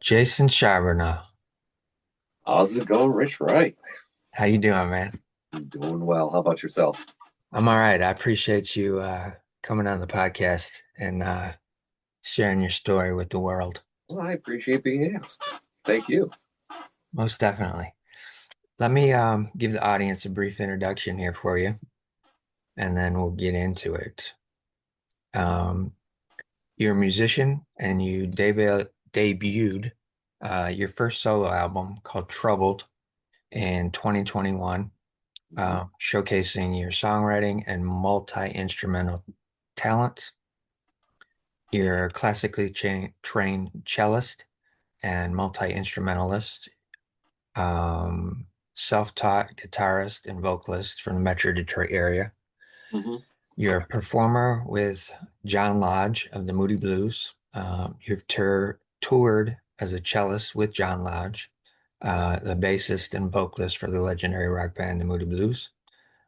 Jason Charboneau. How's it going, Rich? Right. How you doing, man? I'm doing well. How about yourself? I'm all right. I appreciate you coming on the podcast and sharing your story with the world. Well, I appreciate being asked. Thank you. Most definitely. Let me give the audience a brief introduction here for you, and then we'll get into it. Um, you're a musician, and you debuted your first solo album called Troubled in 2021, Mhm. showcasing your songwriting and multi-instrumental talents. You're a classically trained cellist and multi-instrumentalist, self-taught guitarist and vocalist from the Metro Detroit area. Mhm. You're a performer with John Lodge of the Moody Blues. You've toured as a cellist with John Lodge, the bassist and vocalist for the legendary rock band, the Moody Blues.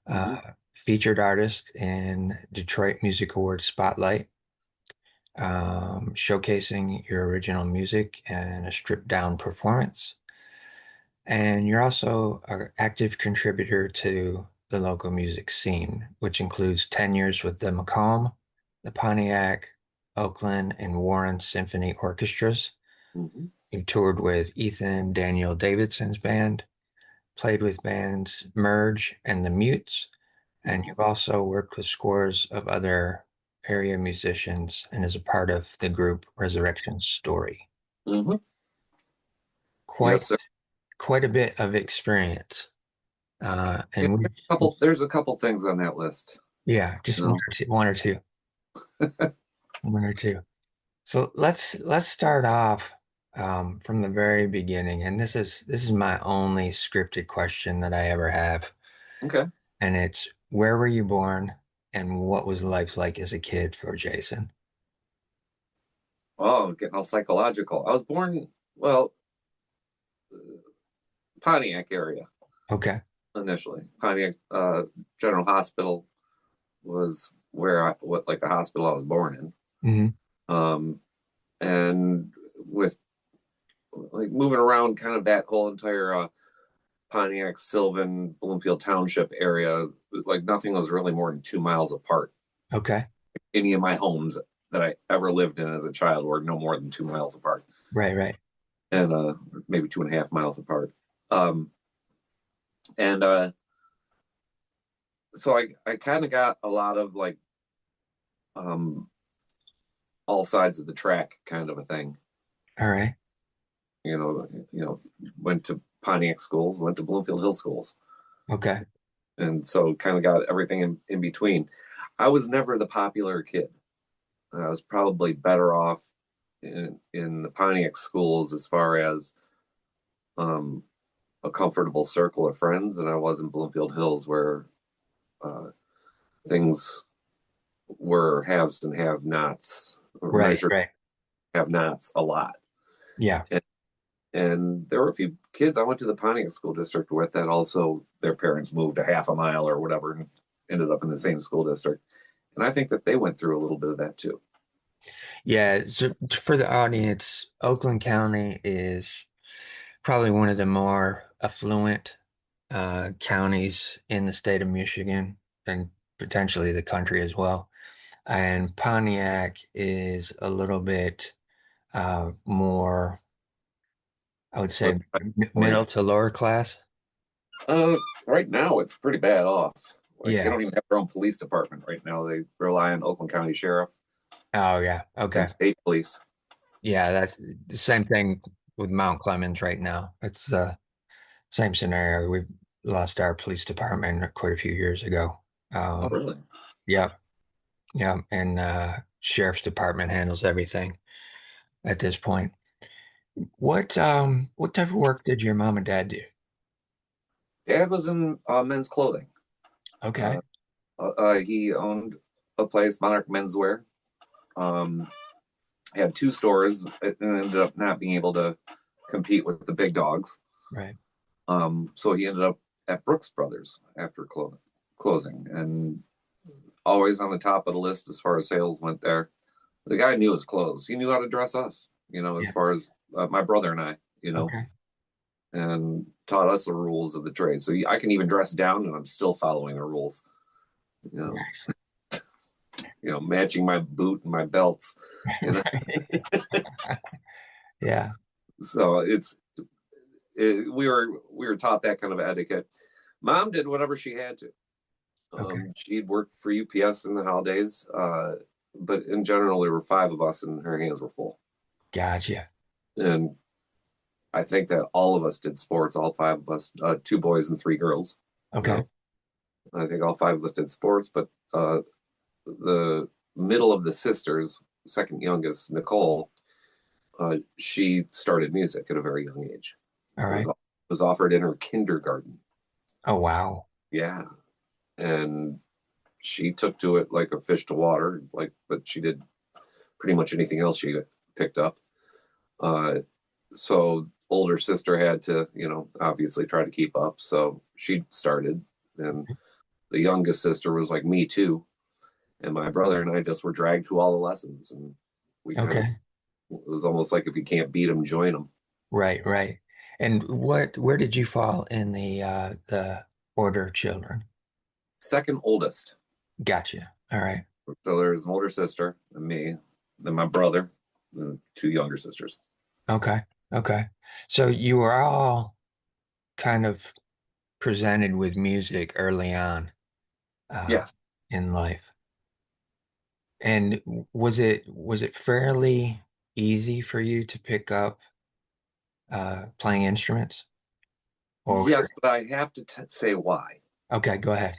Mhm. Featured artist in Detroit Music Awards Spotlight, showcasing your original music and a stripped down performance. And you're also an active contributor to the local music scene, which includes 10 years with the Macomb, the Pontiac, Oakland, and Warren Symphony Orchestras. Mhm. You toured with Ethan Daniel Davidson's band, played with bands Merge and the Mutes, and Mhm. you've also worked with scores of other area musicians and is a part of the group Resurrection Story. Mhm. Quite Yes, sir. quite a bit of experience. Yeah, And there's a couple things on that list. yeah, just No. one or two, one or two. So let's start off from the very beginning. And this is my only scripted question that I ever have. Okay. And it's where were you born and what was life like as a kid for Jason? Oh, getting all psychological. I was born, well, Pontiac area Okay. initially. Pontiac General Hospital was where what like the hospital I was born in. Hmm. Um, and with like moving around kind of that whole entire Pontiac, Sylvan, Bloomfield Township area, like nothing was really more than 2 miles apart. Okay. Any of my homes that I ever lived in as a child were no more than 2 miles apart, Right, right. and maybe 2.5 miles apart. Um, and so I kind of got a lot of like um, all sides of the track kind of a thing. All right. Went to Pontiac schools, went to Bloomfield Hill schools, Okay. and so kind of got everything in between. I was never the popular kid. I was probably better off in the Pontiac schools as far as um, a comfortable circle of friends than I was in Bloomfield Hills, where uh, things were haves and have nots, or Right, measured right. have nots a lot. Yeah. And, and there were a few kids I went to the Pontiac school district with that also their parents moved a half a mile or whatever and ended up in the same school district. And I think that they went through a little bit of that too. Yeah. So for the audience, Oakland County is probably one of the more affluent counties in the state of Michigan and potentially the country as well. And Pontiac is a little bit more, I would say, middle to lower class. Uh, right now, it's pretty bad off. Like they Yeah. don't even have their own police department right now. They rely on Oakland County Sheriff Oh, yeah. and Okay. state police. Yeah, that's the same thing with Mount Clemens right now. It's the same scenario. We lost our police department quite a few years ago. Oh, Um, really? yeah, yeah, and sheriff's department handles everything at this point. What type of work did your mom and dad do? Dad was in men's clothing. Okay. Uh, he owned a place, Monarch Menswear. Um, had two stores and ended up not being able to compete with the big dogs. Right. So he ended up at Brooks Brothers after closing, and always on the top of the list as far as sales went there. The guy knew his clothes. He knew how to dress us. as Yeah. far as my brother and I, Okay. and taught us the rules of the trade. So I can even dress down and I'm still following the rules, you know, Nice. matching my boot and my belts, you know. Right. Yeah. So we were taught that kind of etiquette. Mom did whatever she had to. Okay. She'd worked for UPS in the holidays, but in general, there were five of us, and her hands were full. Gotcha. And I think that all of us did sports, all five of us, two boys and three girls. You Okay. know, I think all five of us did sports, but the middle of the sisters, second youngest, Nicole, she started music at a very young age. All It right. was offered in her kindergarten. Oh, wow. Yeah, and she took to it like a fish to water. But she did pretty much anything else she picked up. Uh, so older sister had to, obviously try to keep up. So she started, and the youngest sister was like me too. And my brother and I just were dragged to all the lessons, and we kind of Okay. it was almost like if you can't beat them, join them. Right, right. And where did you fall in the order of children? Second oldest. Gotcha. All right. So there's an older sister and me, then my brother, and two younger sisters. Okay. Okay. So you were all kind of presented with music early on uh, Yes. in life. And was it fairly easy for you to pick up playing instruments? Or Yes, but I have to say why. okay, go ahead.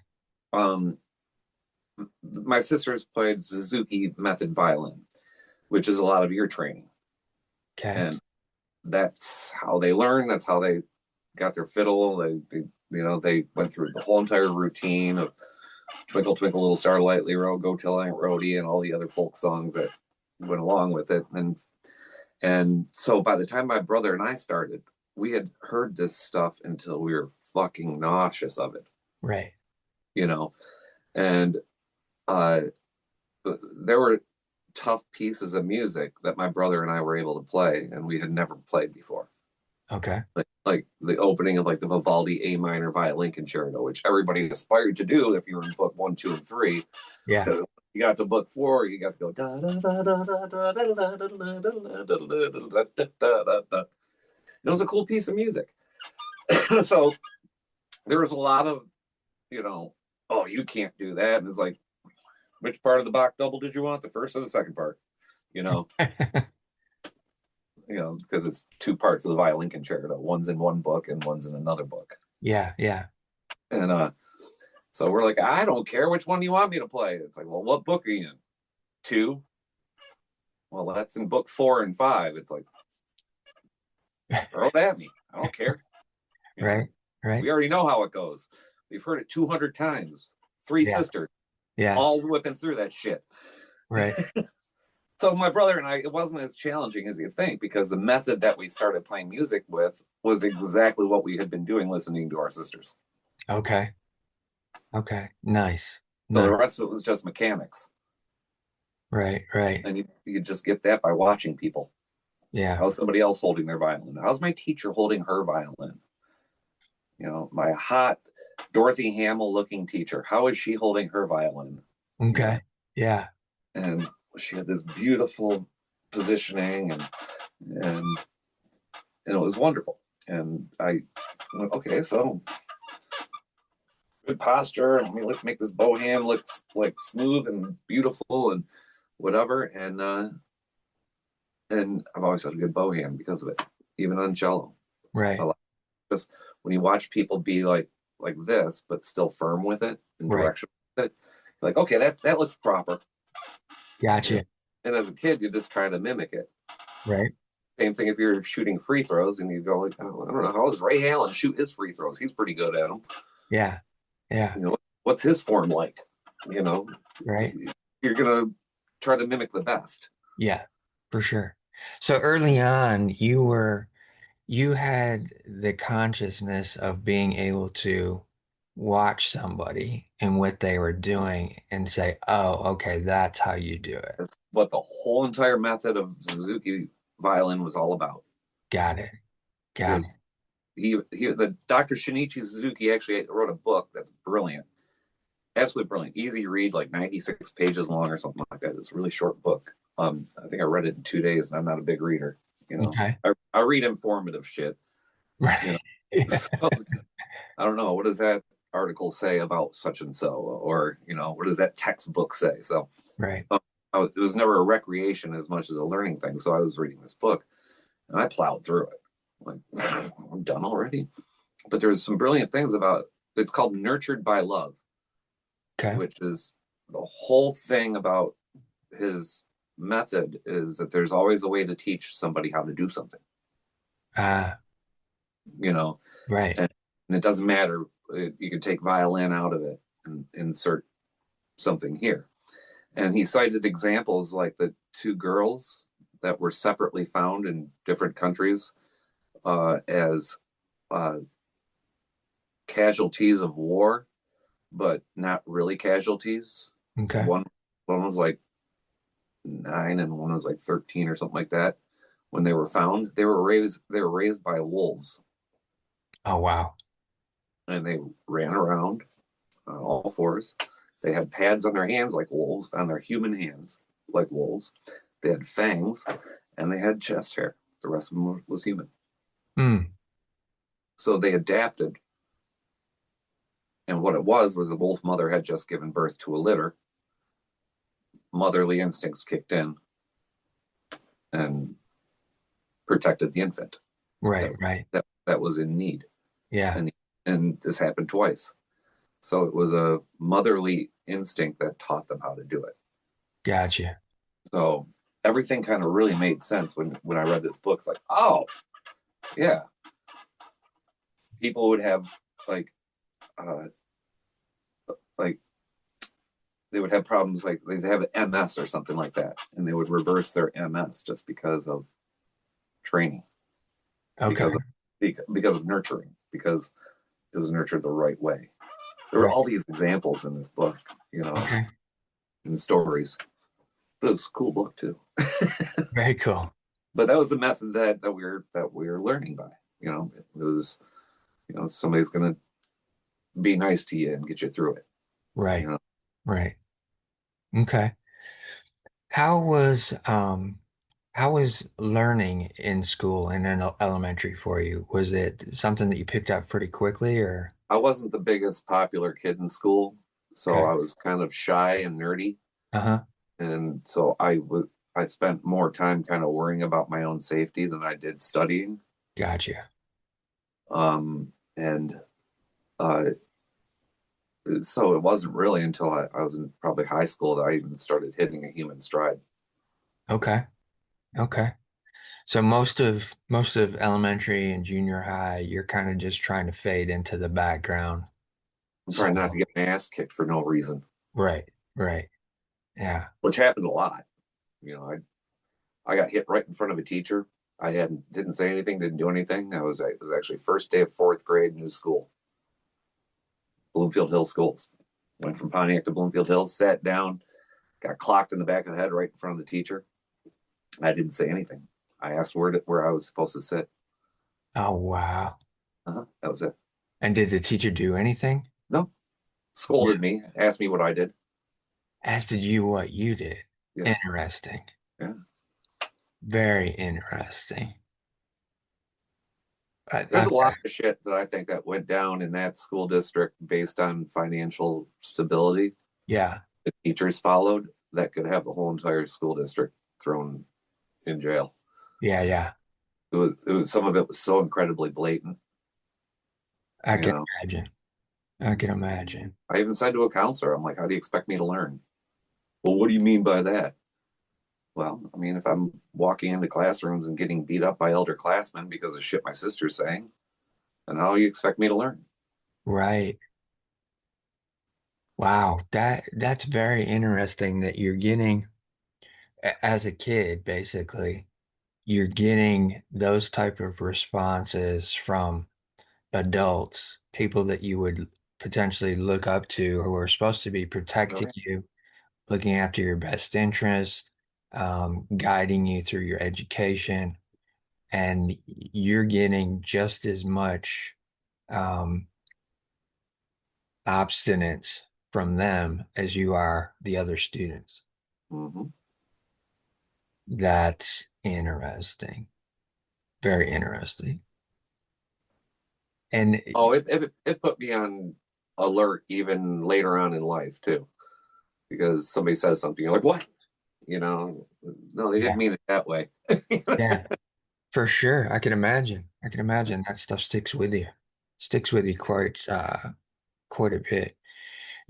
Um, my sisters played Suzuki method violin, which is a lot of ear training. Okay. And that's how they learn. That's how they got their fiddle. They went through the whole entire routine of Twinkle Twinkle Little Star, Lightly Row, Go Tell Aunt Rhody, and all the other folk songs that went along with it. And so by the time my brother and I started, we had heard this stuff until we were fucking nauseous of it, Right. you know. And uh, there were tough pieces of music that my brother and I were able to play, and we had never played before. Okay. Like the opening of like the Vivaldi A minor violin concerto, which everybody aspired to do if you were in book one, two, and three. Yeah. You got to book four, you got to go da da da da da da da da da da da. It was a cool piece of music. So there was a lot of, oh, you can't do that. And it's like, which part of the Bach double did you want? The first or the second part? You know, because it's two parts of the violin concerto. One's in one book and one's in another book. Yeah, yeah. And so we're like, I don't care which one you want me to play. It's like, well, what book are you in? Two? Well, that's in book 4 and 5. It's like, throw it at me. I don't care. You know, Right, right. we already know how it goes. We've heard it 200 times. Three Yeah, sisters, yeah. all whipping through that shit. Right. So my brother and I, it wasn't as challenging as you think because the method that we started playing music with was exactly what we had been doing listening to our sisters. Okay. Okay. Nice. So the Nice. rest of it was just mechanics. Right, right. And you just get that by watching people. Yeah. How's somebody else holding their violin? How's my teacher holding her violin? My hot Dorothy Hamill looking teacher. How is she holding her violin? You know, Okay. Yeah. and she had this beautiful positioning and it was wonderful. And I went, okay, so good posture. Let me make this bow hand look like smooth and beautiful and whatever. And I've always had a good bow hand because of it, even on cello. I Right. like just when you watch people be like this, but still firm with it and Right. direction with it, you're like, okay, that looks proper. And, Gotcha. and as a kid, you just try to mimic it. Right. Same thing if you're shooting free throws and you go like, oh, I don't know, how does Ray Allen shoot his free throws? He's pretty good at them. Yeah. Yeah. What's his form like? You know, Right. you're gonna try to mimic the best. Yeah. For sure. So early on, you had the consciousness of being able to watch somebody and what they were doing and say, oh, okay, that's how you do it. That's what the whole entire method of Suzuki violin was all about. Got it. He Got was it. the Dr. Shinichi Suzuki actually wrote a book that's brilliant, absolutely brilliant, easy read, like 96 pages long or something like that. It's a really short book. I think I read it in 2 days, and I'm not a big reader. You know, Okay. I read informative shit. You Right. know, so I don't know, what does that article say about such and so, or what does that textbook say? So Right. um, it was never a recreation as much as a learning thing. So I was reading this book, and I plowed through it. Like, I'm done already. But there's some brilliant things about it's called Nurtured by Love, Okay. which is the whole thing about his method is that there's always a way to teach somebody how to do something, Ah, you know, right. and it doesn't matter. You can take violin out of it and insert something here. And he cited examples like the two girls that were separately found in different countries as uh, casualties of war, but not really casualties. Okay. One was like 9 and one was like 13 or something like that. When they were found, they were raised by wolves, Oh, wow. and they ran around on all fours. They had pads on their hands like wolves, on their human hands like wolves. They had fangs, and they had chest hair. The rest of them was human. Mm, So they adapted, and what it was the wolf mother had just given birth to a litter. Motherly instincts kicked in and protected the infant right. that Right. that was in need, Yeah. and this happened twice. So it was a motherly instinct that taught them how to do it. Gotcha. So everything kind of really made sense when I read this book. Like, oh yeah, people would have like uh, like they would have problems, like they'd have MS or something like that, and they would reverse their MS just because of training, Okay. because of because of nurturing, because it was nurtured the right way. There were Right. all these examples in this book, Okay. in stories. But it was a cool book too. Very cool. But that was the method that we were learning by. It was somebody's gonna be nice to you and get you through it. You Right. know, Right. Okay. How was how was learning in school and in elementary for you? Was it something that you picked up pretty quickly or I wasn't the biggest popular kid in school, so okay. I was kind of shy and nerdy, Uh-huh. and so I spent more time kind of worrying about my own safety than I did studying. Gotcha. And uh, so it wasn't really until I was in probably high school that I even started hitting a human stride. Okay. Okay. So most of elementary and junior high, you're kind of just trying to fade into the background. I'm trying not to So, get my ass kicked for no reason, right, right. Yeah. which happened a lot. You know, I got hit right in front of a teacher. I hadn't didn't say anything, didn't do anything. It was actually first day of fourth grade, new school, Bloomfield Hills schools. Went from Pontiac to Bloomfield Hills, sat down, got clocked in the back of the head right in front of the teacher. I didn't say anything. I asked where I was supposed to sit. Oh, wow. That was it. And did the teacher do anything? No, Yeah. scolded me, asked me what I did. As did you what you did. Yeah, Interesting. yeah. Very interesting. There's a lot of shit that I think that went down in that school district based on financial stability yeah. that teachers followed that could have the whole entire school district thrown in jail. Yeah, yeah. It was some of it was so incredibly blatant. I You can know, imagine. I can imagine. I even said to a counselor, I'm like, "How do you expect me to learn?" Well, what do you mean by that? Well, I mean, if I'm walking into classrooms and getting beat up by elder classmen because of shit my sister's saying, then how do you expect me to learn? Right. Wow. That's very interesting that you're getting as a kid, basically, you're getting those type of responses from adults, people that you would potentially look up to who are supposed to be Oh, protecting yeah. you, looking after your best interest. guiding you through your education, and you're getting just as much um, abstinence from them as you are the other students. Hmm. That's interesting. Very interesting. And Oh, it put me on alert even later on in life too, because somebody says something, you're like, what? You know, no, they didn't yeah, mean it that way. yeah, for sure. I can imagine. I can imagine that stuff sticks with you quite a bit.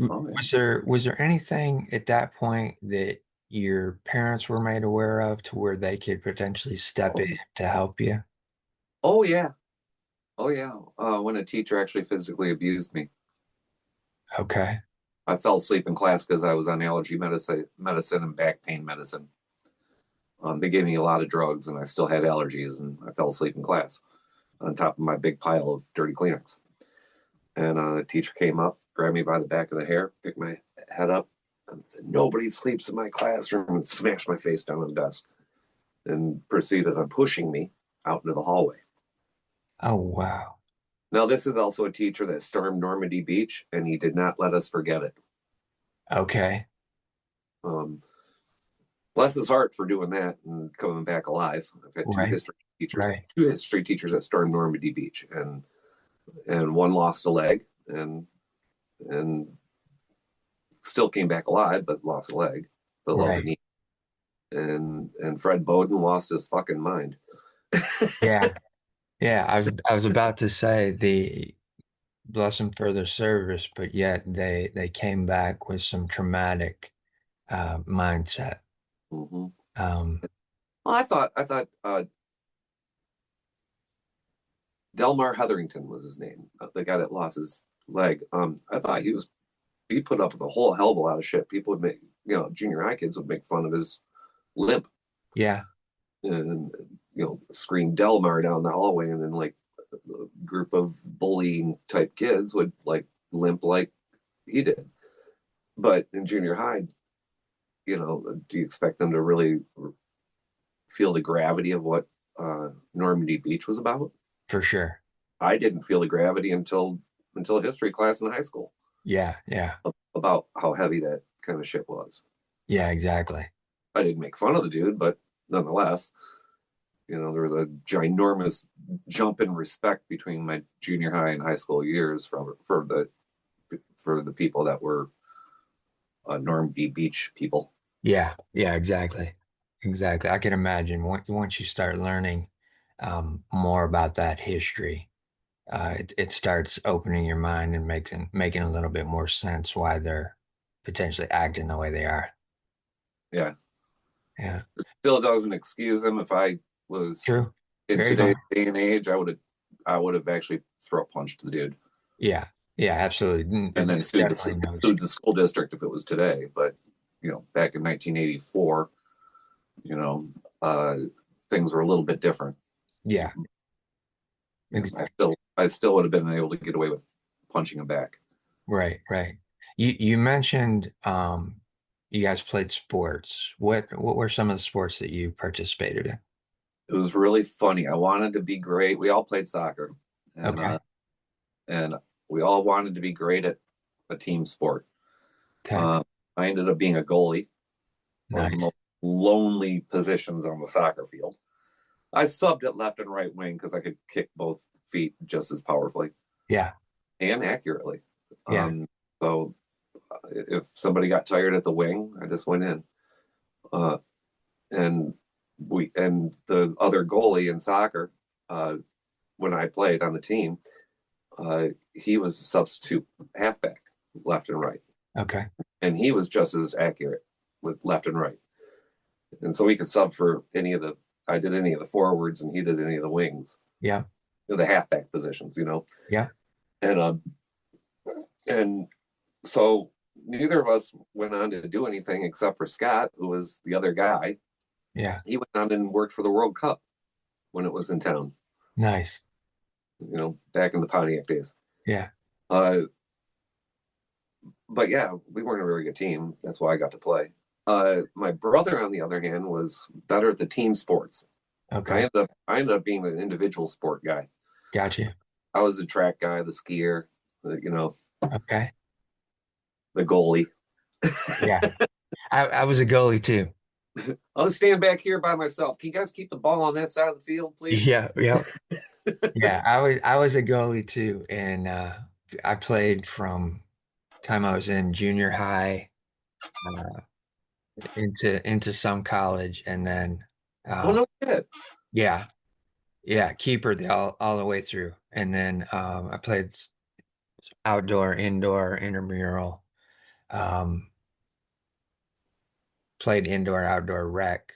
Oh yeah. Was there anything at that point that your parents were made aware of to where they could potentially step in Oh, to help you? oh yeah. Oh yeah. When a teacher actually physically abused me, Okay. I fell asleep in class because I was on allergy medicine and back pain medicine. They gave me a lot of drugs, and I still had allergies, and I fell asleep in class on top of my big pile of dirty Kleenex. And the teacher came up, grabbed me by the back of the hair, picked my head up, and said, "Nobody sleeps in my classroom," and smashed my face down on the desk, and proceeded on pushing me out into the hallway. Oh, wow. Now, this is also a teacher that stormed Normandy Beach, and he did not let us forget it. Okay. Um, Bless his heart for doing that and coming back alive. I've had Right. Right. two history teachers that stormed Normandy Beach, and one lost a leg and still came back alive, but lost a leg, but lost a Right. knee. And Fred Bowden lost his fucking mind. Yeah. Yeah. I was about to say the bless them for their service, but yet they came back with some traumatic mindset. Mm-hmm. Um, Well, I thought Delmar Hetherington was his name, the guy that lost his leg. I thought he put up with a whole hell of a lot of shit. People would make, junior high kids would make fun of his limp yeah. and scream Delmar down the hallway, and then like a group of bullying type kids would like limp like he did. But in junior high, do you expect them to really feel the gravity of what Normandy Beach was about? For sure. I didn't feel the gravity until history class in high school Yeah. Yeah. about how heavy that kind of shit was. Yeah, exactly. I didn't make fun of the dude, but nonetheless, there was a ginormous jump in respect between my junior high and high school years for the people that were Normandy Beach people. Yeah, yeah, exactly. Exactly. I can imagine once you start learning more about that history, it starts opening your mind and making a little bit more sense why they're potentially acting the way they are. Yeah, Yeah. still doesn't excuse them. If I was True. in Very today's well. day and age, I would have actually throat punched the dude Yeah. Yeah, absolutely. and then It's definitely no sued excuse. the school district if it was today. But back in 1984, you know, uh, things were a little bit different. Yeah, I exactly. still would have been able to get away with punching him back. Right, right. You mentioned you guys played sports. What were some of the sports that you participated in? It was really funny. I wanted to be great. We all played soccer, and Okay. and we all wanted to be great at a team sport. Okay. Um, I ended up being a goalie, one of the Nice. most lonely positions on the soccer field. I subbed at left and right wing because I could kick both feet just as powerfully Yeah. and accurately. Yeah. So if somebody got tired at the wing, I just went in. Uh, and the other goalie in soccer, uh, when I played on the team, he was a substitute halfback, left and right, Okay. and he was just as accurate with left and right. And so he could sub for any of the. I did any of the forwards, and he did any of the wings, Yeah. the halfback positions, Yeah. And and so neither of us went on to do anything except for Scott, who was the other guy. Yeah. He went on and worked for the World Cup when it was in town, Nice. back in the Pontiac days. Yeah. Uh, but yeah, we weren't a very good team. That's why I got to play. My brother, on the other hand, was better at the team sports. Okay. I ended up being an individual sport guy. Gotcha. I was the track guy, the skier, the Okay. the goalie. Yeah. I was a goalie too. I'll just stand back here by myself. Can you guys keep the ball on that side of the field, please? Yeah. Yeah. Yeah. I was a goalie too. And I played from time I was in junior high uh, into some college and then Oh uh no shit. yeah, yeah, keeper all the way through. And then I played outdoor, indoor, intramural, um, played indoor, outdoor rec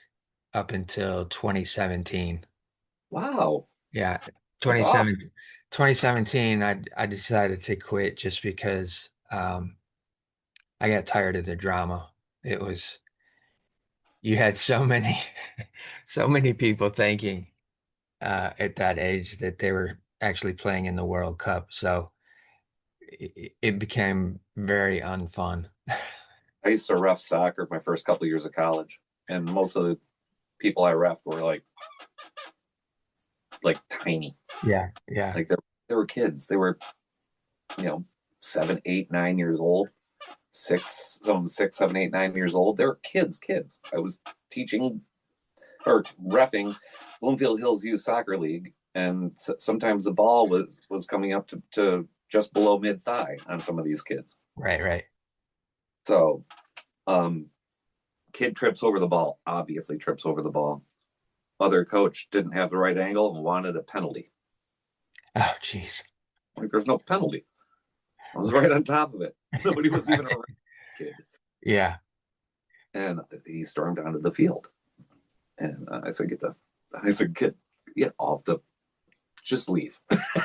up until 2017. Wow. Yeah, That's awesome. 2017, I decided to quit just because I got tired of the drama. It was you had so many so many people thinking at that age that they were actually playing in the World Cup. So it became very unfun. I used to ref soccer my first couple of years of college, and most of the people I ref were like tiny. Yeah, yeah, Like they were kids. They were, you know, 7, 8, 9 years old, some 6, 7, 8, 9 years old. They were kids. I was teaching or refing Bloomfield Hills Youth Soccer League, and sometimes the ball was coming up to just below mid thigh on some of these kids. right, right. So, um, kid trips over the ball, obviously trips over the ball. Other coach didn't have the right angle and wanted a penalty. Oh, jeez. Like, there's no penalty. I was right on top of it. Nobody was even around the kid. Yeah, And he stormed onto the field. And I said, get off just leave.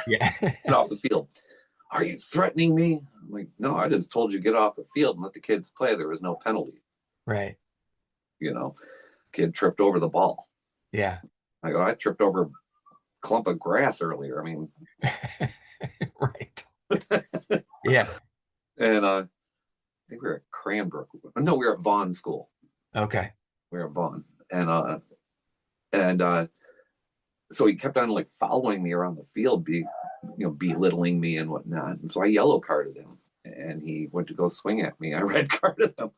yeah, Get off the field. Are you threatening me? I'm like, no, I just told you get off the field and let the kids play. There was no penalty. right. You know, kid tripped over the ball. Yeah, I go, I tripped over a clump of grass earlier. I mean, right. Yeah. and I think we were at Cranbrook. No, we were at Vaughan School. Okay. We were at Vaughan, and so he kept on like following me around the field, belittling me and whatnot. And so I yellow carded him, and he went to go swing at me. I red carded him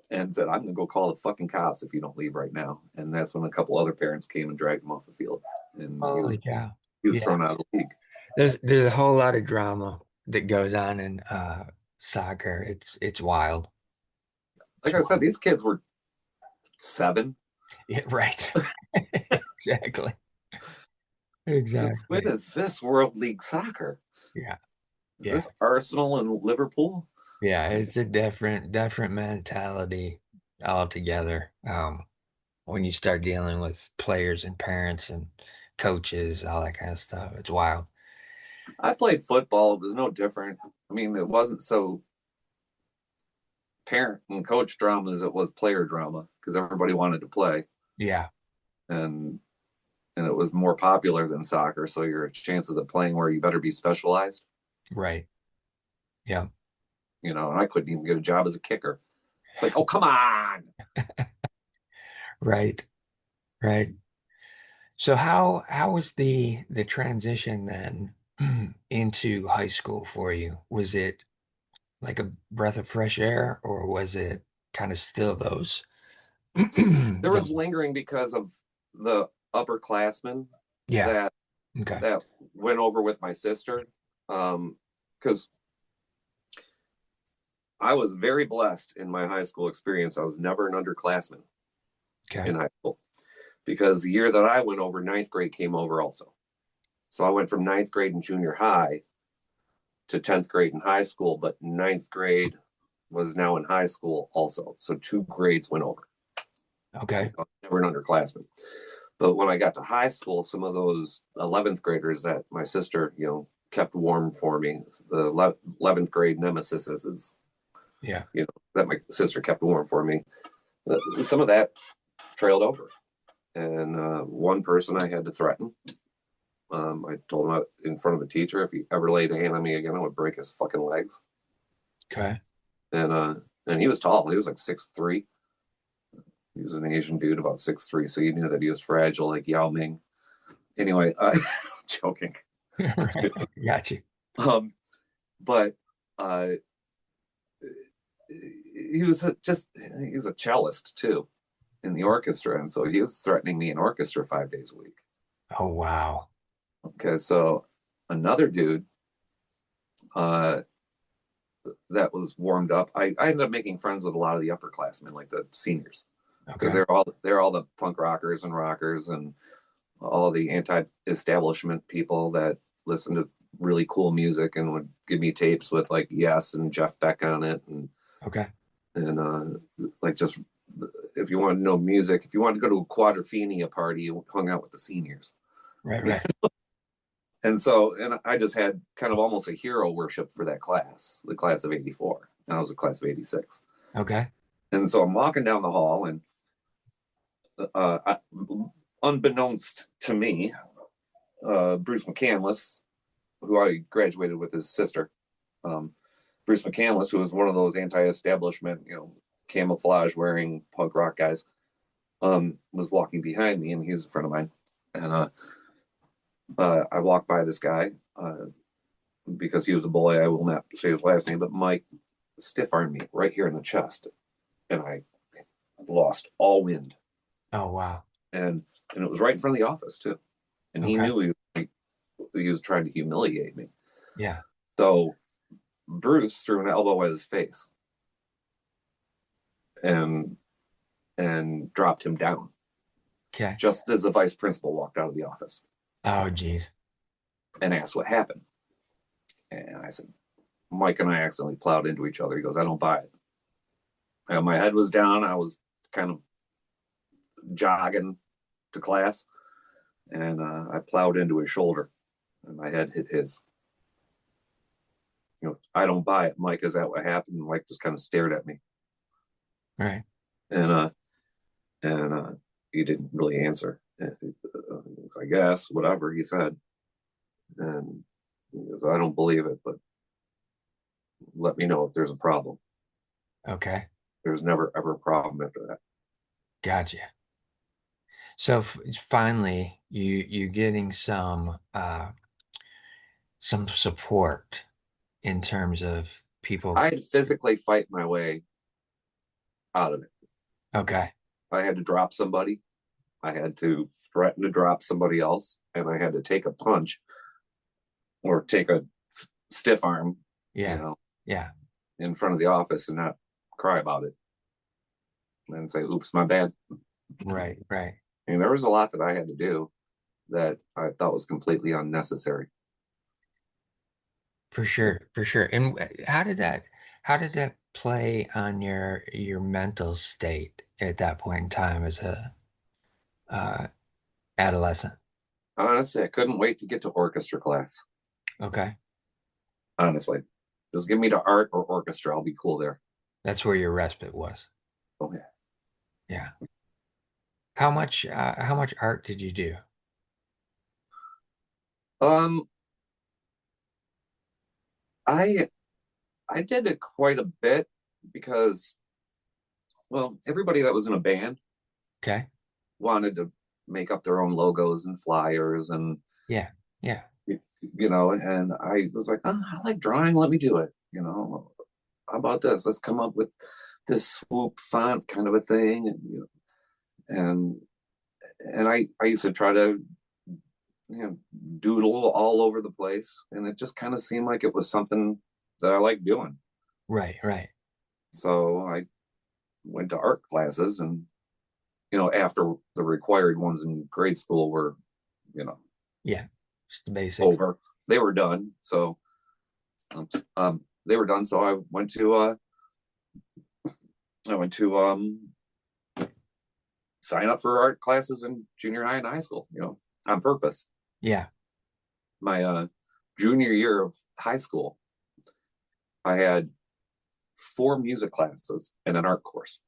and said, "I'm gonna go call the fucking cops if you don't leave right now." And that's when a couple other parents came and dragged him off the field, and Holy cow. he was Yeah. thrown out of the league. There's a whole lot of drama that goes on in soccer. It's wild. Like It's I said, wild. these kids were 7. Yeah, right. Exactly. Since when Exactly. is this World League Soccer? Yeah. Is Yeah. this Arsenal and Liverpool? Yeah, it's a different mentality altogether. When you start dealing with players and parents and coaches, all that kind of stuff, it's wild. I played football. It was no different. I mean, it wasn't so parent and coach drama as it was player drama because everybody wanted to play, Yeah, and and it was more popular than soccer. So your chances of playing where you better be specialized. right. Yeah, And I couldn't even get a job as a kicker. It's like, oh come on. right, right. So how was the transition then into high school for you? Was it like a breath of fresh air, or was it kind of still those There was those lingering because of the upperclassmen yeah, that okay. that went over with my sister. Because I was very blessed in my high school experience. I was never an underclassman Okay. in high school because the year that I went over, ninth grade came over also. So I went from ninth grade in junior high to 10th grade in high school, but ninth grade was now in high school also. So 2 grades went over. Okay. I was never an underclassman. But when I got to high school, some of those 11th graders that my sister, kept warm for me, the 11th grade nemesis is, Yeah. that my sister kept warm for me, some of that trailed over. And one person I had to threaten. I told him in front of the teacher, if he ever laid a hand on me again, I would break his fucking legs. Okay. And he was tall. He was like 6'3". He was an Asian dude, about 6'3", so you knew that he was fragile, like Yao Ming. Anyway, joking. Right. Got you. Um, but uh, he was a cellist too in the orchestra, and so he was threatening me in orchestra 5 days a week. Oh, wow. Okay, so another dude uh, that was warmed up. I ended up making friends with a lot of the upperclassmen, like the seniors, because Okay. they're all the punk rockers and rockers and all the anti-establishment people that listen to really cool music and would give me tapes with like Yes and Jeff Beck on it, Okay. and like just if you wanted to know music, if you wanted to go to a quadrophenia party, you hung out with the seniors. Right, right. And so, and I just had kind of almost a hero worship for that class, the class of '84. And I was a class of '86. Okay. And so I'm walking down the hall, and I, unbeknownst to me, Bruce McCandless, who I graduated with his sister, um, Bruce McCandless, who was one of those anti-establishment, camouflage wearing punk rock guys, was walking behind me, and he was a friend of mine. And I walked by this guy because he was a boy. I will not say his last name, but Mike stiff armed me right here in the chest, and I lost all wind. Oh, wow. And it was right in front of the office too. And he Okay. knew he was trying to humiliate me. Yeah. So Bruce threw an elbow at his face and dropped him down Okay. just as the vice principal walked out of the office Oh, geez. and asked what happened. And I said, Mike and I accidentally plowed into each other. He goes, I don't buy it. And my head was down. I was kind of jogging to class, and I plowed into his shoulder, and my head hit his. I don't buy it, Mike. Is that what happened? And Mike just kind of stared at me, Right. and he didn't really answer. I guess whatever he said, and he goes, I don't believe it, but let me know if there's a problem. Okay. There's never ever a problem after that. Gotcha. So finally, you getting some support in terms of people. I had to physically fight my way out of it. Okay. I had to drop somebody. I had to threaten to drop somebody else, and I had to take a punch or take a stiff arm, you Yeah. know, Yeah. in front of the office and not cry about it and say, "Oops, my bad." Right. Right. And there was a lot that I had to do that I thought was completely unnecessary. For sure. For sure. And how did that play on your mental state at that point in time as a uh, adolescent? Honestly, I couldn't wait to get to orchestra class. Okay. Honestly, just give me to art or orchestra. I'll be cool there. That's where your respite was. Oh yeah. Yeah. How much art did you do? Um, I I did it quite a bit because, well, everybody that was in a band Okay. wanted to make up their own logos and flyers and Yeah. Yeah. and I was like, oh, I like drawing, let me do it. How about this? Let's come up with this swoop font kind of a thing. And I used to try to doodle all over the place, and it just kind of seemed like it was something that I liked doing. Right. Right. So I went to art classes, and after the required ones in grade school were you know Yeah. Just the basics. over, they were done. So they were done. So I went to sign up for art classes in junior high and high school, on purpose. Yeah. My junior year of high school, I had 4 music classes and an art course.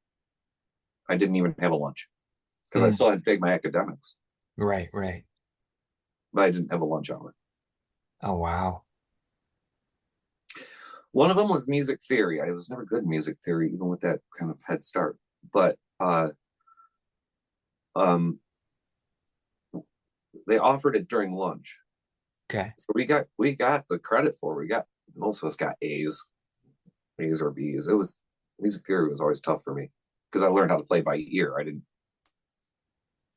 I didn't even have a lunch because I Mm. still had to take my academics, Right. Right. but I didn't have a lunch hour. Oh, wow. One of them was music theory. I was never good in music theory, even with that kind of head start. But um, they offered it during lunch. Okay. So we got the credit for it. We got most of us got A's or B's. It was music theory was always tough for me because I learned how to play by ear. I didn't,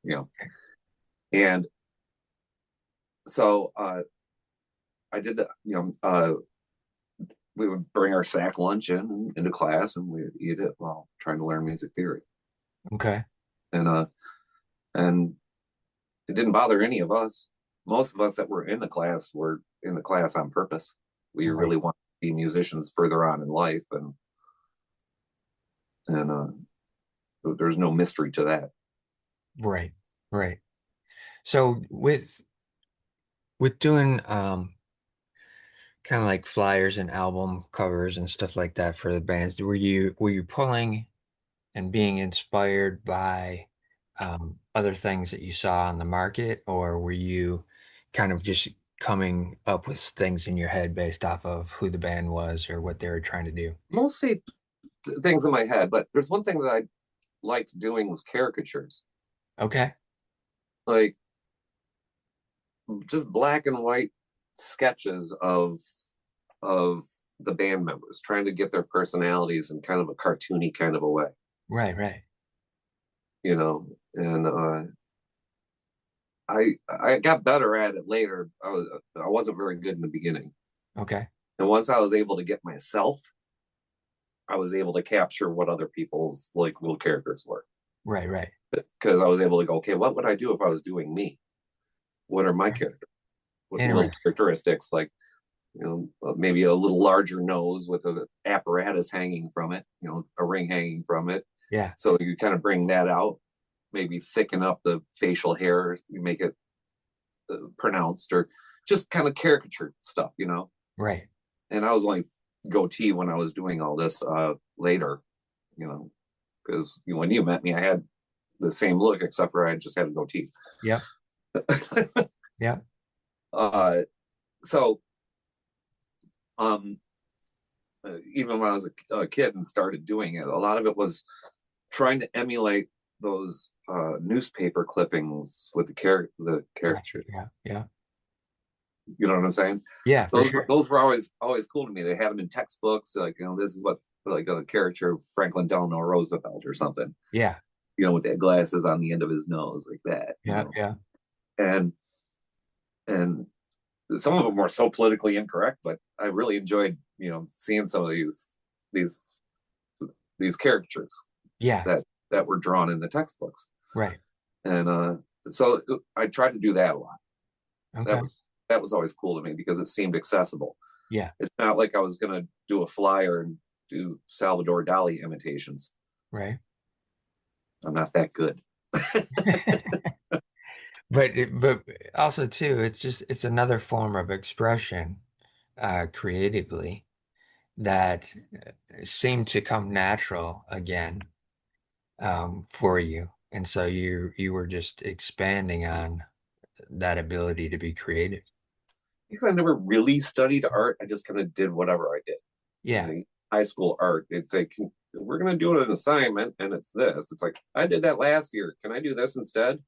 you know, and so I did that. We would bring our sack lunch into class and we would eat it while trying to learn music theory. Okay. And and it didn't bother any of us. Most of us that were in the class on purpose. We Right. really want to be musicians further on in life, and there's no mystery to that. Right. Right. So with doing kind of like flyers and album covers and stuff like that for the bands, were you pulling and being inspired by other things that you saw on the market, or were you kind of just coming up with things in your head based off of who the band was or what they were trying to do? Mostly things in my head, but there's one thing that I liked doing was caricatures, Okay. like just black and white sketches of the band members, trying to get their personalities in kind of a cartoony kind of a way, Right, right. And I got better at it later. I wasn't very good in the beginning, Okay. and once I was able to get myself, I was able to capture what other people's like little characters were, Right, right. because I was able to go, okay, what would I do if I was doing me? What are my characters? What little Interesting. characteristics, like maybe a little larger nose with an apparatus hanging from it, a ring hanging from it. Yeah. So you kind of bring that out, maybe thicken up the facial hair, you make it pronounced, or just kind of caricature stuff. Right. And I was only goatee when I was doing all this later, because when you met me, I had the same look except for I just had a goatee. Yep. Yep. uh, so um, even when I was a kid and started doing it, a lot of it was trying to emulate those newspaper clippings with the Gotcha. caricature. Yeah. Yeah. You know what I'm saying? Yeah, for sure. Those were always cool to me. They had them in textbooks, like this is what like a caricature of Franklin Delano Roosevelt or something. Yeah. With that glasses on the end of his nose, like that. Yeah. Yeah. And and some of them were so politically incorrect, but I really enjoyed seeing some of these these caricatures Yeah. that were drawn in the textbooks. Right. And so I tried to do that a lot. Okay. That was always cool to me because it seemed accessible. Yeah. It's not like I was going to do a flyer and do Salvador Dali imitations. Right. I'm not that good. But also too, it's another form of expression creatively that seemed to come natural again for you. And so you were just expanding on that ability to be creative. Because I never really studied art. I just kind of did whatever I did. Yeah. High school art, it's like, we're going to do an assignment and it's this. It's like, I did that last year. Can I do this instead?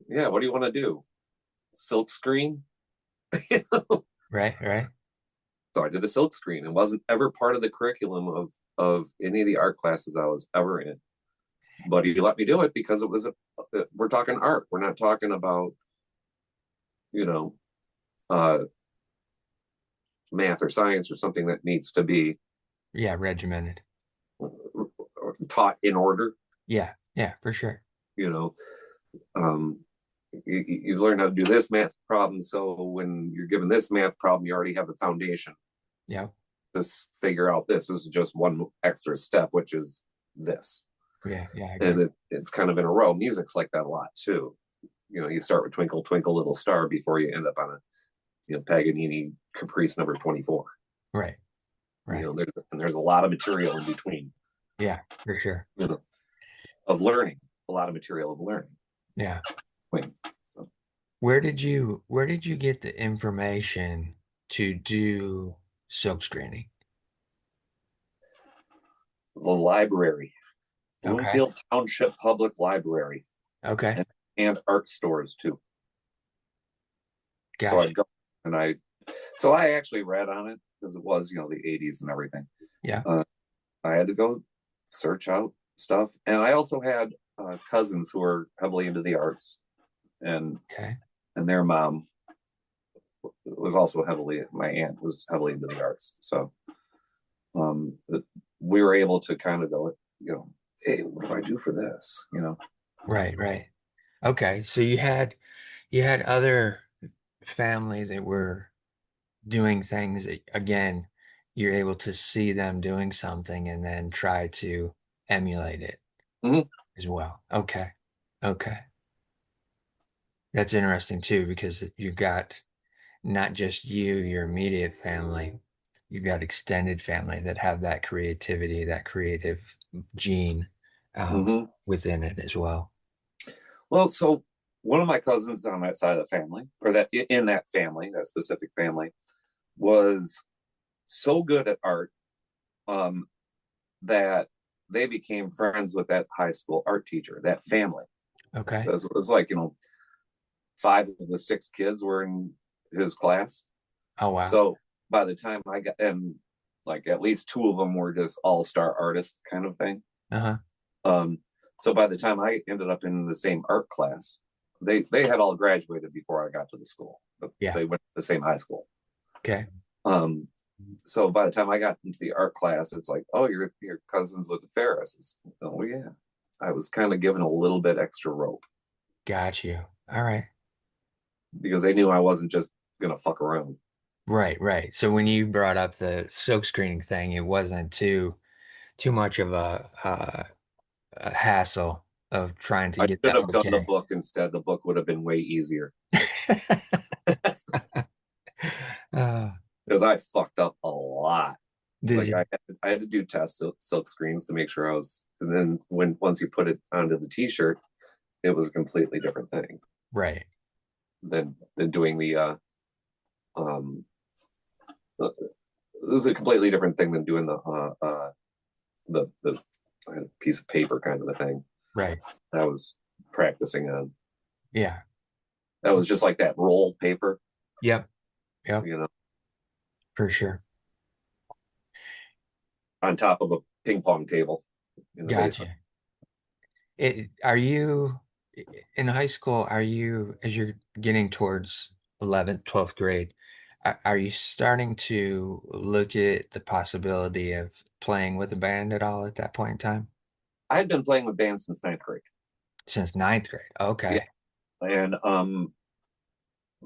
Yeah. What do you want to do? Silk screen? Right, right. So I did a silk screen. It wasn't ever part of the curriculum of any of the art classes I was ever in. But he let me do it because we're talking art. We're not talking about, you know, uh, math or science or something that needs to be Yeah, regimented. taught in order. Yeah, yeah, for sure. You know, um, you learn how to do this math problem. So when you're given this math problem, you already have the foundation Yeah, to figure out this. This is just one extra step, which is this. yeah, yeah, And exactly. it's kind of in a row. Music's like that a lot too. You start with Twinkle Twinkle Little Star before you end up on a Paganini Caprice number 24. Right, right. There's a lot of material in between. Yeah, for sure. Of learning, a lot of material of learning. Yeah. So Where did you get the information to do silk screening? the library, Okay. Bloomfield Township Public Library. Okay. and art stores too. So Gotcha. I'd go and so I actually read on it because it was, the 80s and everything. Yeah. Uh, I had to go search out stuff. And I also had cousins who were heavily into the arts, and Okay. their mom was also heavily, my aunt was heavily into the arts. So um, we were able to kind of go, hey, what do I do for this? Right, right. Okay. So you had other family that were doing things that, again, you're able to see them doing something and then try to emulate it Mhm. as well. Okay. Okay. That's interesting too, because you've got not just your immediate family, you've got extended family that have that creativity, that creative gene Mhm. within it as well. Well, so one of my cousins on that side of the family, or that in that family, that specific family, was so good at art um, that they became friends with that high school art teacher, that family. Okay. It was like, five of the six kids were in his class. Oh, wow. So by the time I got, and like at least two of them were just all-star artists kind of thing. Uh-huh. Um, so by the time I ended up in the same art class, they had all graduated before I got to the school, but Yeah. they went to the same high school. Okay. Um, so by the time I got into the art class, it's like, oh, you're cousins with the Ferrises. Oh yeah, I was kind of given a little bit extra rope Got you. All right. because they knew I wasn't just gonna fuck around. Right, right. So when you brought up the silk screening thing, it wasn't too much of a hassle of trying to I get should that have done the okay. book instead. The book would have been way easier Uh, because I fucked up a lot. did Like you? I had to do test silk screens to make sure I was, and then once you put it onto the t-shirt, it was a completely different thing Right. than doing um it was a completely different thing than doing the piece of paper kind of a thing Right. I was practicing on. Yeah. That was just like that roll paper, Yep. Yep. you know, For sure. on top of a ping pong table in the basement. Gotcha. Are you in high school? Are you, as you're getting towards 11th, 12th grade, are you starting to look at the possibility of playing with a band at all at that point in time? I had been playing with bands since ninth grade. Since ninth grade. Yeah, Okay. and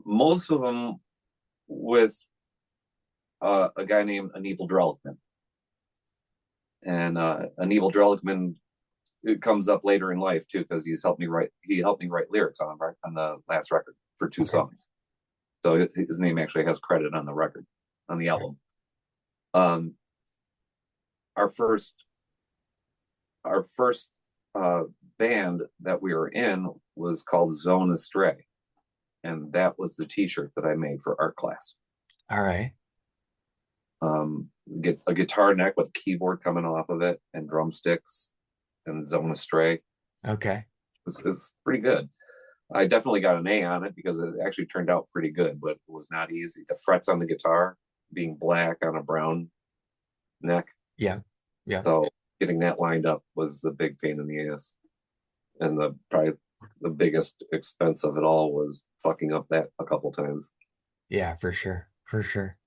most of them with a guy named Anibal Drellickman. And Anibal Drellickman, it comes up later in life too because he helped me write lyrics on the last record for two Okay. songs. So his name actually has credit on the record, on the Okay. album. Um, our first our first uh, band that we were in was called Zone Astray, and that was the T-shirt that I made for art class. All right. Get a guitar neck with a keyboard coming off of it and drumsticks and Zone Astray. Okay. It was pretty good. I definitely got an A on it because it actually turned out pretty good, but it was not easy. The frets on the guitar being black on a brown neck. Yeah. Yeah. So getting that lined up was the big pain in the ass. And probably the biggest expense of it all was fucking up that a couple times. Yeah, for sure. For sure.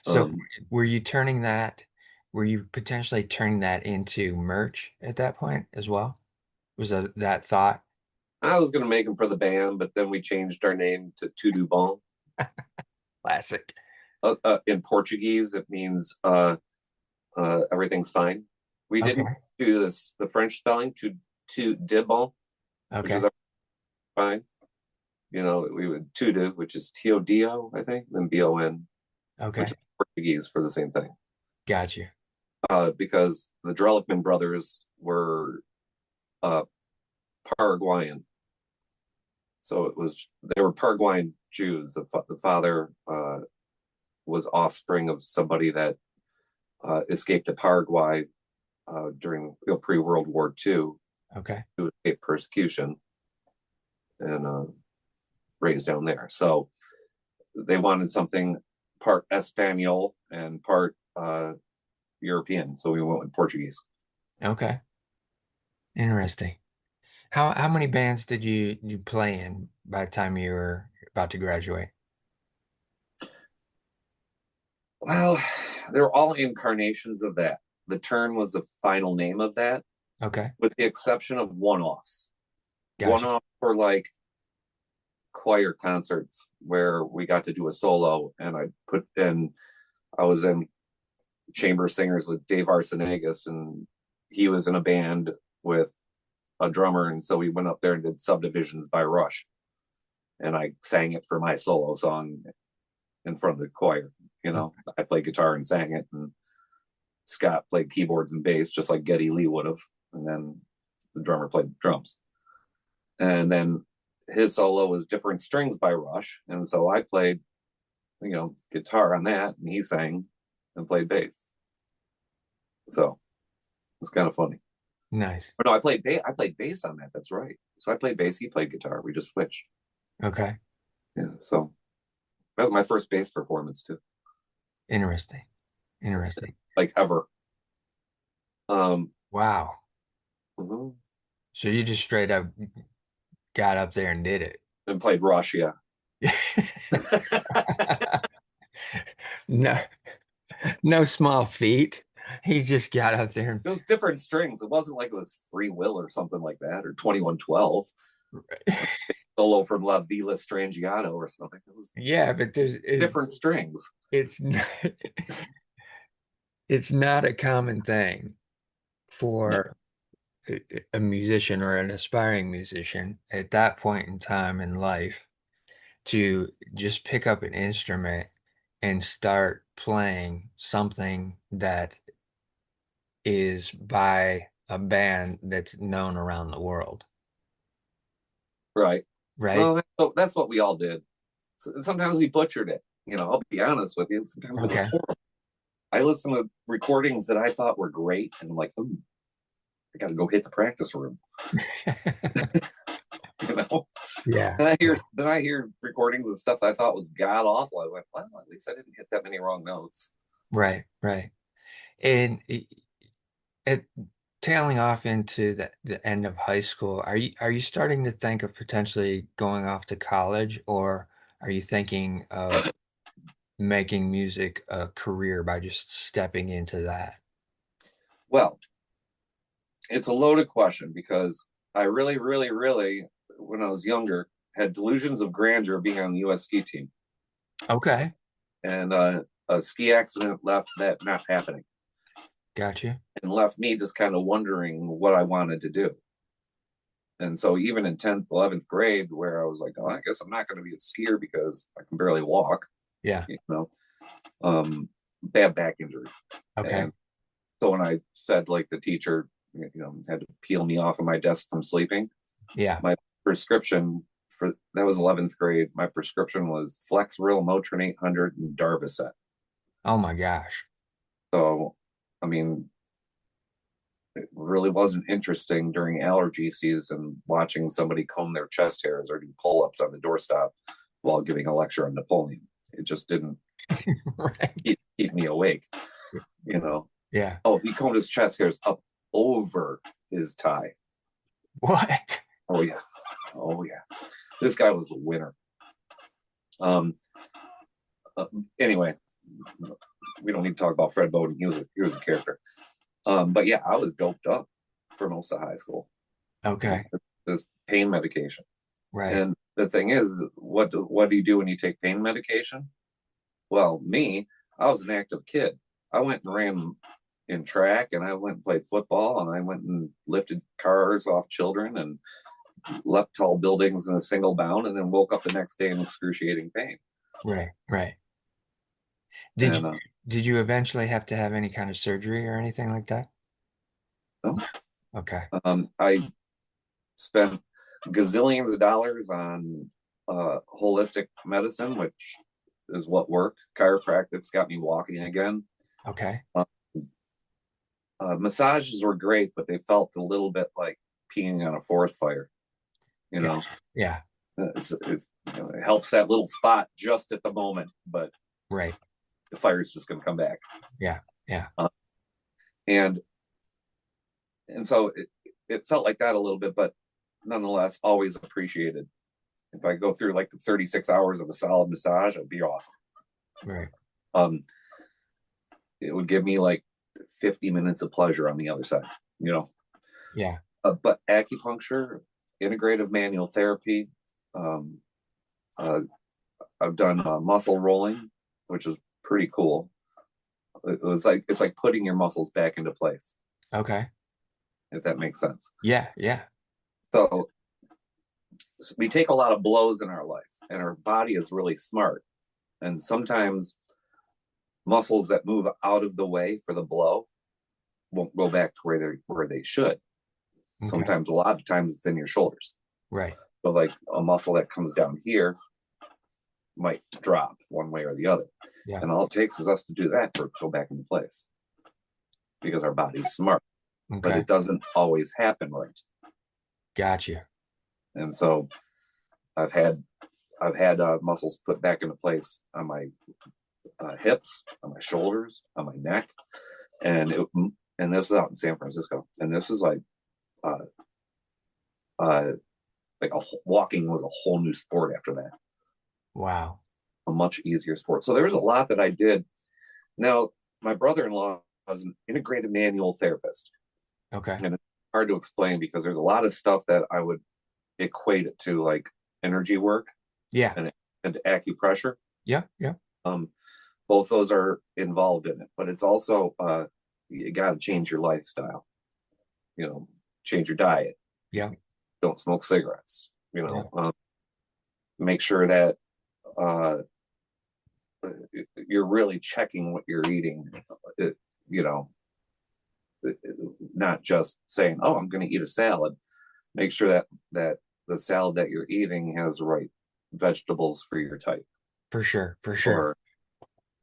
So Um, were you turning that, were you potentially turning that into merch at that point as well? Was that thought? I was going to make them for the band, but then we changed our name to Tudo Bom. Classic. In Portuguese, it means everything's fine. We didn't Okay. do the French spelling to de bon, which is Okay. fine. We would Tudo, which is T-O-D-O, I think, then B-O-N, which is Okay. Portuguese for the same thing. Got you. Because the Drellickman brothers were uh, Paraguayan. So they were Paraguayan Jews. The father was offspring of somebody that escaped to Paraguay during pre-World War II Okay. to escape persecution. and raised down there. So they wanted something part Espanol and part European. So we went with Portuguese. Okay. Interesting. How many bands did you play in by the time you were about to graduate? Well, they're all incarnations of that. The Turn was the final name of that, Okay. with the exception of one-offs. Gotcha. One-off for like choir concerts where we got to do a solo, and I was in chamber singers with Dave Arsenagas, and he was in a band with a drummer, and so we went up there and did Subdivisions by Rush, and I sang it for my solo song in front of the choir. I played guitar and sang it, and Scott played keyboards and bass just like Geddy Lee would have, and then the drummer played drums. And then his solo was Different Strings by Rush, and so I played, guitar on that, and he sang and played bass. So it's kind of funny. Nice. But no, I played bass. I played bass on that. That's right. So I played bass. He played guitar. We just switched. Okay. Yeah. So that was my first bass performance too, Interesting. Interesting. like ever. Um, Wow. mhm. So you just straight up got up there and did it. And played Rush. Yeah. No, no small feat. He just got up there It was Different Strings. It wasn't like it was Free Will or something like that, or 2112 and solo from La Villa Strangiato or something. It was yeah, but Different Strings. it's not, it's not a common thing No. for a musician or an aspiring musician at that point in time in life to just pick up an instrument and start playing something that is by a band that's known around the world, Right. right? Well, that's what we all did. Sometimes we butchered it. I'll be honest with you. Sometimes it was Okay. horrible. I listened to recordings that I thought were great, and I'm like, ooh, I got to go hit the practice room. You know. Yeah. Then I hear recordings of stuff I thought was god awful. I went, well, at least I didn't hit that many wrong notes. Right, right. And it tailing off into the end of high school, are you starting to think of potentially going off to college, or are you thinking of making music a career by just stepping into that? Well, it's a loaded question because I really, really, really, when I was younger, had delusions of grandeur being on the U.S. ski team, Okay, and a ski accident left that not happening, got you. and left me just kind of wondering what I wanted to do. And so even in 10th, 11th grade, where I was like, oh, I guess I'm not going to be a skier because I can barely walk, Yeah. you know, bad back injury. Okay. And so when I said, like, the teacher, had to peel me off of my desk from sleeping, Yeah. my prescription for that was 11th grade. My prescription was Flexeril, Motrin 800, and Darvocet. Oh my gosh. So, I mean, it really wasn't interesting during allergy season watching somebody comb their chest hairs or do pull-ups on the doorstep while giving a lecture on Napoleon. It just didn't Right. keep me awake, you know. Yeah. Oh, he combed his chest hairs up over his tie. What? Oh yeah, oh yeah. This guy was a winner. Um. Uh, anyway, we don't need to talk about Fred Bowden. He was a character. But yeah, I was doped up for most of high school. Okay. This pain medication. Right. And the thing is, what do you do when you take pain medication? Well, I was an active kid. I went and ran in track, and I went and played football, and I went and lifted cars off children and leapt tall buildings in a single bound, and then woke up the next day in excruciating pain. Right. Right. Did you And did you eventually have to have any kind of surgery or anything like that? no, Okay. I spent gazillions of dollars on holistic medicine, which is what worked. Chiropractic's got me walking again. Okay. Uh, Massages were great, but they felt a little bit like peeing on a forest fire, you Yeah. know. Yeah. it helps that little spot just at the moment, but Right. the fire is just going to come back. Yeah. Yeah. Uh, and so it felt like that a little bit, but nonetheless, always appreciated. If I go through like 36 hours of a solid massage, it'd be awesome. Right. Um, it would give me like 50 minutes of pleasure on the other side, you know. Yeah. But acupuncture, integrative manual therapy, um, uh, I've done muscle rolling, which is pretty cool. It's like putting your muscles back into place, Okay. if that makes sense. Yeah. Yeah. So we take a lot of blows in our life, and our body is really smart. And sometimes muscles that move out of the way for the blow won't go back to where they should. Okay. Sometimes, a lot of times, it's in your shoulders. Right. So, like a muscle that comes down here might drop one way or the other, Yeah. and all it takes is us to do that for it to go back into place because our body's smart, but Okay. it doesn't always happen right. Gotcha. And so, I've had muscles put back into place on my hips, on my shoulders, on my neck, and this is out in San Francisco, and this is uh, uh, walking was a whole new sport after that, Wow. a much easier sport. So there was a lot that I did. Now, my brother-in-law was an integrated manual therapist, Okay. and it's hard to explain because there's a lot of stuff that I would equate it to, like energy work Yeah. and acupressure. Yeah. Yeah. Um, both those are involved in it, but it's also you got to change your lifestyle. You know, change your diet. Yeah. Don't smoke cigarettes. Yeah. Make sure that uh, you're really checking what you're eating. It, you know, not just saying, "Oh, I'm going to eat a salad." Make sure that the salad that you're eating has the right vegetables for your type. For sure. For sure. Or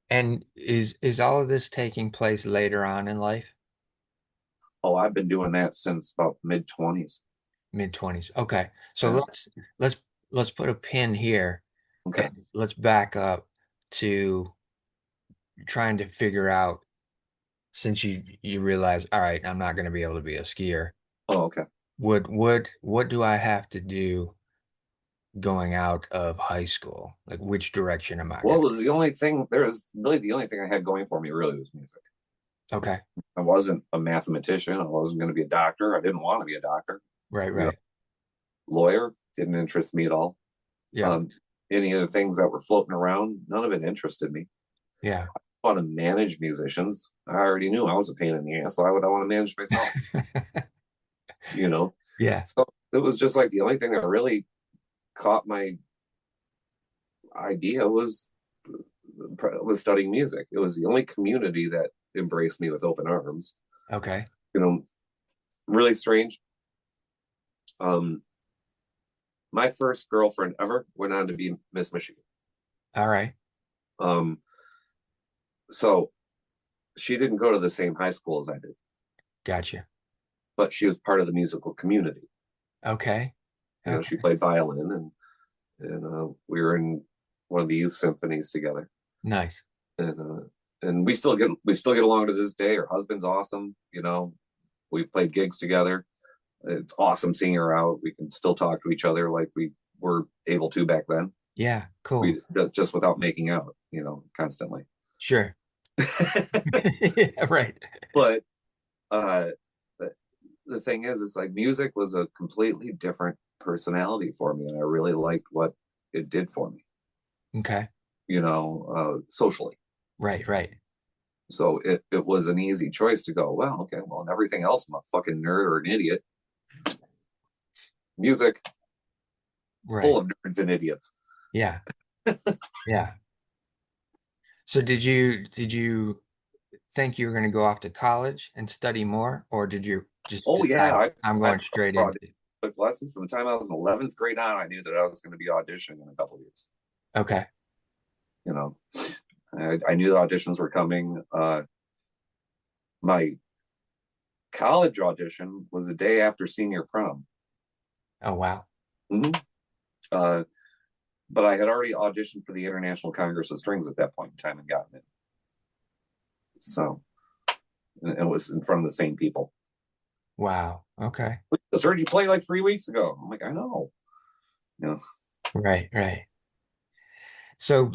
And is all of this taking place later on in life? oh, I've been doing that since about mid 20s. Mid-20s. Okay. So Yeah. let's let's put a pin here Okay. and let's back up to trying to figure out since you realize, all right, I'm not going to be able to be a skier. Oh, okay. What do I have to do going out of high school? Like which direction am I Well, going it to? was the only thing. There was really the only thing I had going for me. Really, was music. Okay. I wasn't a mathematician. I wasn't going to be a doctor. I didn't want to be a doctor. Right, You know, right. lawyer didn't interest me at all. Yeah. Um, any of the things that were floating around, none of it interested me. Yeah. I want to manage musicians. I already knew I was a pain in the ass. Why would I want to manage myself? You know. Yeah. So it was just like the only thing that really caught my idea was studying music. It was the only community that embraced me with open arms. Okay. You know, really strange. Um, my first girlfriend ever went on to be Miss Michigan. All right. Um, so she didn't go to the same high school as I did, Gotcha. but she was part of the musical community. Okay. You know, Okay. she played violin, and we were in one of the youth symphonies together, Nice. and we still get along to this day. Her husband's awesome. You know, we played gigs together. It's awesome seeing her out. We can still talk to each other like we were able to back then. Yeah, cool. We just without making out, you know, constantly. Sure. Yeah, right. But uh, the thing is, it's like music was a completely different personality for me, and I really liked what it did for me. Okay. You know, socially. Right, right. So it was an easy choice to go, well, okay, well, and everything else, I'm a fucking nerd or an idiot. Music, full Right. of nerds and idiots. Yeah. Yeah. So did you think you were going to go off to college and study more, or did you just Oh yeah, decide I'm I going straight into it? took lessons from the time I was in 11th grade on. I knew that I was going to be auditioning in a couple of years. Okay. You know, I knew the auditions were coming. My college audition was the day after senior prom. Oh wow. Mm-hmm. Uh, but I had already auditioned for the International Congress of Strings at that point in time and gotten it. So and it was in front of the same people. Wow. Okay. I just heard you play like 3 weeks ago. I'm like, I know. You know, Right, right. So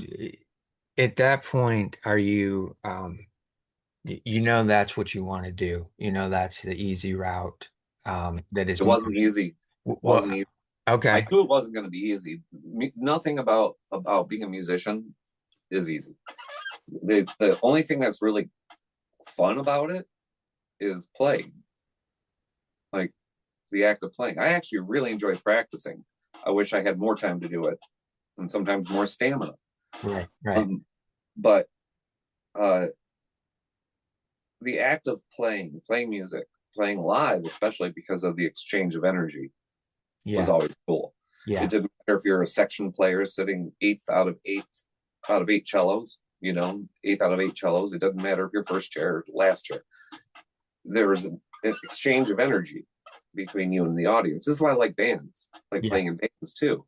at that point, are you you know that's what you want to do. You know that's the easy route. That is it more wasn't easy. It well, wasn't easy. I okay. knew it wasn't going to be easy. Nothing about being a musician is easy. The only thing that's really fun about it is playing, like the act of playing. I actually really enjoy practicing. I wish I had more time to do it and sometimes more stamina. Right, right. Um, but uh, the act of playing music, playing live, especially because of the exchange of energy, was Yeah, always cool. It yeah, didn't matter if you're a section player sitting eighth out of eight cellos, eighth out of eight cellos. It doesn't matter if you're first chair or last chair. There was an exchange of energy between you and the audience. This is why I like bands, like yeah. playing in bands too,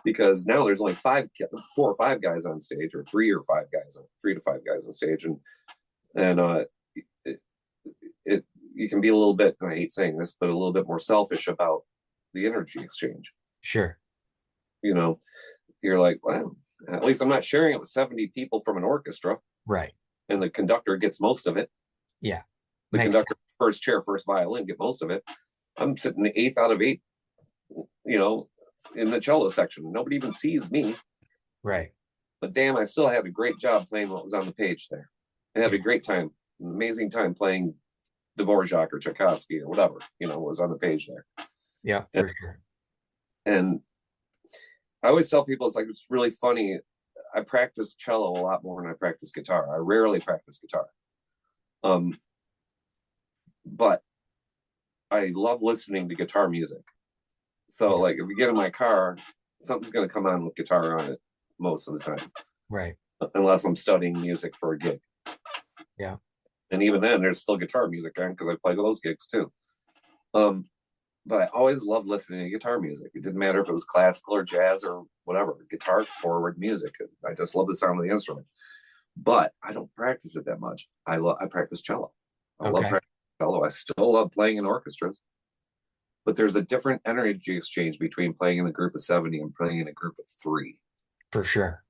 because now there's only 4 or 5 guys on stage, or 3 to 5 guys on stage, and it, it you can be a little bit, and I hate saying this, but a little bit more selfish about the energy exchange. Sure. You know, you're like, well, at least I'm not sharing it with 70 people from an orchestra, Right. and the conductor gets most of it. Yeah. The Makes conductor, sense. first chair, first violin, get most of it. I'm sitting eighth out of eight, you know, in the cello section. Nobody even sees me, Right. but damn, I still had a great job playing what was on the page there. I had Yeah. a great time, an amazing time playing Dvorak or Tchaikovsky or whatever, was on the page there. Yeah, And, for sure. and I always tell people, it's really funny. I practice cello a lot more than I practice guitar. I rarely practice guitar. Um, but I love listening to guitar music. So Yeah. like if we get in my car, something's gonna come on with guitar on it most of the time, Right. unless I'm studying music for a gig. Yeah. And even then, there's still guitar music on because I play those gigs too. Um, but I always loved listening to guitar music. It didn't matter if it was classical or jazz or whatever, guitar forward music. I just love the sound of the instrument. But I don't practice it that much. I practice cello. I love Okay. practicing cello. I still love playing in orchestras, but there's a different energy exchange between playing in a group of 70 and playing in a group of three. For sure.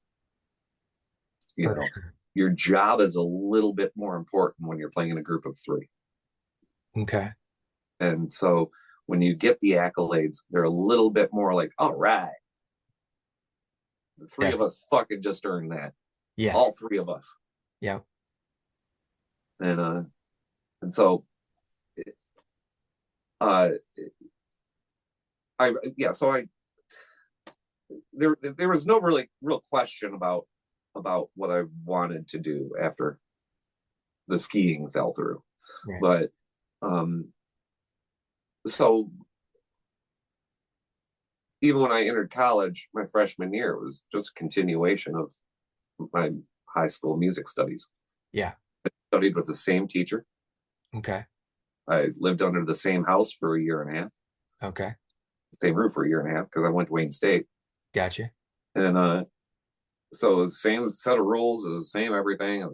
You For know, sure. your job is a little bit more important when you're playing in a group of three. Okay. And so when you get the accolades, they're a little bit more like, all right, the three Yeah. of us fucking just earned that. Yes. All three of us. Yeah. And so uh I yeah, so I there was no real question about what I wanted to do after the skiing fell through. Right. But um so even when I entered college my freshman year, it was just a continuation of my high school music studies. Yeah. Studied with the same teacher. Okay. I lived under the same house for a year and a half, Okay. same roof for a year and a half because I went to Wayne State. Gotcha. And so it was the same set of rules, it was the same everything.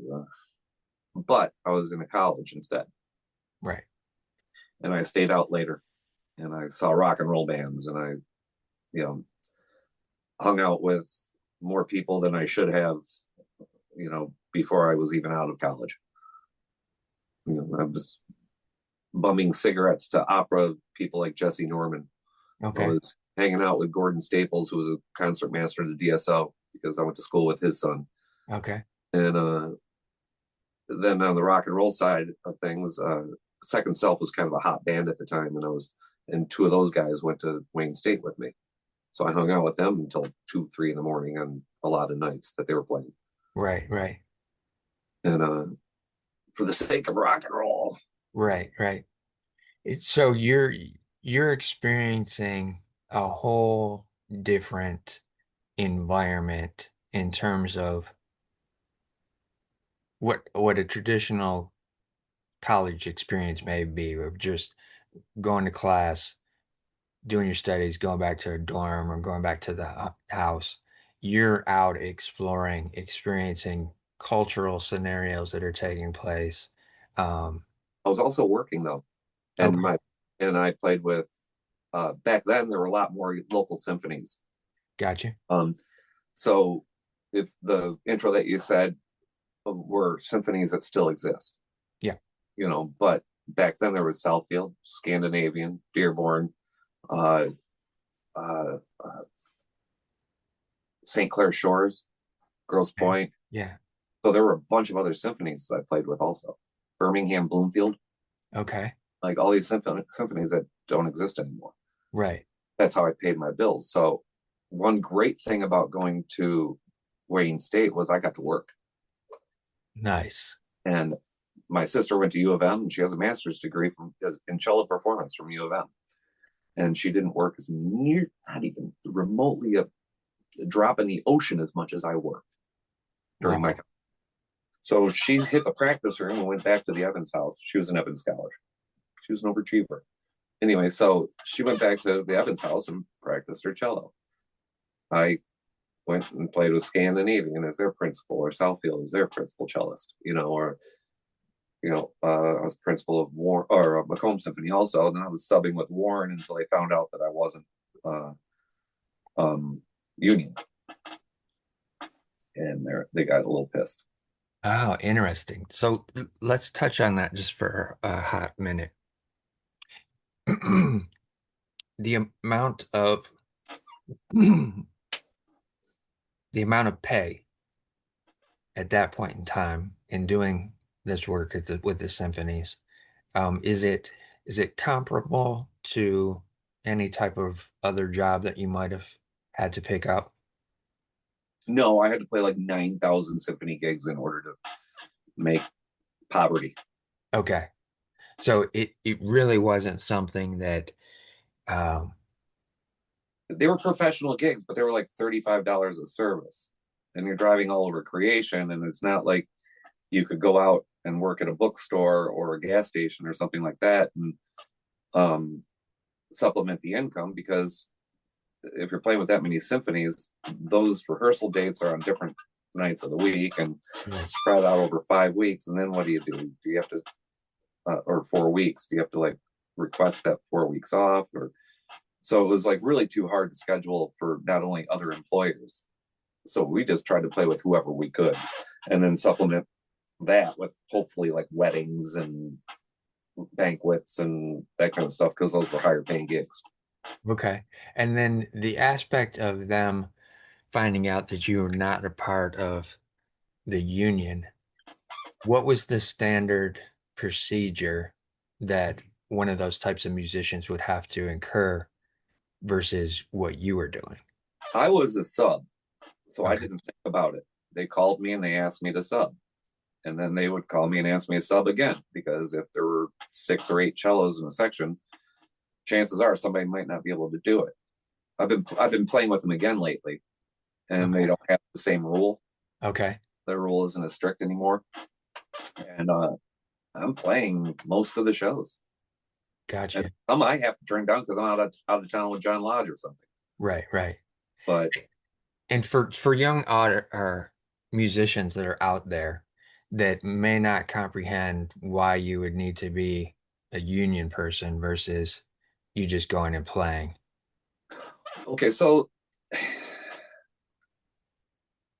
But I was in a college instead. Right. And I stayed out later and I saw rock and roll bands and I, you know, hung out with more people than I should have, before I was even out of college. I was bumming cigarettes to opera people like Jesse Norman. I Okay. was hanging out with Gordon Staples, who was a concert master of the DSO, because I went to school with his son. Okay. And then on the rock and roll side of things, Second Self was kind of a hot band at the time, and two of those guys went to Wayne State with me. So I hung out with them until 2, 3 in the morning on a lot of nights that they were playing. Right. Right. And for the sake of rock and roll, Right. Right. So you're experiencing a whole different environment in terms of what a traditional college experience may be of just going to class, doing your studies, going back to a dorm or going back to the house, you're out exploring, experiencing cultural scenarios that are taking place. Um, I was also working though, and okay, my and I played with. Back then, there were a lot more local symphonies. got you. Um, so, if the intro that you said were symphonies that still exist, Yeah. but back then there was Southfield, Scandinavian, Dearborn, uh, uh, uh, St. Clair Shores, Grosse Okay. Pointe. Yeah. So there were a bunch of other symphonies that I played with also. Birmingham, Bloomfield, Okay. like all these symphonies that don't exist anymore. Right. That's how I paid my bills. So one great thing about going to Wayne State was I got to work. Nice. And my sister went to U of M and she has a master's degree in cello performance from U of M. And she didn't work as near, not even remotely a drop in the ocean as much as I worked during my. Wow. So she hit the practice room and went back to the Evans house. She was an Evans scholar. She was an overachiever. Anyway, so she went back to the Evans house and practiced her cello. I went and played with Scandinavian as their principal, or Southfield as their principal cellist, or I was principal of Warren or Macomb Symphony also, and then I was subbing with Warren until they found out that I wasn't uh, union, and they got a little pissed. Oh, interesting. So let's touch on that just for a hot minute. The amount of the amount of pay at that point in time in doing this work with the symphonies, is it comparable to any type of other job that you might have had to pick up? No, I had to play like 9,000 symphony gigs in order to make poverty. Okay. So it really wasn't something that um They were professional gigs, but they were like $35 a service, and you're driving all over creation, and it's not like you could go out and work at a bookstore or a gas station or something like that and um, supplement the income, because if you're playing with that many symphonies, those rehearsal dates are on different nights of the week and right. spread out over 5 weeks. And then what do? Do you have to, or 4 weeks? Do you have to like request that 4 weeks off? Or so it was like really too hard to schedule for not only other employers. So we just tried to play with whoever we could, and then supplement that with hopefully like weddings and banquets and that kind of stuff, because those were higher paying gigs. Okay. And then the aspect of them finding out that you are not a part of the union, what was the standard procedure that one of those types of musicians would have to incur versus what you were doing? I was a sub, so I Okay. didn't think about it. They called me and they asked me to sub. And then they would call me and ask me to sub again, because if there were 6 or 8 cellos in a section, chances are somebody might not be able to do it. I've been playing with them again lately, and they Okay. don't have the same rule. Okay. The rule isn't as strict anymore, and I'm playing most of the shows. And Gotcha. some I have to turn down because I'm out of town with John Lodge or something. Right, right. But And for young or musicians that are out there that may not comprehend why you would need to be a union person versus you just going and playing. okay, so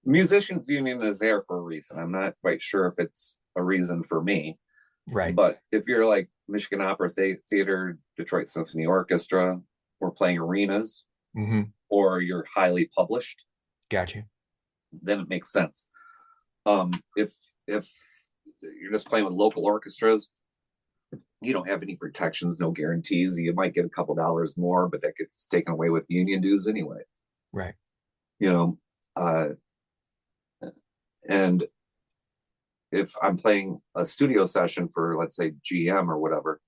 musicians union is there for a reason. I'm not quite sure if it's a reason for me, Right. but if you're like Michigan Opera Theater, Detroit Symphony Orchestra, or playing arenas, Hmm. or you're highly published, Got you. then it makes sense. If you're just playing with local orchestras, you don't have any protections, no guarantees. You might get a couple dollars more, but that gets taken away with union dues anyway. Right. You know, uh, and if I'm playing a studio session for, let's say, GM or whatever,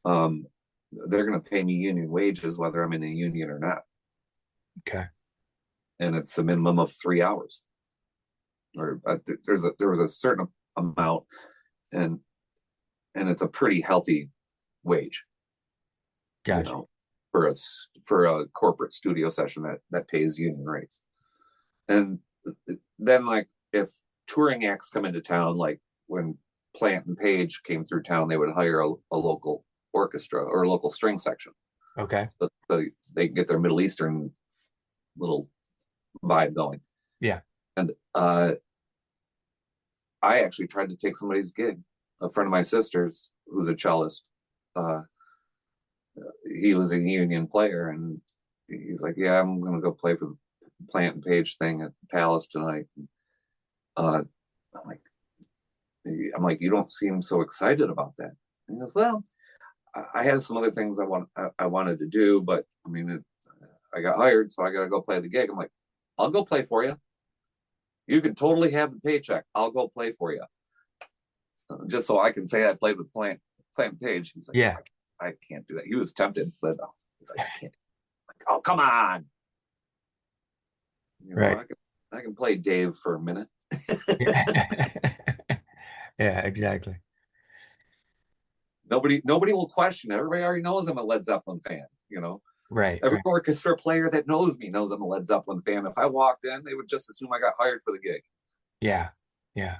um, they're going to pay me union wages whether I'm in a union or not, Okay. and it's a minimum of 3 hours. Or there was a certain amount, and it's a pretty healthy wage, Got you. for a corporate studio session that pays union rates. And then like if touring acts come into town, like when Plant and Page came through town, they would hire a local orchestra or a local string section. Okay. So they get their Middle Eastern little vibe going. Yeah. And I actually tried to take somebody's gig. A friend of my sister's, who's a cellist, uh, he was a union player, and he's like, "Yeah, I'm gonna go play for the Plant and Page thing at Palace tonight." Uh, I'm like, you don't seem so excited about that. And he goes, "Well, I had some other things I wanted to do, but I mean, I got hired, so I got to go play the gig." I'm like, "I'll go play for you. You can totally have the paycheck. I'll go play for you, just so I can say I played with Plant Page." He's like, Yeah. I can't do that." He was tempted, but he's like, "I can't." I'm like, "Oh, come on. Right. I can play Dave for a minute." Yeah. Yeah, exactly. Nobody will question. Everybody already knows I'm a Led Zeppelin fan. Right, Every right. orchestra player that knows me knows I'm a Led Zeppelin fan. If I walked in, they would just assume I got hired for the gig. Yeah. Yeah.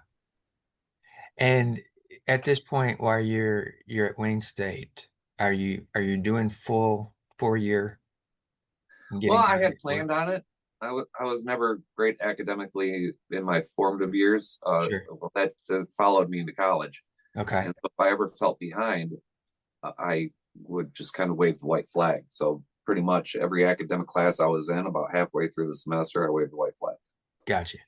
And at this point, while you're at Wayne State, are you doing full 4 year and Well, getting I had credit for it? planned on it. I was never great academically in my formative years. Sure. That followed me into college. Okay. And if I ever felt behind, I would just kind of wave the white flag. So pretty much every academic class I was in, about halfway through the semester, I waved the white flag Gotcha.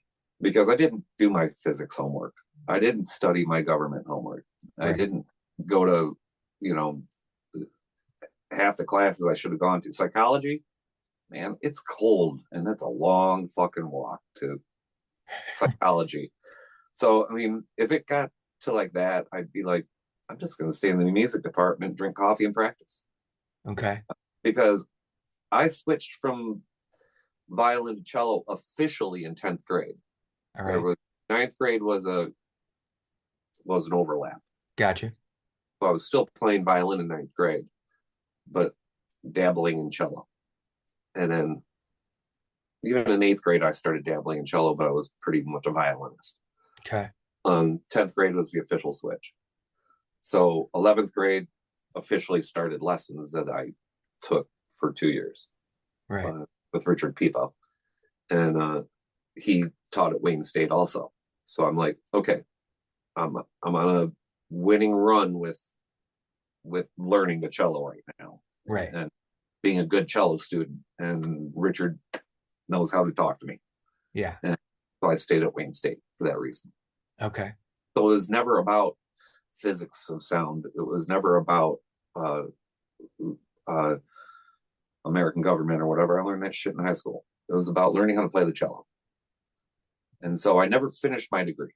because I didn't do my physics homework. I didn't study my government homework. I Right. didn't go to, you know, half the classes I should have gone to. Psychology, man, it's cold and that's a long fucking walk to psychology. So, I mean, if it got to like that, I'd be like, I'm just going to stay in the music department, drink coffee, and practice. Okay. Because I switched from violin to cello officially in 10th grade. All There right. was ninth grade was an overlap. Gotcha. So I was still playing violin in ninth grade, but dabbling in cello. And then even in eighth grade, I started dabbling in cello, but I was pretty much a violinist. Okay. 10th grade was the official switch. So 11th grade officially started lessons that I took for 2 years Right. with Richard Peepo. And he taught at Wayne State also. So I'm like, okay, I'm on a winning run with learning the cello right now Right. and being a good cello student. And Richard knows how to talk to me. Yeah. And so I stayed at Wayne State for that reason. Okay. So it was never about physics of sound. It was never about uh, uh, American government or whatever. I learned that shit in high school. It was about learning how to play the cello. And so I never finished my degree.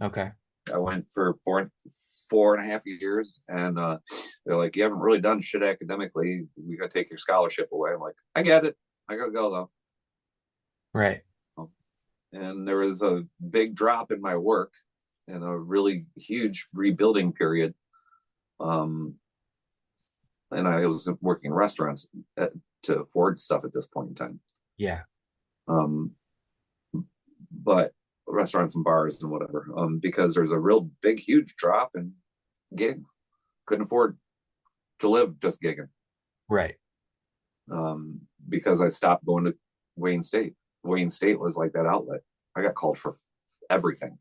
Okay. I went for 4.5 years, and they're like, "You haven't really done shit academically. We got to take your scholarship away." I'm like, "I get it. I got to go Right. though." And there was a big drop in my work and a really huge rebuilding period. Um, and I was working in restaurants to afford stuff at this point in time. Yeah. Um, but restaurants and bars and whatever, because there's a real big, huge drop in gigs. Couldn't afford to live just gigging, Right. because I stopped going to Wayne State. Wayne State was like that outlet. I got called for everything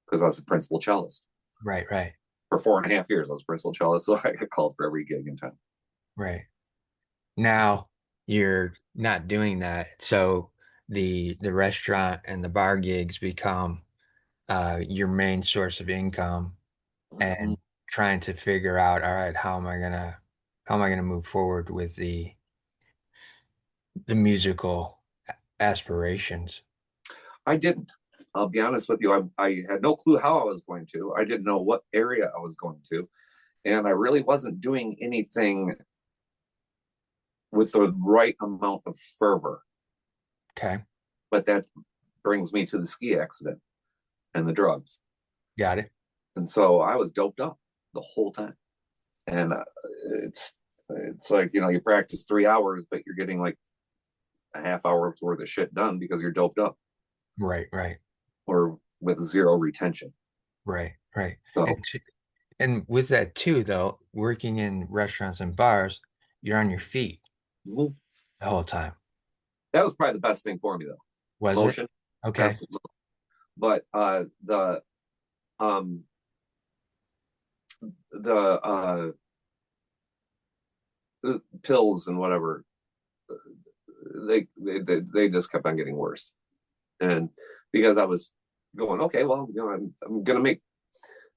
because I was the principal cellist. Right. Right. For 4.5 years, I was principal cellist, so I got called for every gig in town. Right. Now you're not doing that. So the restaurant and the bar gigs become your main source of income Mm-hmm. and trying to figure out, all right, how am I gonna move forward with the musical aspirations? I didn't. I'll be honest with you. I had no clue how I was going to. I didn't know what area I was going to. And I really wasn't doing anything with the right amount of fervor. Okay. But that brings me to the ski accident and the drugs. Got it. And so I was doped up the whole time. And it's It's like, you practice 3 hours, but you're getting like a half hour's worth of shit done because you're doped up Right, right, or with zero retention. right, right. And So and with that too, though, working in restaurants and bars, you're on your feet mhm. the whole time. That was probably the best thing for me though. Was it? Motion, Okay. absolutely. But um the pills and whatever, they just kept on getting worse. And because I was going, okay, well, I'm gonna make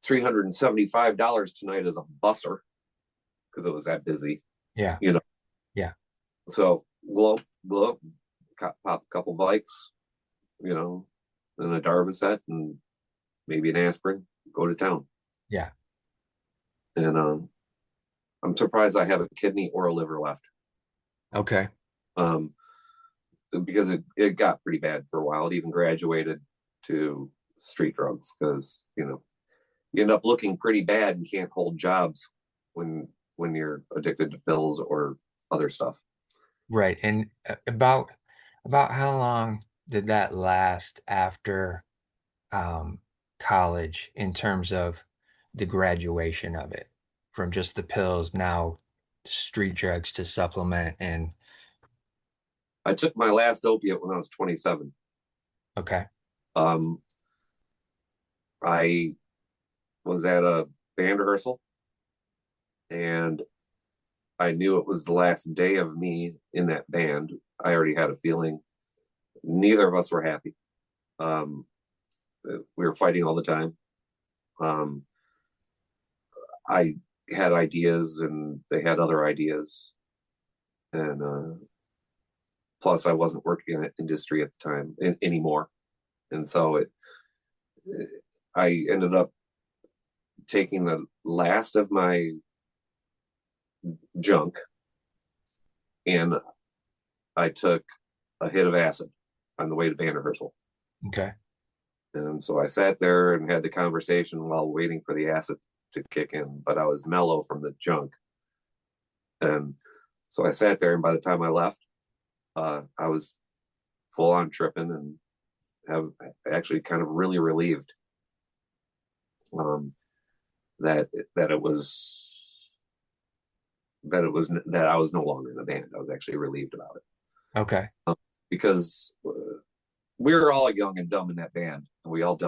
$375 tonight as a busser because it was that busy, Yeah, you know. yeah, So glow, pop a couple Vikes, you know, and a Darvocet and maybe an aspirin, go to town. yeah. And I'm surprised I have a kidney or a liver left. Okay. Um, because it got pretty bad for a while. It even graduated to street drugs because, you end up looking pretty bad and can't hold jobs when you're addicted to pills or other stuff. Right. And about how long did that last after um college in terms of the graduation of it from just the pills now street drugs to supplement and I took my last opiate when I was 27. okay. Um, I was at a band rehearsal and I knew it was the last day of me in that band. I already had a feeling neither of us were happy. Um, we were fighting all the time. Um, I had ideas and they had other ideas. And plus, I wasn't working in that industry at the time anymore. And so I ended up taking the last of my junk and I took a hit of acid on the way to band rehearsal. Okay. And so I sat there and had the conversation while waiting for the acid to kick in, but I was mellow from the junk. And so I sat there, and by the time I left, I was full on tripping and have actually kind of really relieved um, that that it was that I was no longer in the band. I was actually relieved about it Okay. because we were all young and dumb in that band, and we all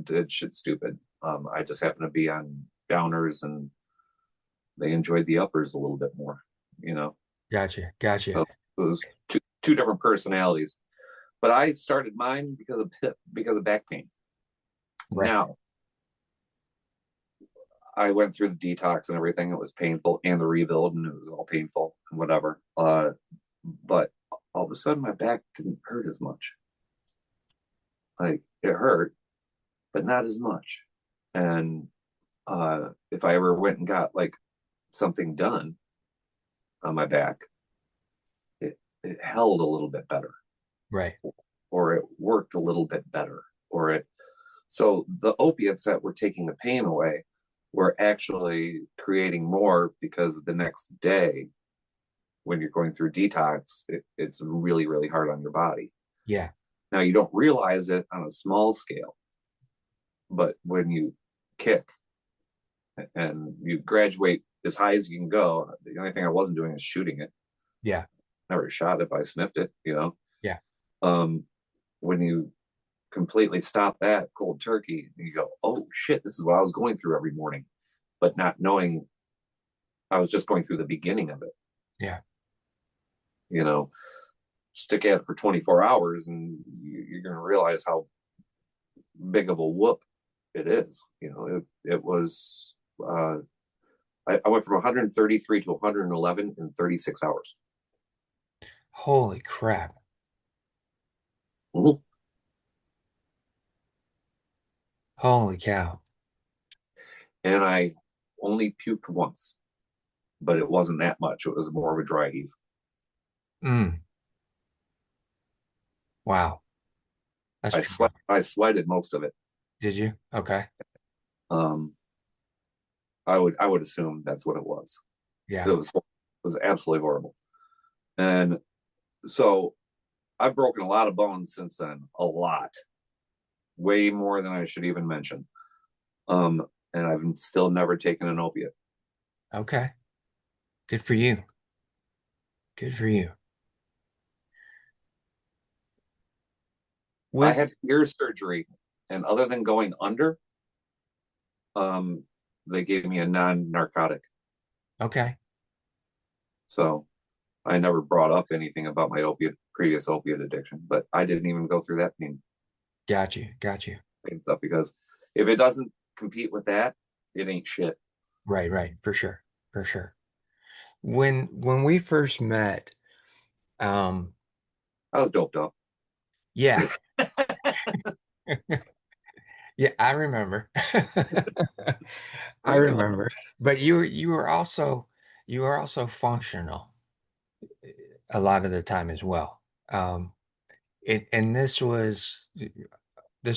did shit stupid. I just happened to be on downers, and they enjoyed the uppers a little bit more, you know. Gotcha. Gotcha. So it was two different personalities. But I started mine because of back pain. Right. Now I went through the detox and everything. It was painful, and the rebuild, and it was all painful and whatever. But all of a sudden, my back didn't hurt as much. Like it hurt, but not as much. And if I ever went and got like something done on my back, it held a little bit better, Right. or it worked a little bit better, or it. So the opiates that were taking the pain away were actually creating more because the next day, when you're going through detox, it's really, really hard on your body. Yeah. Now, you don't realize it on a small scale, but when you kick and you graduate as high as you can go, the only thing I wasn't doing is shooting it. Yeah. Never shot it, but I sniffed it. Yeah. Um, when you completely stop that cold turkey, you go, oh shit, this is what I was going through every morning, but not knowing I was just going through the beginning of it. Yeah. You know, stick at it for 24 hours and you're going to realize how big of a whoop it is. It was, I went from 133 to 111 in 36 hours. Holy crap. Mm-hmm. Holy cow. And I only puked once, but it wasn't that much. It was more of a dry heave. Mm. Wow. That's true. I sweated most of it. Did you? Okay. Um, I would assume that's what it was. It Yeah. was. was absolutely horrible. And so I've broken a lot of bones since then, a lot, way more than I should even mention. Um, and I've still never taken an opiate. Okay. Good for you. Good for you. I With had ear surgery, and other than going under, um, they gave me a non-narcotic. okay. So I never brought up anything about my previous opiate addiction, but I didn't even go through that Got you. Got you. pain stuff because if it doesn't compete with that, it ain't shit. Right, right. For sure. For sure. When we first met, um, I was doped up. yeah. Yeah, I remember. I Drinking a lot. remember. But you were also functional a lot of the time as well. And this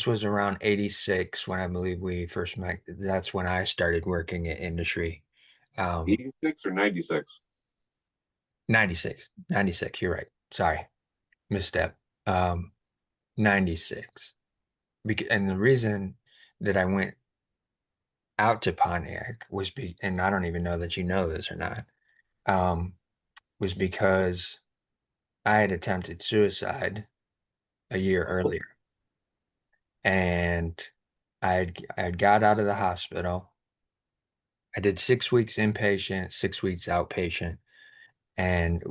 was around 86 when I believe we first met. That's when I started working in industry. 86 or 96. 96, 96, you're right. Sorry, misstep. 96. And the reason that I went out to Pontiac and I don't even know that you know this or not, um, was because I had attempted suicide a year earlier. And I had got out of the hospital. I did 6 weeks inpatient, 6 weeks outpatient, and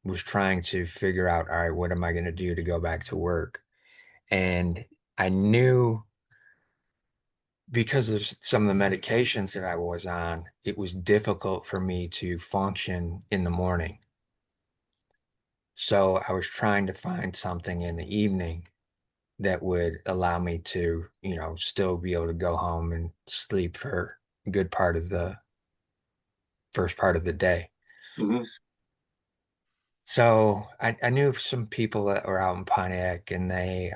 was trying to figure out, all right, what am I going to do to go back to work? And I knew because of some of the medications that I was on, it was difficult for me to function in the morning. So I was trying to find something in the evening that would allow me to, still be able to go home and sleep for a good part of the first part of the day. Mm-hmm. So I knew some people that were out in Pontiac and they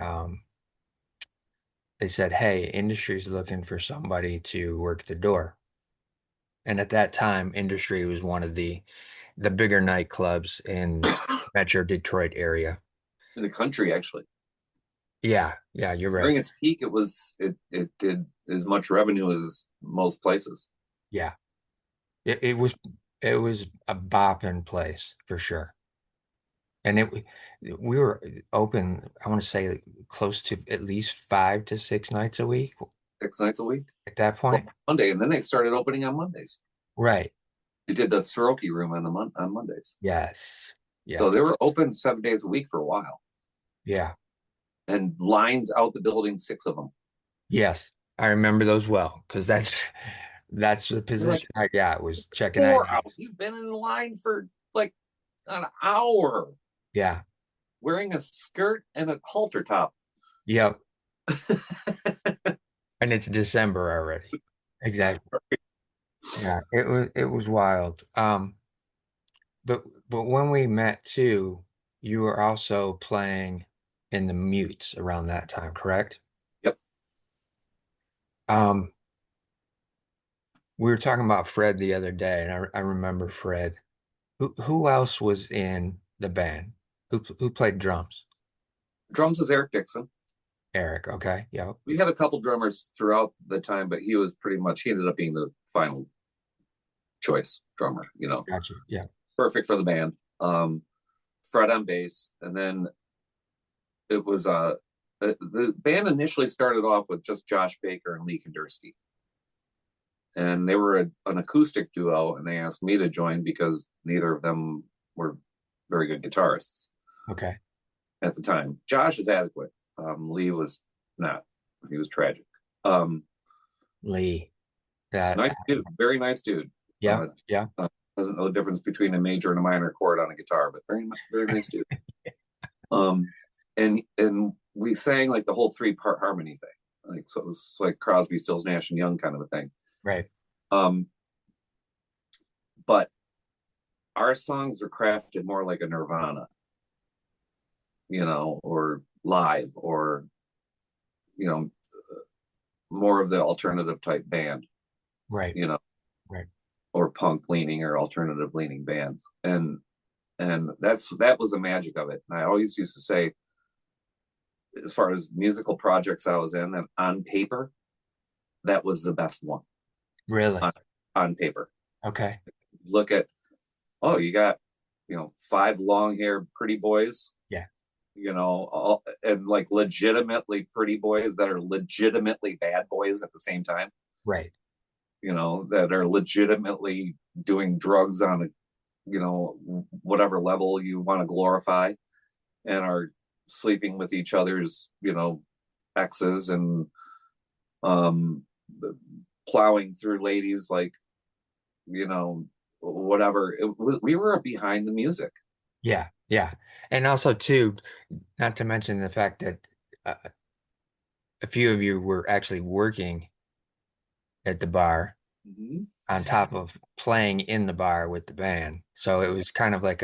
said, hey, industry's looking for somebody to work the door. And at that time, industry was one of the bigger nightclubs in Metro Detroit area. In the country, actually. Yeah, yeah, you're right. During its peak, it did as much revenue as most places. Yeah. It was a bopping place for sure. And we were open, I want to say close to at least 5 to 6 nights a week 6 nights a week. at that Well, point. Monday, and then they started opening on Mondays. Right. They did the Soroki room on Mondays. Yes. So Yes. they were open 7 days a week for a while, Yeah. and lines out the building, six of them. Yes. I remember those well because that's the You're like position I got was checking 4 hours. IDs. You've been in line for like an hour, Yeah. wearing a skirt and a halter top. Yep. And it's December already. Exactly. Yeah. It was wild. But when we met too, you were also playing in the Mutes around that time, correct? Yep. Um, we were talking about Fred the other day, and I remember Fred. Who else was in the band? Who played drums? Drums is Eric Dixon. Eric, okay. Yep. We had a couple drummers throughout the time, but he ended up being the final choice drummer, Gotcha. Yeah. perfect for the band. Fred on bass, and then it was the band initially started off with just Josh Baker and Lee Kandursky, and they were an acoustic duo, and they asked me to join because neither of them were very good guitarists Okay. at the time. Josh is adequate. Lee was not. He was tragic. Um, Lee. That Nice dude, very nice dude. yeah, Uh, yeah. doesn't know the difference between a major and a minor chord on a guitar, but very nice dude. Um, and we sang like the whole 3-part harmony thing, like so it was like Crosby, Stills, Nash and Young kind of a thing. Right. Um, but our songs are crafted more like a Nirvana, or live, or you know, more of the alternative type band, Right. you know. Right. or punk leaning or alternative leaning bands. And that was the magic of it. And I always used to say, as far as musical projects I was in, that on paper, that was the best one Really? on, on paper. Okay. Look at, oh, you got, five long haired pretty boys, Yeah. and like legitimately pretty boys that are legitimately bad boys at the same time, Right. that are legitimately doing drugs on a, whatever level you want to glorify, and are sleeping with each other's, exes, and um plowing through ladies like, whatever. We were behind the music. Yeah. Yeah. And also too, not to mention the fact that uh, a few of you were actually working at the bar Mm-hmm. on top of playing in the bar with the band. So it was kind of like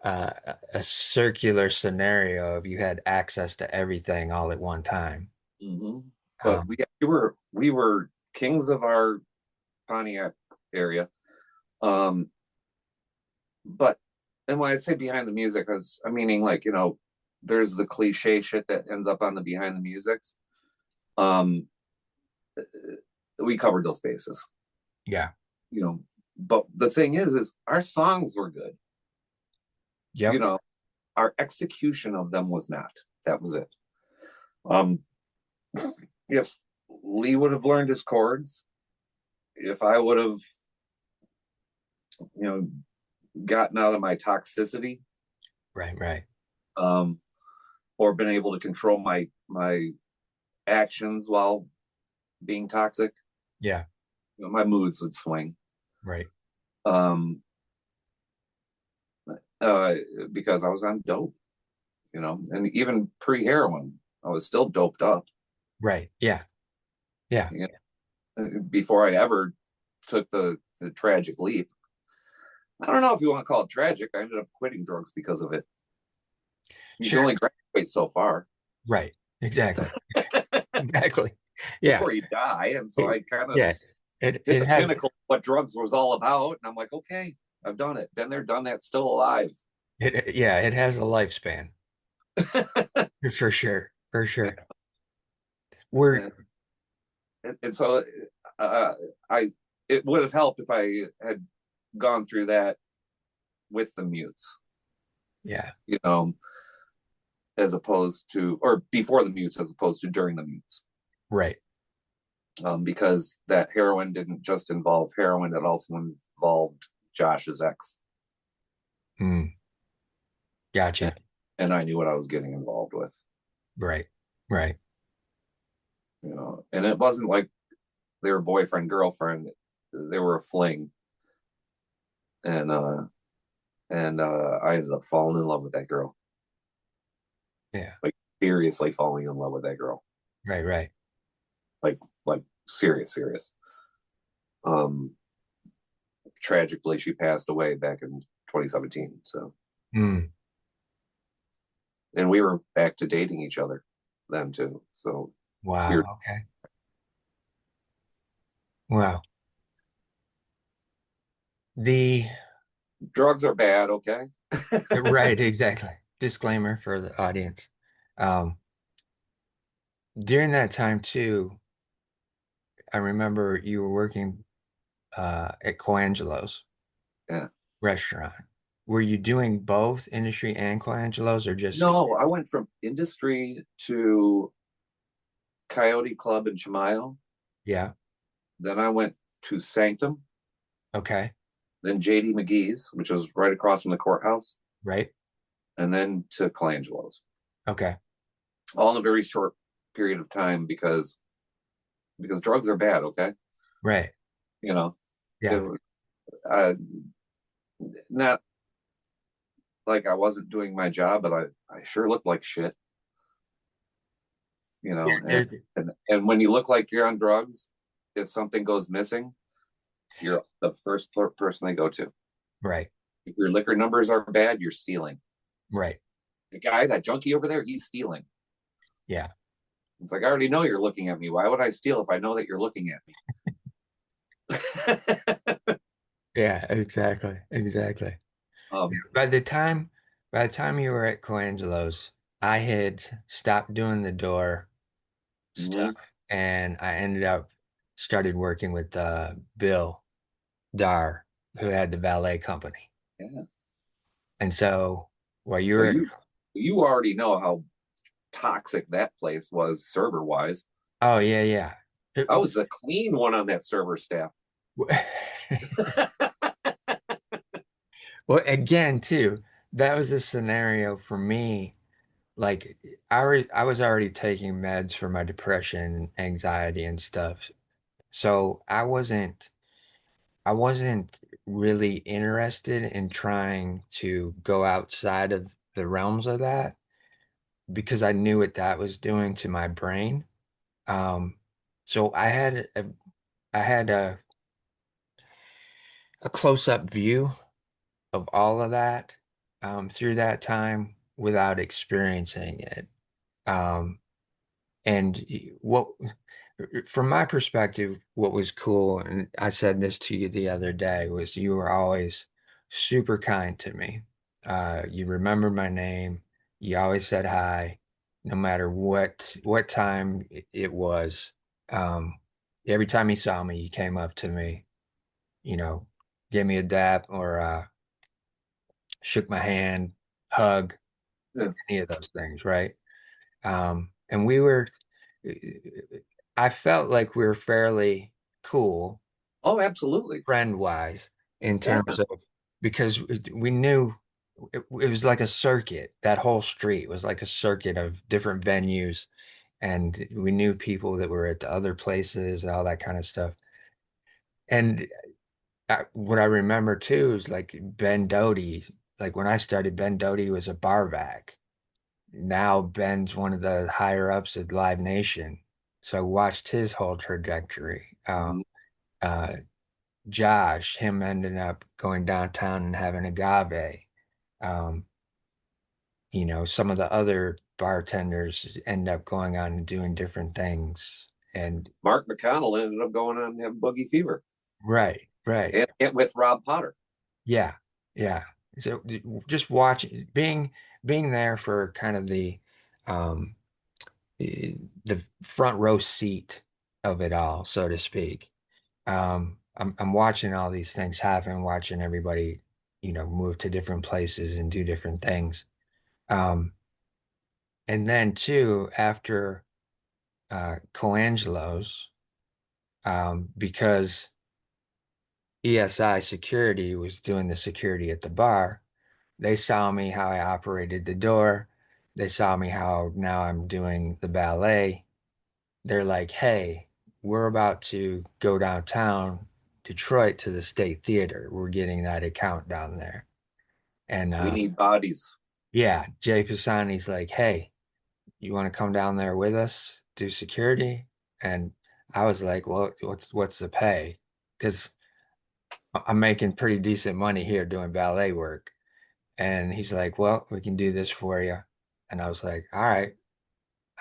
a circular scenario of you had access to everything all at one time. Mm-hmm. But Um, we were kings of our Pontiac area. Um, but and when I say behind the music, I'm meaning like, there's the cliche shit that ends up on the behind the musics. Um, we covered those bases, yeah. you know. But the thing is our songs were good. You Yep. know, our execution of them was not. That was it. Um, if Lee would have learned his chords, if I would have, you know, gotten out of my toxicity, Right. Right. um, or been able to control my actions while being toxic, Yeah. my moods would swing. Right. Um, uh, because I was on dope, and even pre heroin, I was still doped up. Right. Yeah. Yeah. You Before I ever took the tragic leap. I don't know if you want to call it tragic. I ended up quitting drugs because of it. You can Sure. only graduate so far Right. Exactly. Exactly. Yeah. before you die. And so It, I kind of yeah. It hit it the has pinnacle of what drugs was all about. And I'm like, okay, I've done it. Been there, done that, still alive. yeah, it has a lifespan for sure. For sure. We're and, and so uh, I it would have helped if I had gone through that with the mutes, yeah. you know, as opposed to, or before the mutes as opposed to during the mutes. Right. Because that heroin didn't just involve heroin, it also involved Josh's ex. Mm, And, gotcha. and I knew what I was getting involved with, Right. Right. and it wasn't like they were boyfriend, girlfriend, they were a fling. And, I ended up falling in love with that girl, Yeah. like seriously falling in love with that girl, Right. Right. like, serious. Um, Tragically, she passed away back in 2017. So, Mm, and we were back to dating each other then too. So wow. weird. Okay. Wow. The Drugs are bad, okay? right, exactly. Disclaimer for the audience. Um, during that time too, I remember you were working at Coangelo's Yeah. restaurant. Were you doing both industry and Coangelo's or just No, I went from industry to Coyote Club in Chimayo. yeah, Then I went to Sanctum, okay, then JD McGee's, which was right across from the courthouse, right? and then to Colangelo's. Okay. All in a very short period of time because drugs are bad, okay? Right. You know, Yeah. it, uh, not like I wasn't doing my job, but I sure looked like shit, Yeah, and, and when you look like you're on drugs, if something goes missing, you're the first person they go to. right. If your liquor numbers are bad, you're stealing. Right. The guy, that junkie over there, he's stealing. Yeah. It's like, I already know you're looking at me. Why would I steal if I know that you're looking at me? Yeah, exactly. Exactly. Um, By the time by the time you were at Coangelo's, I had stopped doing the door stuff mhm. and I ended up started working with Bill Dar, who had the valet company. Yeah. And so while you Well, were you already know how toxic that place was server wise. oh yeah, yeah. I was the clean one on that server staff. Well, again, too, that was a scenario for me. Like I was already taking meds for my depression, anxiety, and stuff. So I wasn't really interested in trying to go outside of the realms of that because I knew what that was doing to my brain. Um, so I had a close-up view of all of that through that time without experiencing it. Um, and what, from my perspective, what was cool, and I said this to you the other day, was you were always super kind to me. You remembered my name. You always said hi, no matter what time it was. Um, every time you saw me, you came up to me, you know, gave me a dap or shook my hand, hug, Yeah. any of those things, right? And we were, I felt like we were fairly cool, Oh, absolutely. friend wise, in Yeah. terms of because we knew it was like a circuit. That whole street was like a circuit of different venues, and we knew people that were at the other places, all that kind of stuff. And what I remember too is like Ben Doty. Like when I started, Ben Doty was a bar back. Now Ben's one of the higher ups at Live Nation. So I watched his whole trajectory. Mhm. Uh, Josh, him ending up going downtown and having agave. Um, some of the other bartenders end up going on and doing different things. And Mark McConnell ended up going on and having boogie fever right, right. and with Rob Potter. Yeah, yeah. So just watch being there for kind of um the front row seat of it all, so to speak. I'm watching all these things happen, watching everybody, move to different places and do different things. Um, and then too, after Coangelo's, because ESI security was doing the security at the bar, they saw me how I operated the door. They saw me how now I'm doing the ballet. They're like, hey, we're about to go downtown, Detroit, to the State Theater. We're getting that account down there. And We need bodies, yeah, Jay Pisani's like, hey, you want to come down there with us, do security? And I was like, well, what's the pay? Because I'm making pretty decent money here doing ballet work. And he's like, well, we can do this for you. And I was like, all right,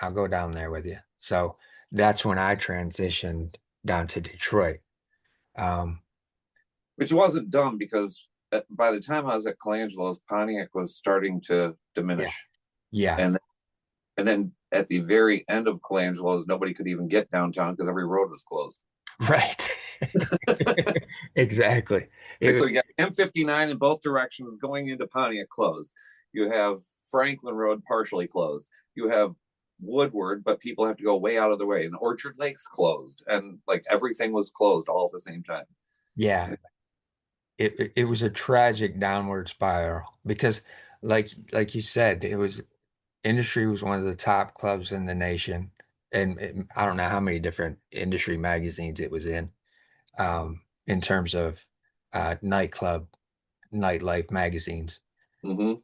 I'll go down there with you. So that's when I transitioned down to Detroit. Um, which wasn't dumb because by the time I was at Colangelo's, Pontiac was starting to yeah, diminish. yeah, And then at the very end of Colangelo's, nobody could even get downtown because every road was closed. right. Exactly. And so It, you got M59 in both directions going into Pontiac closed. You have Franklin Road partially closed. You have Woodward, but people have to go way out of the way. And Orchard Lake's closed, and like everything was closed all at the same time. yeah, it was a tragic downward spiral because, like you said, it was industry was one of the top clubs in the nation, and I don't know how many different industry magazines it was in terms of nightlife magazines, Mm-hmm.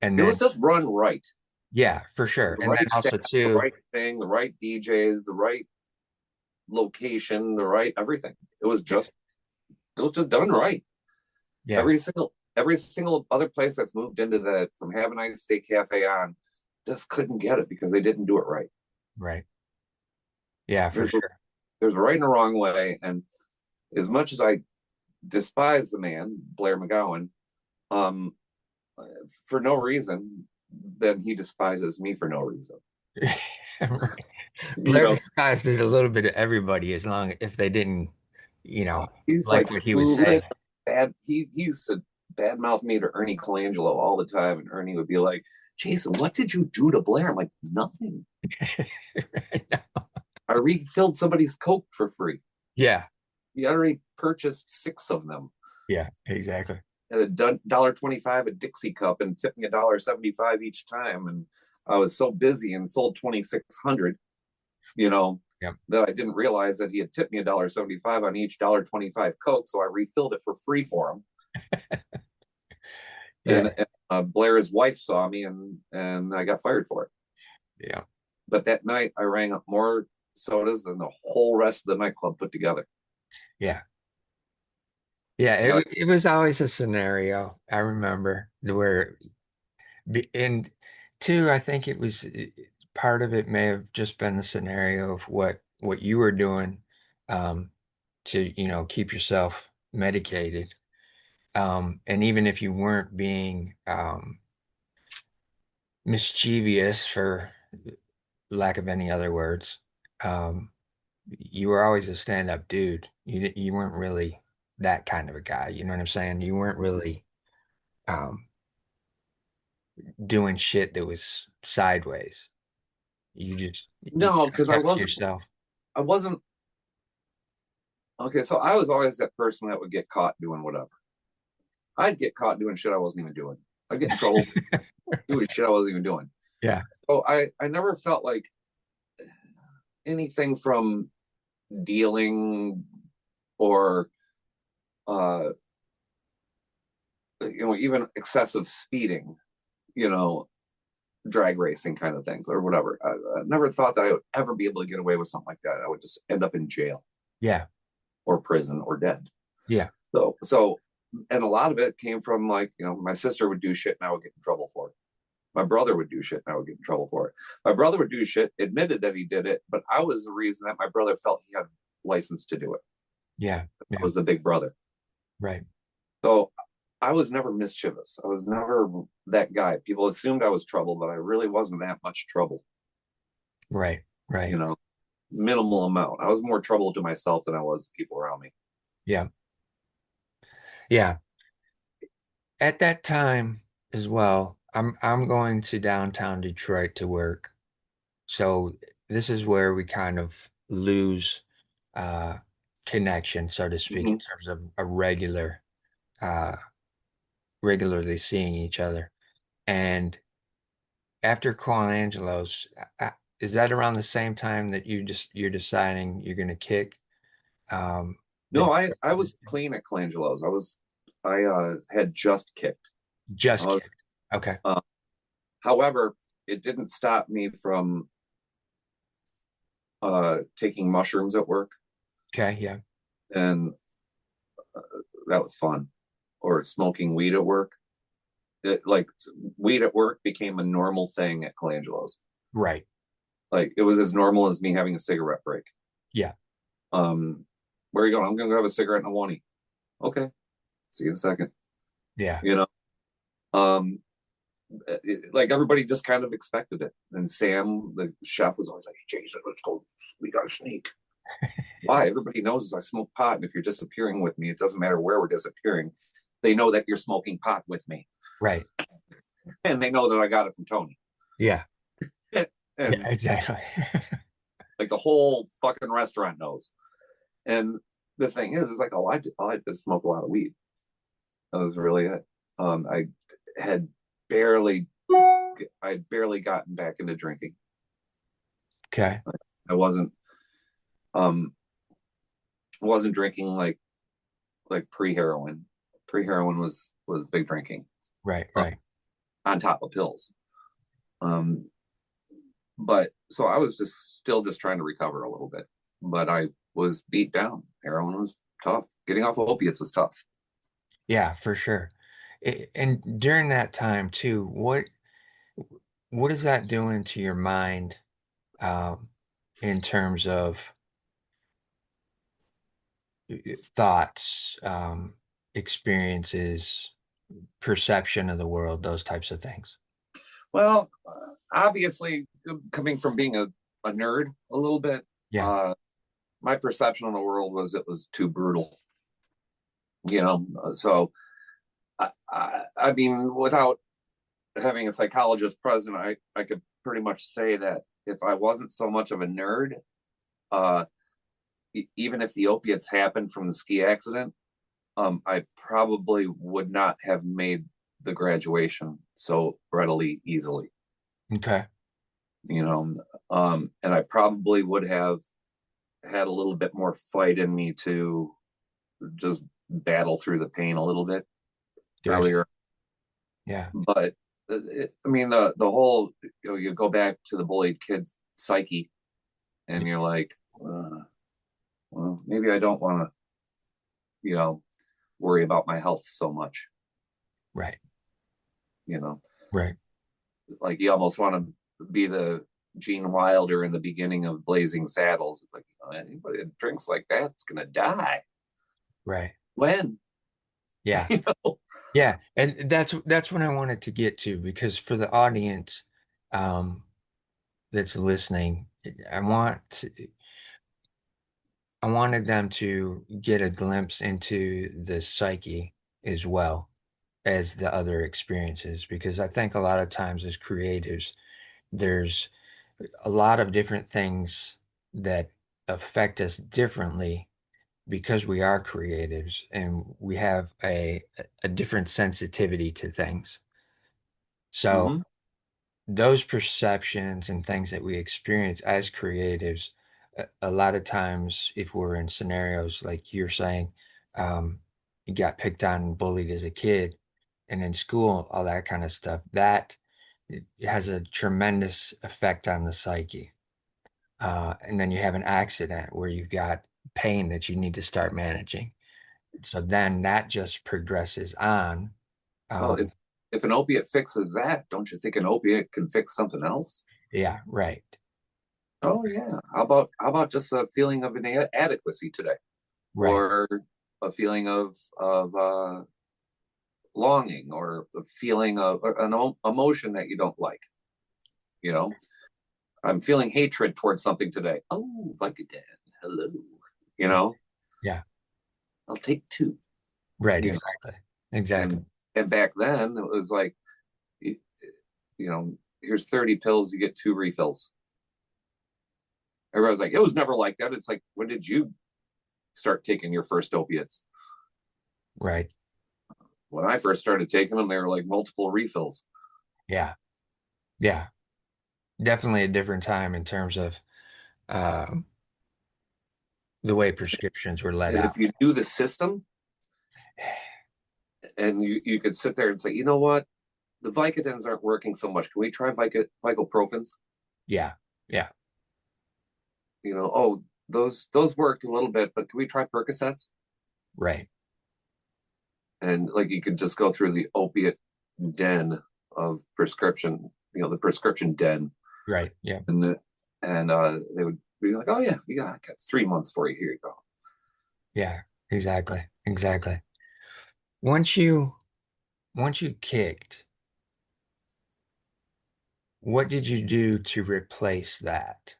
and It was then just run right. yeah, for sure, The and then right staff, also the too, right thing, the right DJs, the right location, the right everything. It was just done right. yeah, Every single other place that's moved into that from Have a Nice Steak Cafe on just couldn't get it because they didn't do it right. right, yeah, for There's a, sure, there's a right and a wrong way, and as much as I despise the man, Blair McGowan, um, for no reason, then he despises me for no reason. Right. You Blair know, despised it a little bit of everybody as long if they didn't, you know, he's like like what he would foolish, say. bad. He used to badmouth me to Ernie Colangelo all the time, and Ernie would be like, "Jason, what did you do to Blair?" I'm like, "Nothing. Right. I refilled somebody's Coke for free. Yeah, He already purchased six of them yeah, exactly. at $1.25 a Dixie cup and tipped me $1.75 each time. And I was so busy and sold 2,600, you know, Yeah, that I didn't realize that he had tipped me $1.75 on each $1.25 Coke. So I refilled it for free for him. yeah, And Blair's wife saw me, and I got fired for it. yeah, But that night, I rang up more sodas than the whole rest of the nightclub put together. yeah. Yeah, So it was always a scenario. I remember where, and two, I think it was part of it may have just been the scenario of what you were doing, um, to keep yourself medicated. And even if you weren't being mischievous, for lack of any other words, um, you were always a stand-up dude. You weren't really that kind of a guy. You know what I'm saying? You weren't really um, doing shit that was sideways. You no, because kept to yourself. I wasn't okay. So I was always that person that would get caught doing whatever. I'd get caught doing shit I wasn't even doing. I'd get in trouble doing shit I wasn't even doing. Yeah, So I never felt like anything from dealing or uh even excessive speeding, you know, drag racing kind of things or whatever. I never thought that I would ever be able to get away with something like that. I would just end up in jail yeah, or prison or dead. yeah, So and a lot of it came from like, my sister would do shit and I would get in trouble for it. My brother would do shit and I would get in trouble for it. My brother would do shit, admitted that he did it, but I was the reason that my brother felt he had license to do it. yeah, I yeah. was the big brother. Right, So I was never mischievous. I was never that guy. People assumed I was trouble, but I really wasn't that much trouble, right, you right. know, minimal amount. I was more trouble to myself than I was to people around me. Yeah, yeah. At that time as well, I'm going to downtown Detroit to work. So this is where we kind of lose uh, connection, so to speak, in Mm-hmm. terms of a uh, regularly seeing each other. And after Colangelo's, is that around the same time that you're deciding you're going to kick the No, I was clean at Colangelo's. I had just kicked. I just was, kick? Okay. uh, however, it didn't stop me from taking mushrooms at work, Okay. Yeah. and that was fun. Or smoking weed at work. Like weed at work became a normal thing at Colangelo's. Right. Like it was as normal as me having a cigarette break. Yeah. Um, where are you going? I'm going to have a cigarette and a one. Okay, see you in a second. Yeah. You know, um, like everybody just kind of expected it. And Sam, the chef, was always like, "Jason, let's go. We got to sneak." Why? Everybody knows I smoke pot, and if you're disappearing with me, it doesn't matter where we're disappearing. They know that you're smoking pot with me, Right. and they know that I got it from Tony. Yeah. Yeah. And Exactly. like the whole fucking restaurant knows. And the thing is like, I just smoke a lot of weed. That was really it. I had barely, I'd barely gotten back into drinking. Okay. I um, wasn't drinking like pre-heroin. Pre-heroin was big drinking Right. uh, Right. on top of pills. Um, but so I was just trying to recover a little bit, but I was beat down. Heroin was tough. Getting off of opiates was tough. Yeah, for sure. And during that time too, what is that doing to your mind, um, in terms of thoughts, experiences, perception of the world, those types of things. Well, obviously, coming from being a nerd a little bit, Yeah. uh, my perception of the world was it was too brutal. So I mean, without having a psychologist present, I could pretty much say that if I wasn't so much of a nerd, uh, even if the opiates happened from the ski accident, I probably would not have made the graduation so readily easily. Okay. You know, and I probably would have had a little bit more fight in me to just battle through the pain a little bit Gotcha. earlier. Yeah. But I mean, the whole you go back to the bullied kid's psyche, and you're like, well, maybe I don't want to, you know, worry about my health so much. Right. You know, Right. like you almost want to be the Gene Wilder in the beginning of Blazing Saddles. It's like, anybody that drinks like that is gonna die. Right. When? Yeah. you know? Yeah. And that's what I wanted to get to because for the audience um that's listening, I want to, I wanted them to get a glimpse into the psyche as well as the other experiences because I think a lot of times as creatives, there's a lot of different things that affect us differently because we are creatives and we have a different sensitivity to things. So Mm-hmm. those perceptions and things that we experience as creatives, a lot of times, if we're in scenarios like you're saying, you got picked on and bullied as a kid, and in school, all that kind of stuff, that it has a tremendous effect on the psyche. And then you have an accident where you've got pain that you need to start managing. So then that just progresses on. Well, Um, if an opiate fixes that, don't you think an opiate can fix something else? yeah, right, Oh yeah. How about just a feeling of inadequacy today, right, or a feeling of longing, or a feeling of an emotion that you don't like? You know, I'm feeling hatred towards something today. Oh, Vicodin, hello. You know, yeah, I'll take two. right, You know, exactly, exactly. and back then it was like, you, you know, here's 30 pills, you get two refills. Everybody's like, it was never like that. It's like, when did you start taking your first opiates? Right. When I first started taking them, they were like multiple refills. Yeah. Yeah. Definitely a different time in terms of um, the way prescriptions were let And out. if you do the system, and you could sit there and say, you know what, the Vicodins aren't working so much. Can we try Vicoprofens? Yeah. Yeah. Oh, those worked a little bit, but can we try Percocets? Right. And like you could just go through the opiate den of prescription, the prescription den, Right. Yeah. and they would be like, oh yeah, got 3 months for you. Here you go. Yeah. Exactly. Exactly. Once you once you kicked, what did you do to replace that?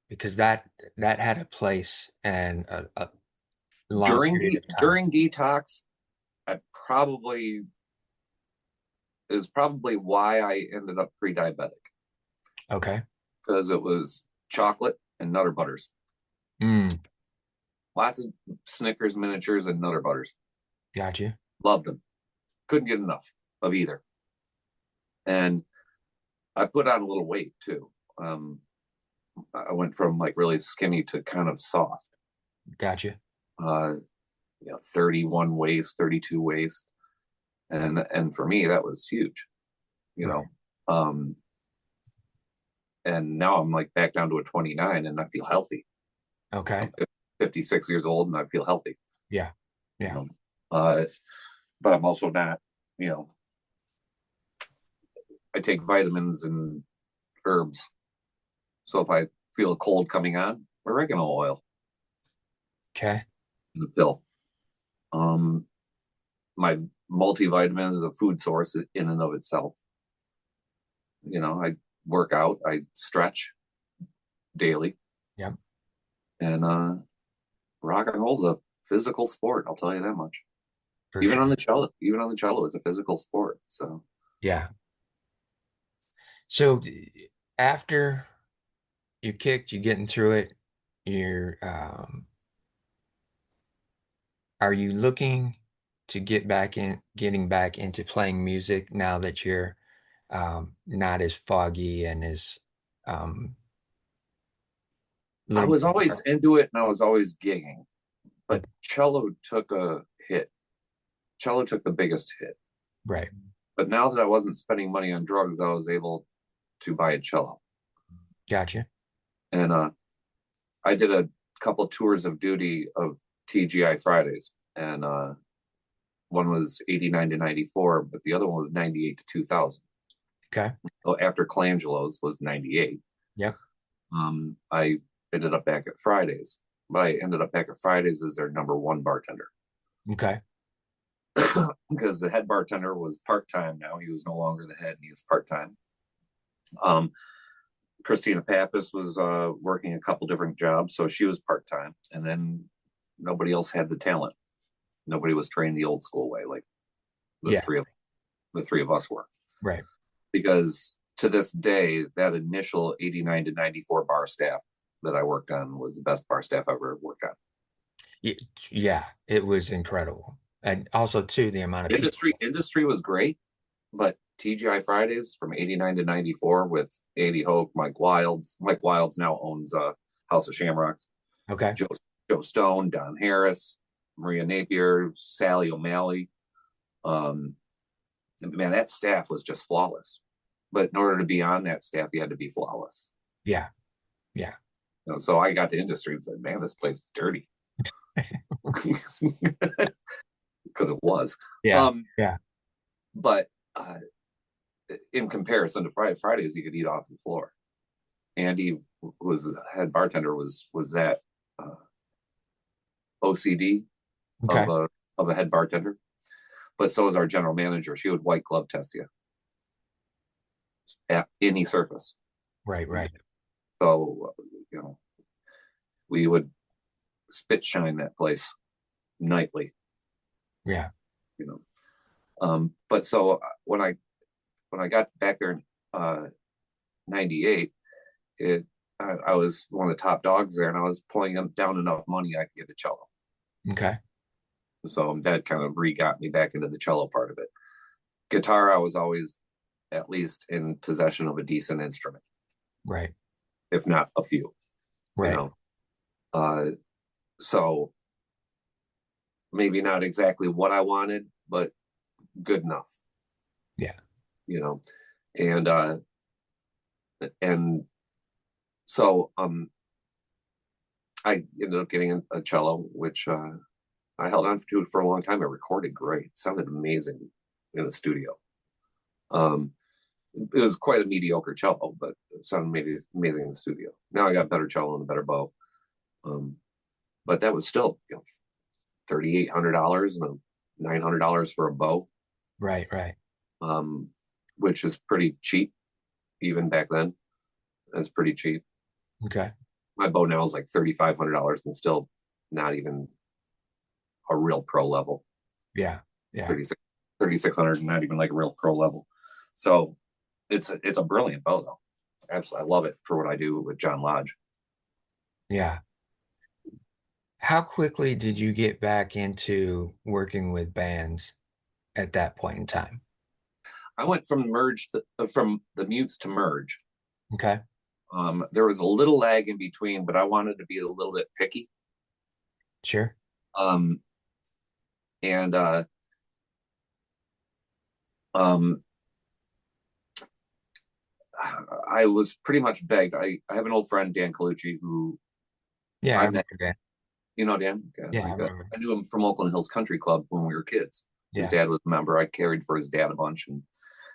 Because that had a place and a long period of time. During detox, I probably is probably why I ended up pre-diabetic, Okay. because it was chocolate and Nutter Butters. Mm, Lots of Snickers miniatures and Nutter Butters. got you. Loved them. Couldn't get enough of either. And I put on a little weight too. I went from like really skinny to kind of soft. Got you. 31 waist, 32 waist. And for me, that was huge, you Right. know. Um, and now I'm like back down to a 29 and I feel healthy. Okay. I'm 56 years old and I feel healthy, Yeah. you Yeah. know. Uh, but I'm also not, you know, I take vitamins and herbs. So if I feel a cold coming on, oregano oil. Okay. in a pill. Um, my multivitamin is a food source in and of itself. I work out, I stretch daily, Yeah, and rock and roll's a physical sport. I'll tell you that much. for sure. Even on the cello, it's a physical sport. So Yeah. So after you kicked, you getting through it, you're are you looking to getting back into playing music now that you're not as foggy and as um I little was always more into it, and I was always gigging, but okay, cello took a hit. Cello took the biggest hit. right. But now that I wasn't spending money on drugs, I was able to buy a cello. Gotcha. And I did a couple tours of duty of TGI Fridays, and one was 89 to 94, but the other one was 98 to 2000. Okay. So after Colangelo's was 98. Yep. I ended up back at Fridays, but I ended up back at Fridays as their number one bartender Okay. because the head bartender was part time now. He was no longer the head, and he was part time. Um, Christina Pappas was working a couple different jobs, so she was part time, and then nobody else had the talent. Nobody was trained the old school way, like the Yeah. three of the three of us were. Right. Because to this day, that initial 89 to 94 bar staff that I worked on was the best bar staff I ever worked on. It, yeah, it was incredible. And also too the amount of people. Industry was great, but TGI Fridays from 89 to 94 with Andy Hoke, Mike Wilds. Mike Wilds now owns House of Shamrocks. Okay. Joe, Joe Stone, Don Harris, Maria Napier, Sally O'Malley. Um, man, that staff was just flawless. But in order to be on that staff, you had to be flawless. Yeah. Yeah. So I got to industry and said, man, this place is dirty. Because it was. Yeah. Um, Yeah. but in comparison to Fridays, you could eat off the floor. Andy was head bartender was that OCD Okay. of a head bartender, but so was our general manager. She would white glove test you at any surface. Right. Right. So we would spit shine that place nightly. Yeah. You know, but so when I got back there in '98, I was one of the top dogs there, and I was pulling down enough money I could get a cello. Okay. So that kind of got me back into the cello part of it. Guitar, I was always at least in possession of a decent instrument, Right. if not a few. You Right. know, uh, so maybe not exactly what I wanted, but good enough. Yeah. You know, and and so I ended up getting a cello, which I held on to it for a long time. It recorded great, it sounded amazing in the studio. Um, it was quite a mediocre cello, but it sounded amazing in the studio. Now I got better cello and a better bow, um, but that was still $3,800 and $900 for a bow, Right. Right. um, which is pretty cheap even back then. That's pretty cheap. Okay. My bow now is like $3,500 and still not even a real pro level. Yeah. Yeah. 3,600 and not even like a real pro level. So it's a brilliant bow though. Absolutely, I love it for what I do with John Lodge. Yeah. How quickly did you get back into working with bands at that point in time? I went from the Mutes to Merge. Okay. There was a little lag in between, but I wanted to be a little bit picky. Sure. Um, and um, I was pretty much begged. I have an old friend, Dan Colucci, who Yeah, I I met. remember that. You know Dan? Yeah, Yeah, I like remember. I knew him from Oakland Hills Country Club when we were kids. His Yeah. dad was a member. I carried for his dad a bunch, and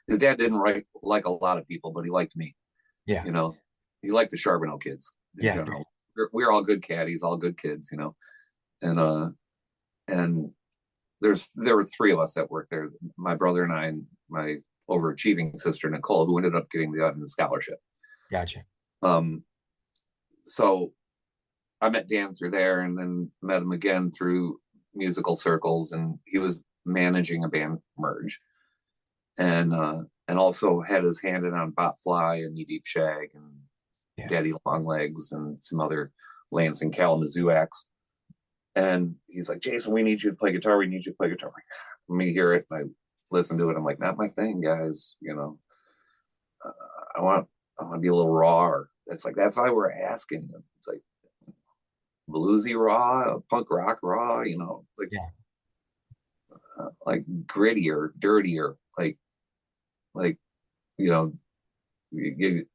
his dad didn't like a lot of people, but he liked me. Yeah. You know, he liked the Charbonneau kids in Yeah. general. We're all good caddies, all good kids. And And there were three of us that worked there. My brother and I, and my overachieving sister Nicole, who ended up getting the Evans scholarship. Gotcha. Um, so I met Dan through there, and then met him again through musical circles, and he was managing a band merge, and also had his hand in on Botfly and Knee Deep Shag and Yeah. Daddy Longlegs and some other Lansing Kalamazoo acts. And he's like, Jason, we need you to play guitar. We need you to play guitar. I'm like, let me hear it. And I listen to it. I'm like, not my thing, guys. Uh, I want I want to be a little raw. Or it's like that's why we're asking. It's like bluesy raw, punk rock raw. Yeah. Like grittier, dirtier. Like you know, you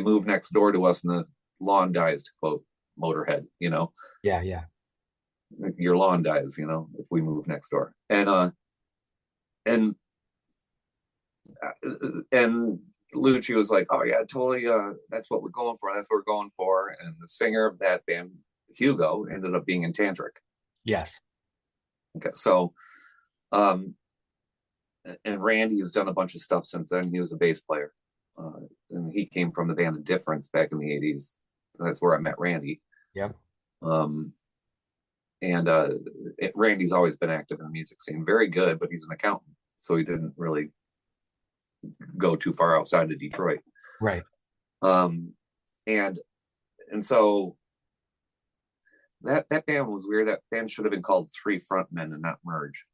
move next door to us and the lawn dies, to quote Motorhead. Yeah. Yeah. Your lawn dies. If we move next door. And Lucci was like, "Oh yeah, totally. That's what we're going for. That's what we're going for." And the singer of that band, Hugo, ended up being in Tantric. Yes. Okay, so um, and Randy has done a bunch of stuff since then. He was a bass player, and he came from the band The Difference back in the '80s. That's where I met Randy. Yep. Um, and Randy's always been active in the music scene, very good, but he's an accountant, so he didn't really go too far outside of Detroit. Right. Um, and and so that band was weird. That band should have been called Three Frontmen and not Merge,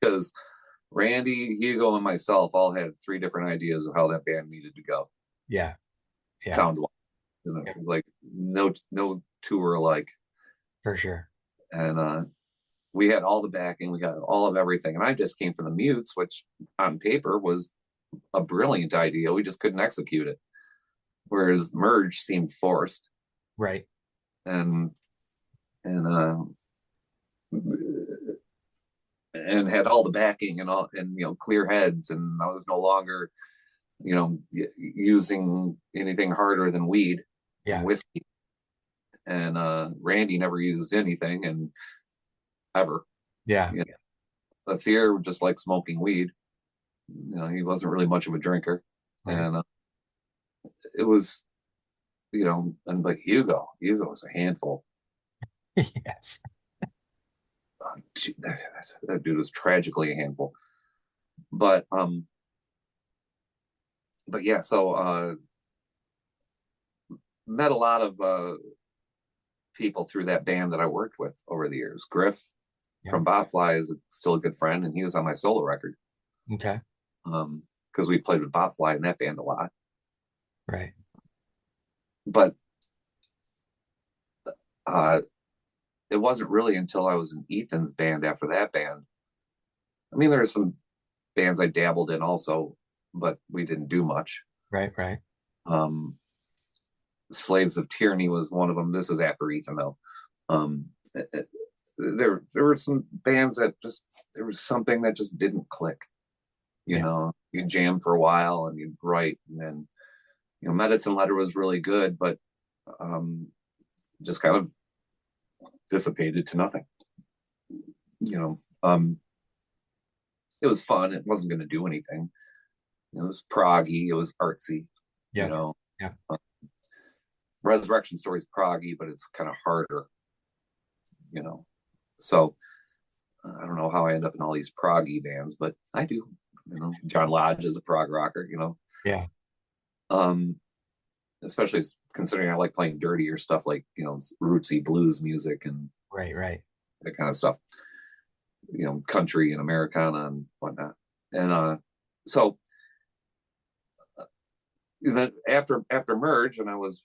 because Randy, Hugo, and myself all had three different ideas of how that band needed to go Yeah. Yeah. sound wise. It was like no two were alike, For sure. and we had all the backing, we got all of everything, and I just came from the Mutes, which on paper was a brilliant idea. We just couldn't execute it. Whereas Merge seemed forced, Right. and and and had all the backing and all, and clear heads, and I was no longer using anything harder than weed and Yeah. whiskey, and Randy never used anything and ever. Yeah. you know, Thier just like smoking weed. He wasn't really much of a drinker, Right. and it was and like Hugo was a handful. Yes. That dude was tragically a handful. But yeah, so met a lot of people through that band that I worked with over the years. Griff Yeah. from Botfly is still a good friend, and he was on my solo record. Okay. Because we played with Botfly in that band a lot. Right. But uh, it wasn't really until I was in Ethan's band after that band. I mean, there were some bands I dabbled in also, but we didn't do much. Right. Right. Um, Slaves of Tyranny was one of them. This is after Ethan, though. Um, there were some bands that just there was something that just didn't click. Yeah. You jam for a while and you write, and then Medicine Letter was really good, but just kind of dissipated to nothing. You know, it was fun. It wasn't going to do anything. It was proggy. It was artsy. Yeah. Yeah. Resurrection Story is proggy, but it's kind of harder. So I don't know how I end up in all these proggy bands, but I do. John Lodge is a prog rocker. Yeah. Um, especially considering I like playing dirtier stuff like rootsy blues music and Right. Right. that kind of stuff. Country and Americana and whatnot. And so then after Merge, and I was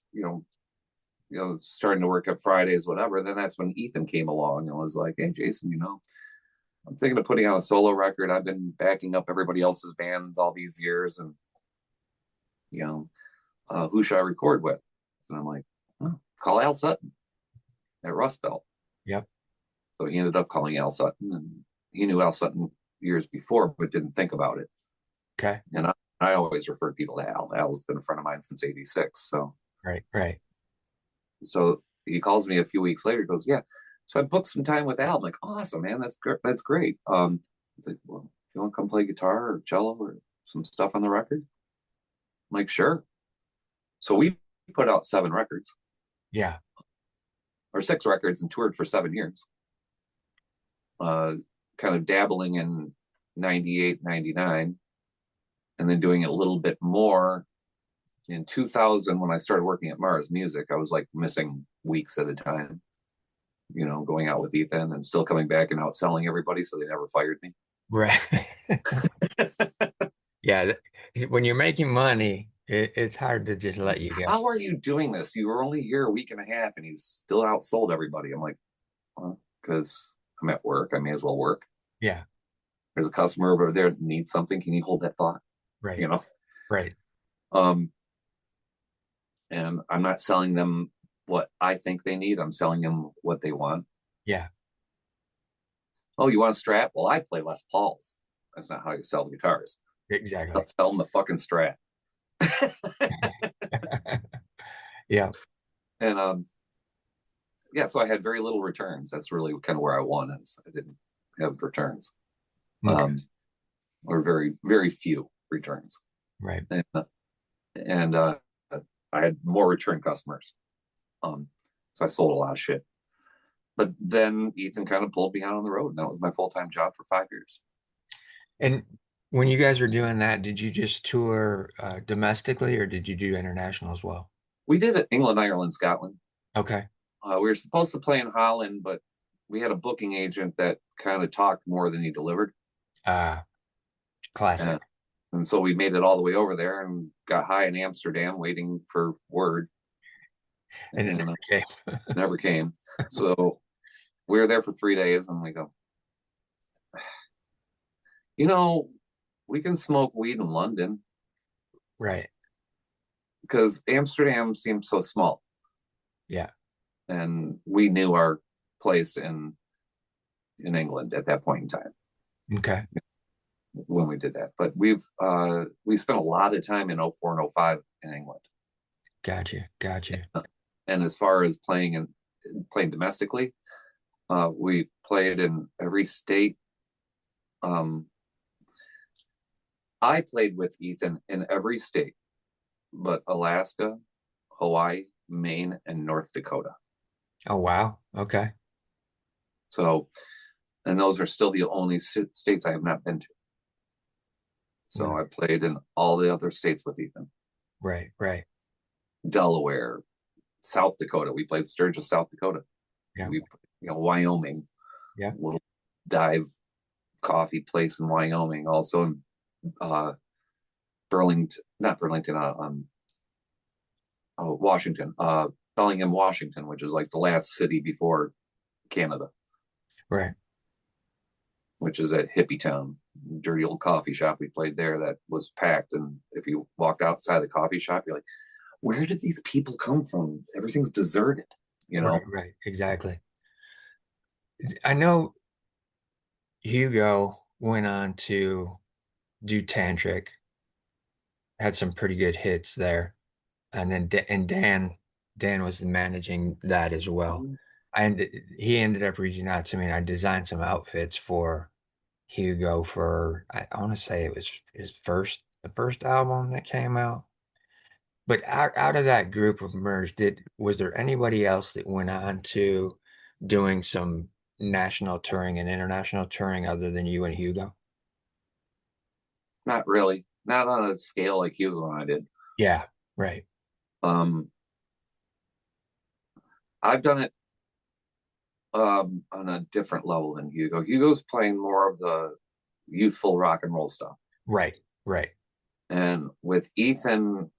starting to work up Fridays, whatever. Then that's when Ethan came along and was like, "Hey, Jason, I'm thinking of putting out a solo record. I've been backing up everybody else's bands all these years, and who should I record with?" And I'm like, oh, "Call Al Sutton at Rust Belt." Yep. So he ended up calling Al Sutton, and he knew Al Sutton years before, but didn't think about it. Okay. And I always refer people to Al. Al's been a friend of mine since '86. Right. Right. So he calls me a few weeks later. He goes, "Yeah, So I booked some time with Al. I'm like, awesome, man, that's great. That's great. He's like, well, you want to come play guitar or cello or some stuff on the record? I'm like, sure. So we put out 7 records Yeah. or 6 records and toured for 7 years. Uh, kind of dabbling in 98, 99, and then doing it a little bit more in 2000 when I started working at Mars Music. I was like missing weeks at a time, going out with Ethan and still coming back and outselling everybody, so they never fired me. Right. Yeah. When you're making money, it's hard to just let you go. How are you doing this? You were only here a week and a half and he's still outsold everybody. I'm like, well, because I'm at work. I may as well work. Yeah. There's a customer over there that needs something. Can you hold that thought? Right. You know? Right. Um, and I'm not selling them what I think they need. I'm selling them what they want. Yeah. Oh, you want a Strat? Well, I play Les Pauls. That's not how you sell the guitars. Exactly. Sell them the fucking Strat. Yeah. And yeah, so I had very little returns. That's really kind of where I won is I didn't have returns. Okay. Um, or very, very few returns. Right. And I had more return customers. So I sold a lot of shit. But then Ethan kind of pulled me out on the road, and that was my full-time job for 5 years. And when you guys were doing that, did you just tour domestically or did you do international as well? We did it England, Ireland, Scotland. Okay. We were supposed to play in Holland, but we had a booking agent that kind of talked more than he delivered. Uh, Classic. And, and so we made it all the way over there and got high in Amsterdam waiting for word, And and okay. never came. So we were there for 3 days, and we go, you know, we can smoke weed in London Right. because Amsterdam seems so small. Yeah. And we knew our place in England at that point in time Okay. when we did that. But we spent a lot of time in '04 and '05 in England. Gotcha. Gotcha. And as far as playing domestically, we played in every state. I played with Ethan in every state but Alaska, Hawaii, Maine, and North Dakota. Oh, wow. Okay. So, and those are still the only states I have not been to. So Right. I played in all the other states with Ethan. Right. Right. Delaware, South Dakota. We played Sturgis, South Dakota. Yeah. We, Wyoming, Yeah. little dive coffee place in Wyoming. Also in Burlington, not Burlington, Washington, Bellingham, Washington, which is like the last city before Canada, Right. which is at Hippie Town, dirty old coffee shop. We played there that was packed. And if you walked outside the coffee shop, you're like, where did these people come from? Everything's deserted, you Right. know? Right. Exactly. I know Hugo went on to do Tantric, had some pretty good hits there. And then Dan was managing that as well. He ended up reaching out to me and I designed some outfits for Hugo for I want to say it was the first album that came out. But out of that group of Merge, was there anybody else that went on to doing some national touring and international touring other than you and Hugo? Not really. Not on a scale like Hugo and I did. Yeah, right. Um, I've done it on a different level than Hugo. Hugo's playing more of the youthful rock and roll stuff. Right, right. And with Ethan,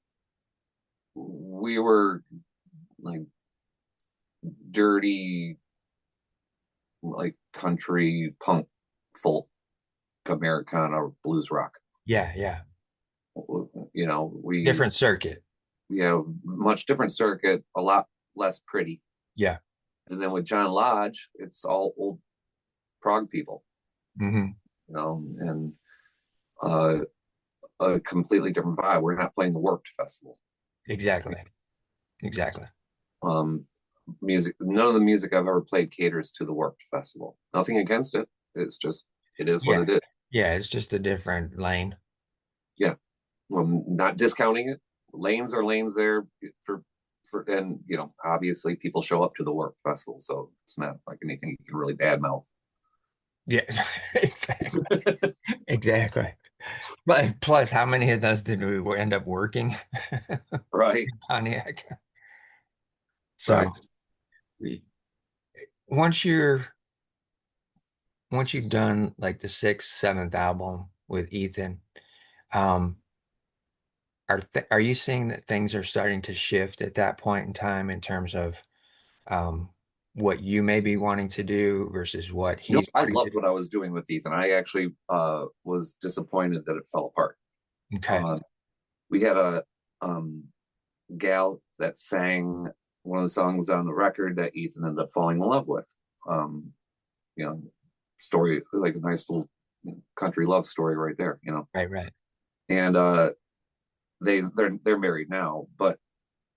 we were like dirty, like country punk, folk, Americana, blues rock. Yeah, yeah. You know, Different circuit. we have much different circuit, a lot less pretty. Yeah. And then with John Lodge, it's all old prog people, Hmm. and uh, a completely different vibe. We're not playing the Warped Festival. Exactly. Exactly. Um, music, none of the music I've ever played caters to the Warped Festival. Nothing against it. It's just, it is what Yeah. it is. Yeah, it's just a different lane. Yeah. Well, not discounting it. Lanes are lanes there for, and obviously people show up to the Warped Festival, so it's not like anything you can really badmouth. Yeah, exactly. Exactly. But plus, how many of those did we end up working Right. in Pontiac? Right. So once you're once you've done like the sixth, seventh album with Ethan, um, are you seeing that things are starting to shift at that point in time in terms of um, what you may be wanting to do versus what Nope. he's I wanting to loved do? what I was doing with Ethan. I actually was disappointed that it fell apart. Okay. Uh, we had a um, gal that sang one of the songs on the record that Ethan ended up falling in love with. Um, you know, story like a nice little country love story right there. Right, right. And they're married now, but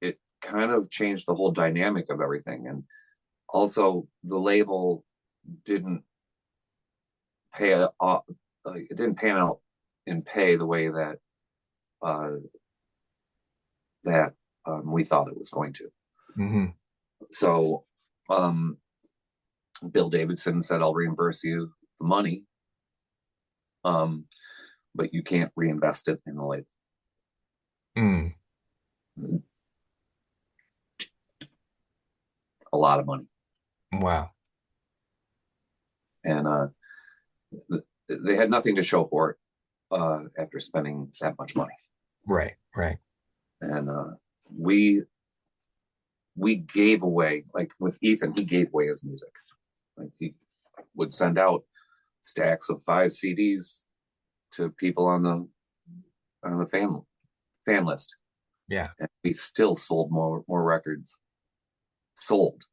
it kind of changed the whole dynamic of everything. And also, the label didn't pay it off. Like, it didn't pan out in pay the way uh, that we thought it was going to. Hmm. So um, Bill Davidson said, "I'll reimburse you the money, um, but you can't reinvest it in the label." Mm. A lot of money, Wow. and they had nothing to show for it after spending that much money. Right, right. And we gave away, like with Ethan, he gave away his music. Like he would send out stacks of 5 CDs to people on the fan list, Yeah. and we still sold more records, sold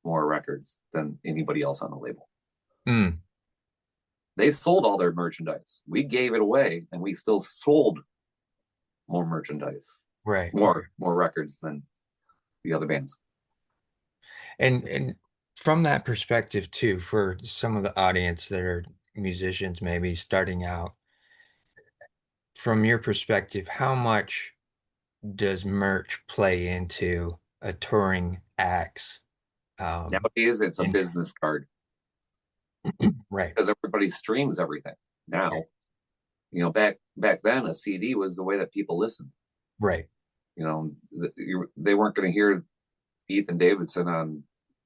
more records than anybody else on the label. Mm. They sold all their merchandise. We gave it away, and we still sold more merchandise, Right. more records than the other bands. And from that perspective too, for some of the audience that are musicians maybe starting out, from your perspective, how much does merch play into a touring act's Nowadays, it's a income? business card Right, because everybody streams everything now. Back then, a CD was the way that people listened. right. They weren't going to hear Ethan Davidson on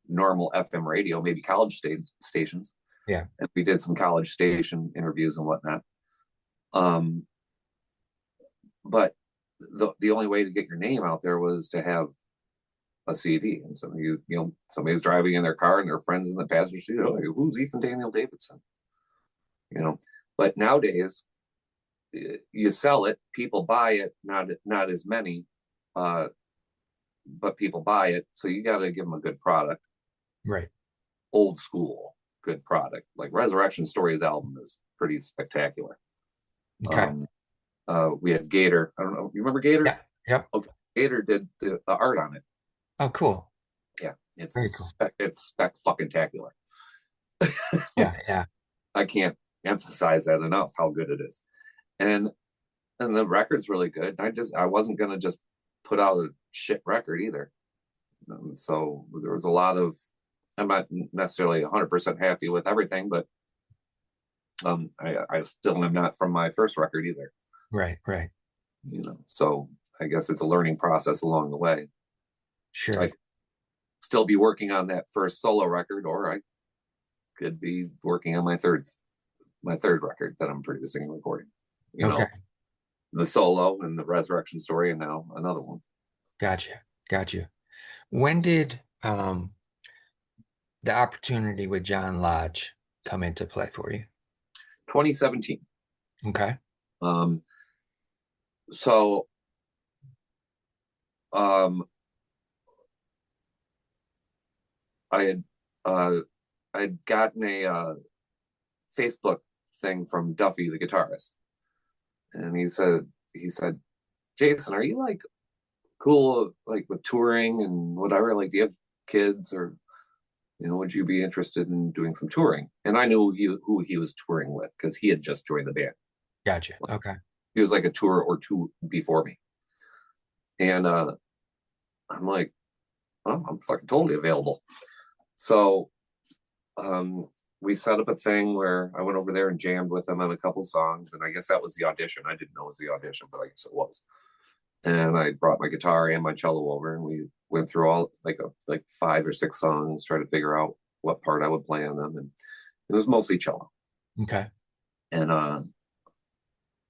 normal FM radio, maybe college stations. Yeah, And we did some college station interviews and whatnot. Um, but the only way to get your name out there was to have a CD. And so somebody's driving in their car and their friends in the passenger seat. Oh, who's Ethan Daniel Davidson? You know, but nowadays you sell it, people buy it, not as many, uh, but people buy it. So you got to give them a good product, right. old school good product. Like Resurrection Stories album is pretty spectacular. Okay. Um, we had Gator. I don't know. You remember Gator? Yeah. Yep. Okay. Gator did the art on it. Oh, cool. Yeah, Very cool. it's spec fucking tacular. Yeah, yeah. I can't emphasize that enough how good it is. And the record's really good. I wasn't gonna just put out a shit record either. So there was a lot of, I'm not necessarily 100% happy with everything, but I still am not from my first record either. Right, right. So I guess it's a learning process along the way. I Sure. still be working on that first solo record, or I could be working on my third record that I'm producing and recording. You Okay. know, the solo and the Resurrection Story, and now another one. Gotcha. Gotcha. When did the opportunity with John Lodge come into play for you? 2017. Okay. Um, so um, I had uh, I'd gotten a Facebook thing from Duffy, the guitarist, and he said, Jason, are you like cool like with touring and whatever? Like, do you have kids, or would you be interested in doing some touring? And I knew who he was touring with because he had just joined the band. Gotcha. Okay. He was like a tour or two before me. And I'm like, oh, I'm fucking totally available. So um, we set up a thing where I went over there and jammed with him on a couple songs. And I guess that was the audition. I didn't know it was the audition, but I guess it was. And I brought my guitar and my cello over, and we went through all like 5 or 6 songs, trying to figure out what part I would play on them. And it was mostly cello. Okay. And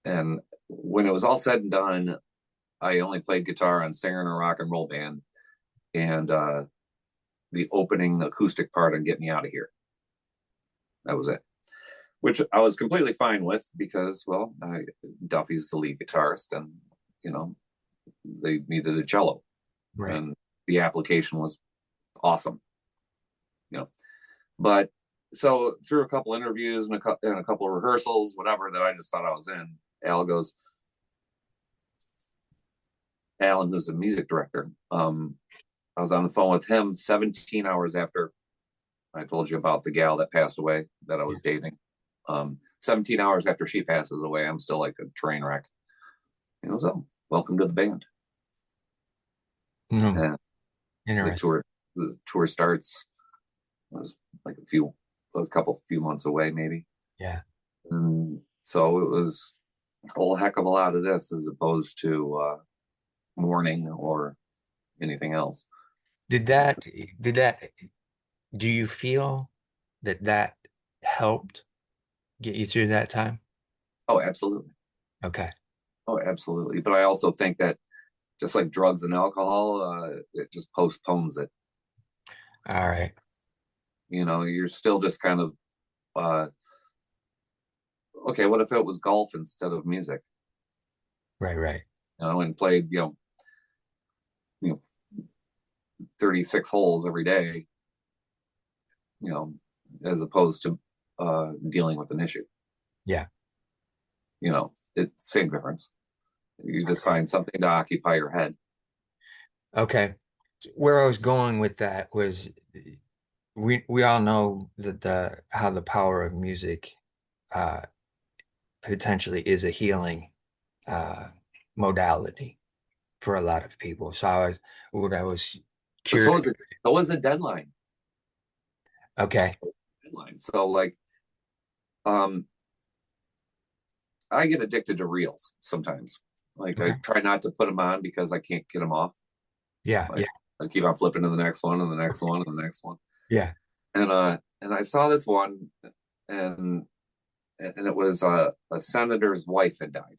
and when it was all said and done, I only played guitar on Singer in a Rock and Roll Band and the opening acoustic part on Get Me Out of Here. That was it, which I was completely fine with because, well, Duffy's the lead guitarist, and they needed a cello, Right. and the application was awesome. But so through a couple interviews and a couple of rehearsals, whatever, that I just thought I was in, Alan, who's a music director, I was on the phone with him 17 hours after I told you about the gal that passed away that I was dating. 17 hours after she passes away, I'm still like a train wreck. So welcome to the band. Mm, And the interesting. tour starts. It was like a few months away, maybe. Yeah. And so it was a whole heck of a lot of this as opposed to mourning or anything else. Did that, did that, do you feel that that helped get you through that time? Oh, absolutely. Okay. Oh, absolutely. But I also think that just like drugs and alcohol, it just postpones it. All right. You're still just kind of, uh, okay, what if it was golf instead of music? Right, right. And played, you know, 36 holes every day, you know, as opposed to dealing with an issue. Yeah. It's same difference. You just Okay. find something to occupy your head. Okay. Where I was going with that was we all know that the how the power of music uh potentially is a healing uh modality for a lot of people. So I was But curious. so is a deadline. Okay. So like, um, I get addicted to reels sometimes. Like I Okay. try not to put them on because I can't get them off. Yeah, yeah, Like I keep on flipping to the next one and the next one and the next one. yeah. And I saw this one, and it was a senator's wife had died.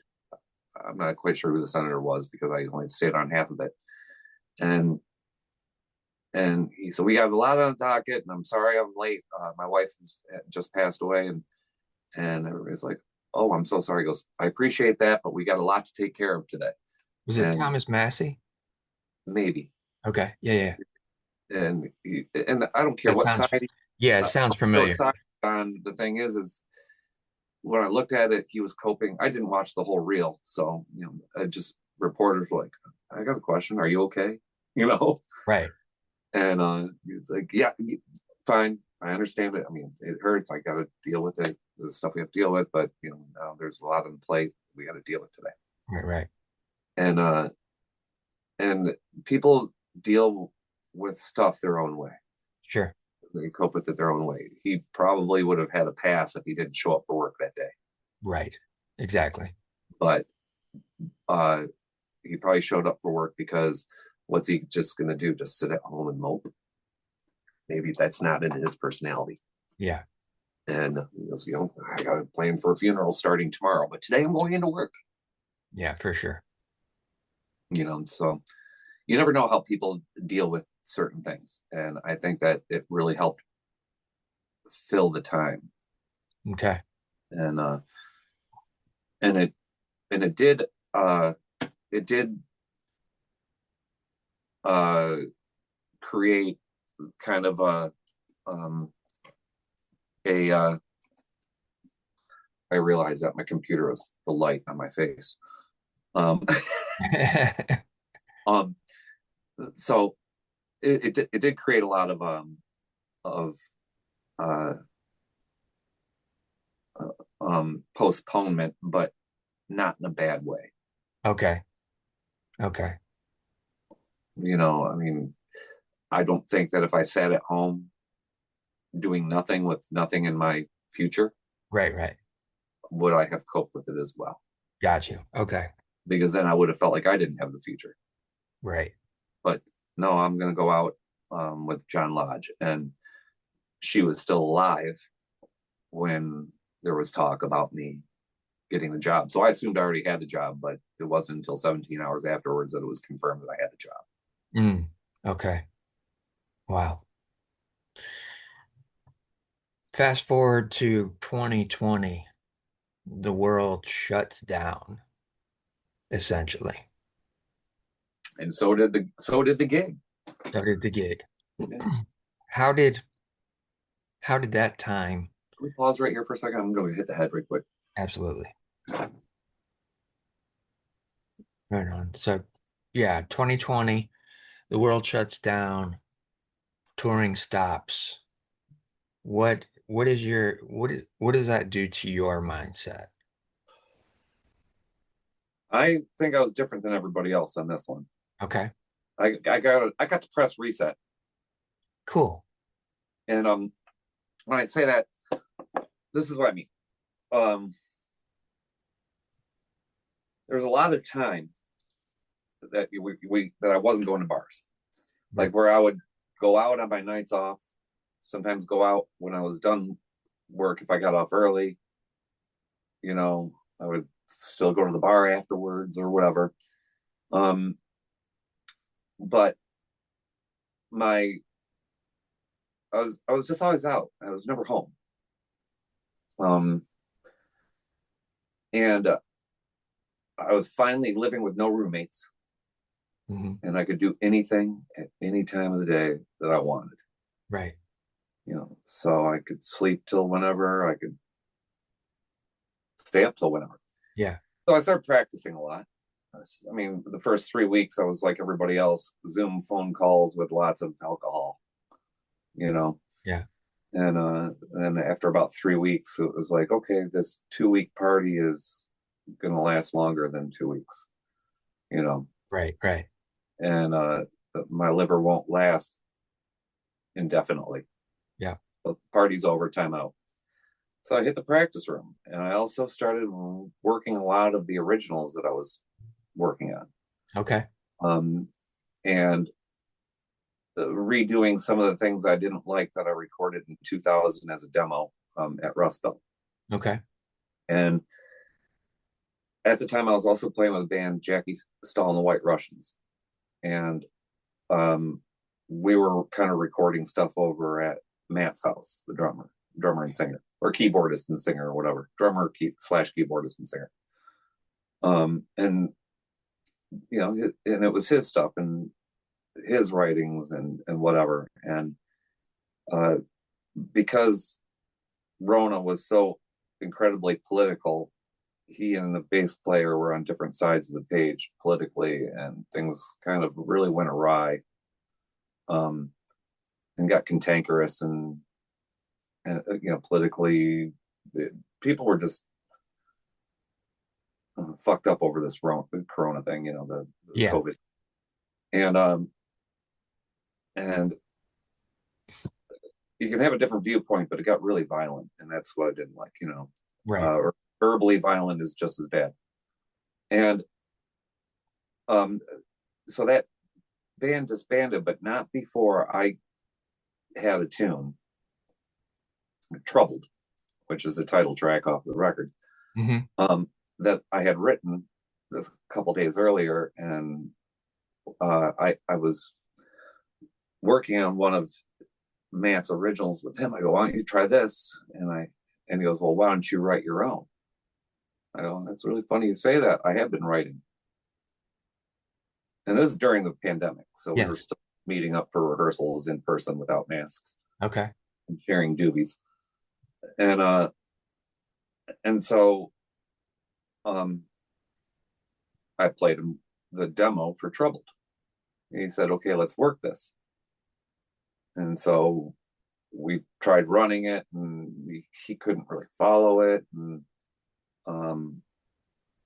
I'm not quite sure who the senator was because I only stayed on half of it. And he said, we have a lot on the docket, and I'm sorry I'm late. My wife just passed away, and everybody's like, "Oh, I'm so sorry." He goes, "I appreciate that, but we got a lot to take care of today." Was it And Thomas Massey? maybe, Okay. Yeah, yeah. and I don't care That what sounds, side. yeah, it I sounds don't care what familiar. side on. The thing is when I looked at it, he was coping. I didn't watch the whole reel, so just reporters were like, "I got a question. Are you okay?" You know, Right. and he's like, "Yeah, fine. I understand it. I mean, it hurts. I got to deal with it. There's stuff we have to deal with, but there's a lot on the plate we got to deal with today." Right, right. And people deal with stuff their own way. Sure. They cope with it their own way. He probably would have had a pass if he didn't show up for work that day, Right. Exactly. but uh, he probably showed up for work because what's he just going to do? Just sit at home and mope? Maybe that's not in his personality. Yeah. And he goes, I got a plan for a funeral starting tomorrow, but today I'm going into work. Yeah, for sure. So you never know how people deal with certain things, and I think that it really helped fill the time, Okay. and and it and uh it did uh create kind of um a I realized that my computer was the light on my face. um um so it did create a lot of uh, postponement, but not in a bad way. Okay. Okay. I mean, I don't think that if I sat at home doing nothing with nothing in my future, Right, right. would I have coped with it as well? Got you. Okay. Because then I would have felt like I didn't have the future. Right. But no, I'm going to go out with John Lodge. And she was still alive when there was talk about me getting the job. So I assumed I already had the job, but it wasn't until 17 hours afterwards that it was confirmed that I had the job. Mm. Okay. Wow. Fast forward to 2020, the world shuts down, essentially. And so did the gig. So did the gig. Yeah. How did how did that time? Can we pause right here for a second? I'm going to hit the head real quick. Absolutely. Right on. So yeah, 2020, the world shuts down, touring stops. What does that do to your mindset? I think I was different than everybody else on this one. Okay. I got to press reset, Cool. and when I say that, this is what I mean. Um, there's a lot of time that that I wasn't going to bars, Right. like where I would go out on my nights off. Sometimes go out when I was done work if I got off early. I would still go to the bar afterwards or whatever. Um, but my I was just always out. I was never home. Um, and I was finally living with no roommates, Hmm. and I could do anything at any time of the day that I wanted. Right. So I could sleep till whenever, I could stay up till whenever. Yeah. So I started practicing a lot. I mean, the first 3 weeks, I was like everybody else, Zoom phone calls with lots of alcohol, you know. Yeah. And after about 3 weeks, it was like, okay, this 2 week party is going to last longer than 2 weeks, you know, Right. Right. and my liver won't last indefinitely. Yeah. The party's over, time out. So I hit the practice room, and I also started working a lot of the originals that I was working on, Okay. um, and redoing some of the things I didn't like that I recorded in 2000 as a demo at Rust Belt. Okay. And at the time, I was also playing with a band, Jackie Stahl and the White Russians, and um, we were kind of recording stuff over at Matt's house, the drummer and singer, or keyboardist and singer, or whatever, slash keyboardist and singer. And and it was his stuff and his writings and whatever. And uh, because Rona was so incredibly political, he and the bass player were on different sides of the page politically, and things kind of really went awry, um, and got cantankerous and politically, people were just fucked up over this Corona thing, the Yeah. COVID, and you can have a different viewpoint, but it got really violent, and that's what I didn't like. Right. Or verbally violent is just as bad, and um, so that band disbanded, but not before I had a tune, "Troubled," which is the title track off the record, Hmm. that I had written this a couple days earlier, and I was working on one of Matt's originals with him. I go, "Why don't you try this?" And he goes, "Well, why don't you write your own?" I go, "That's really funny you say that. I have been writing." And this is during the pandemic, so we were Yes. still meeting up for rehearsals in person without masks Okay. and sharing doobies. And so um I played him the demo for Troubled. And he said, "Okay, let's work this." And so we tried running it, and he couldn't really follow it, and um,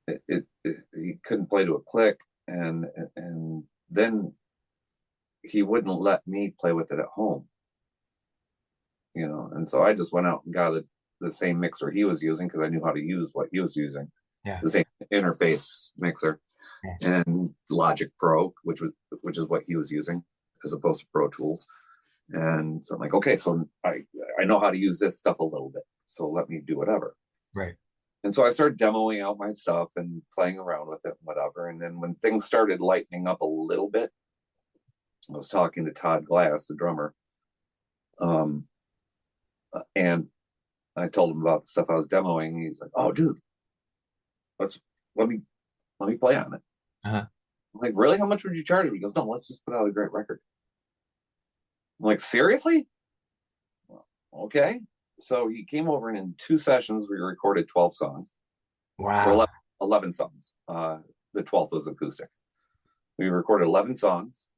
he couldn't play to a click, and then he wouldn't let me play with it at home, and so I just went out and got the same mixer he was using because I knew how to use what he was using, Yeah. the same interface mixer, Yeah. and Logic Pro, which is what he was using as opposed to Pro Tools. And so I'm like, okay, so I know how to use this stuff a little bit, so let me do whatever. Right. And so I started demoing out my stuff and playing around with it and whatever. And then when things started lightening up a little bit, I was talking to Todd Glass, the drummer, um, and I told him about the stuff I was demoing. He's like, "Oh, dude, let's let me let me play on it." Uh-huh. I'm like, "Really? How much would you charge me?" He goes, "No, let's just put out a great record." I'm like, "Seriously?" Well, okay. So he came over, and in 2 sessions we recorded 12 songs, or Wow. 11 songs. The 12th was acoustic. We recorded 11 songs.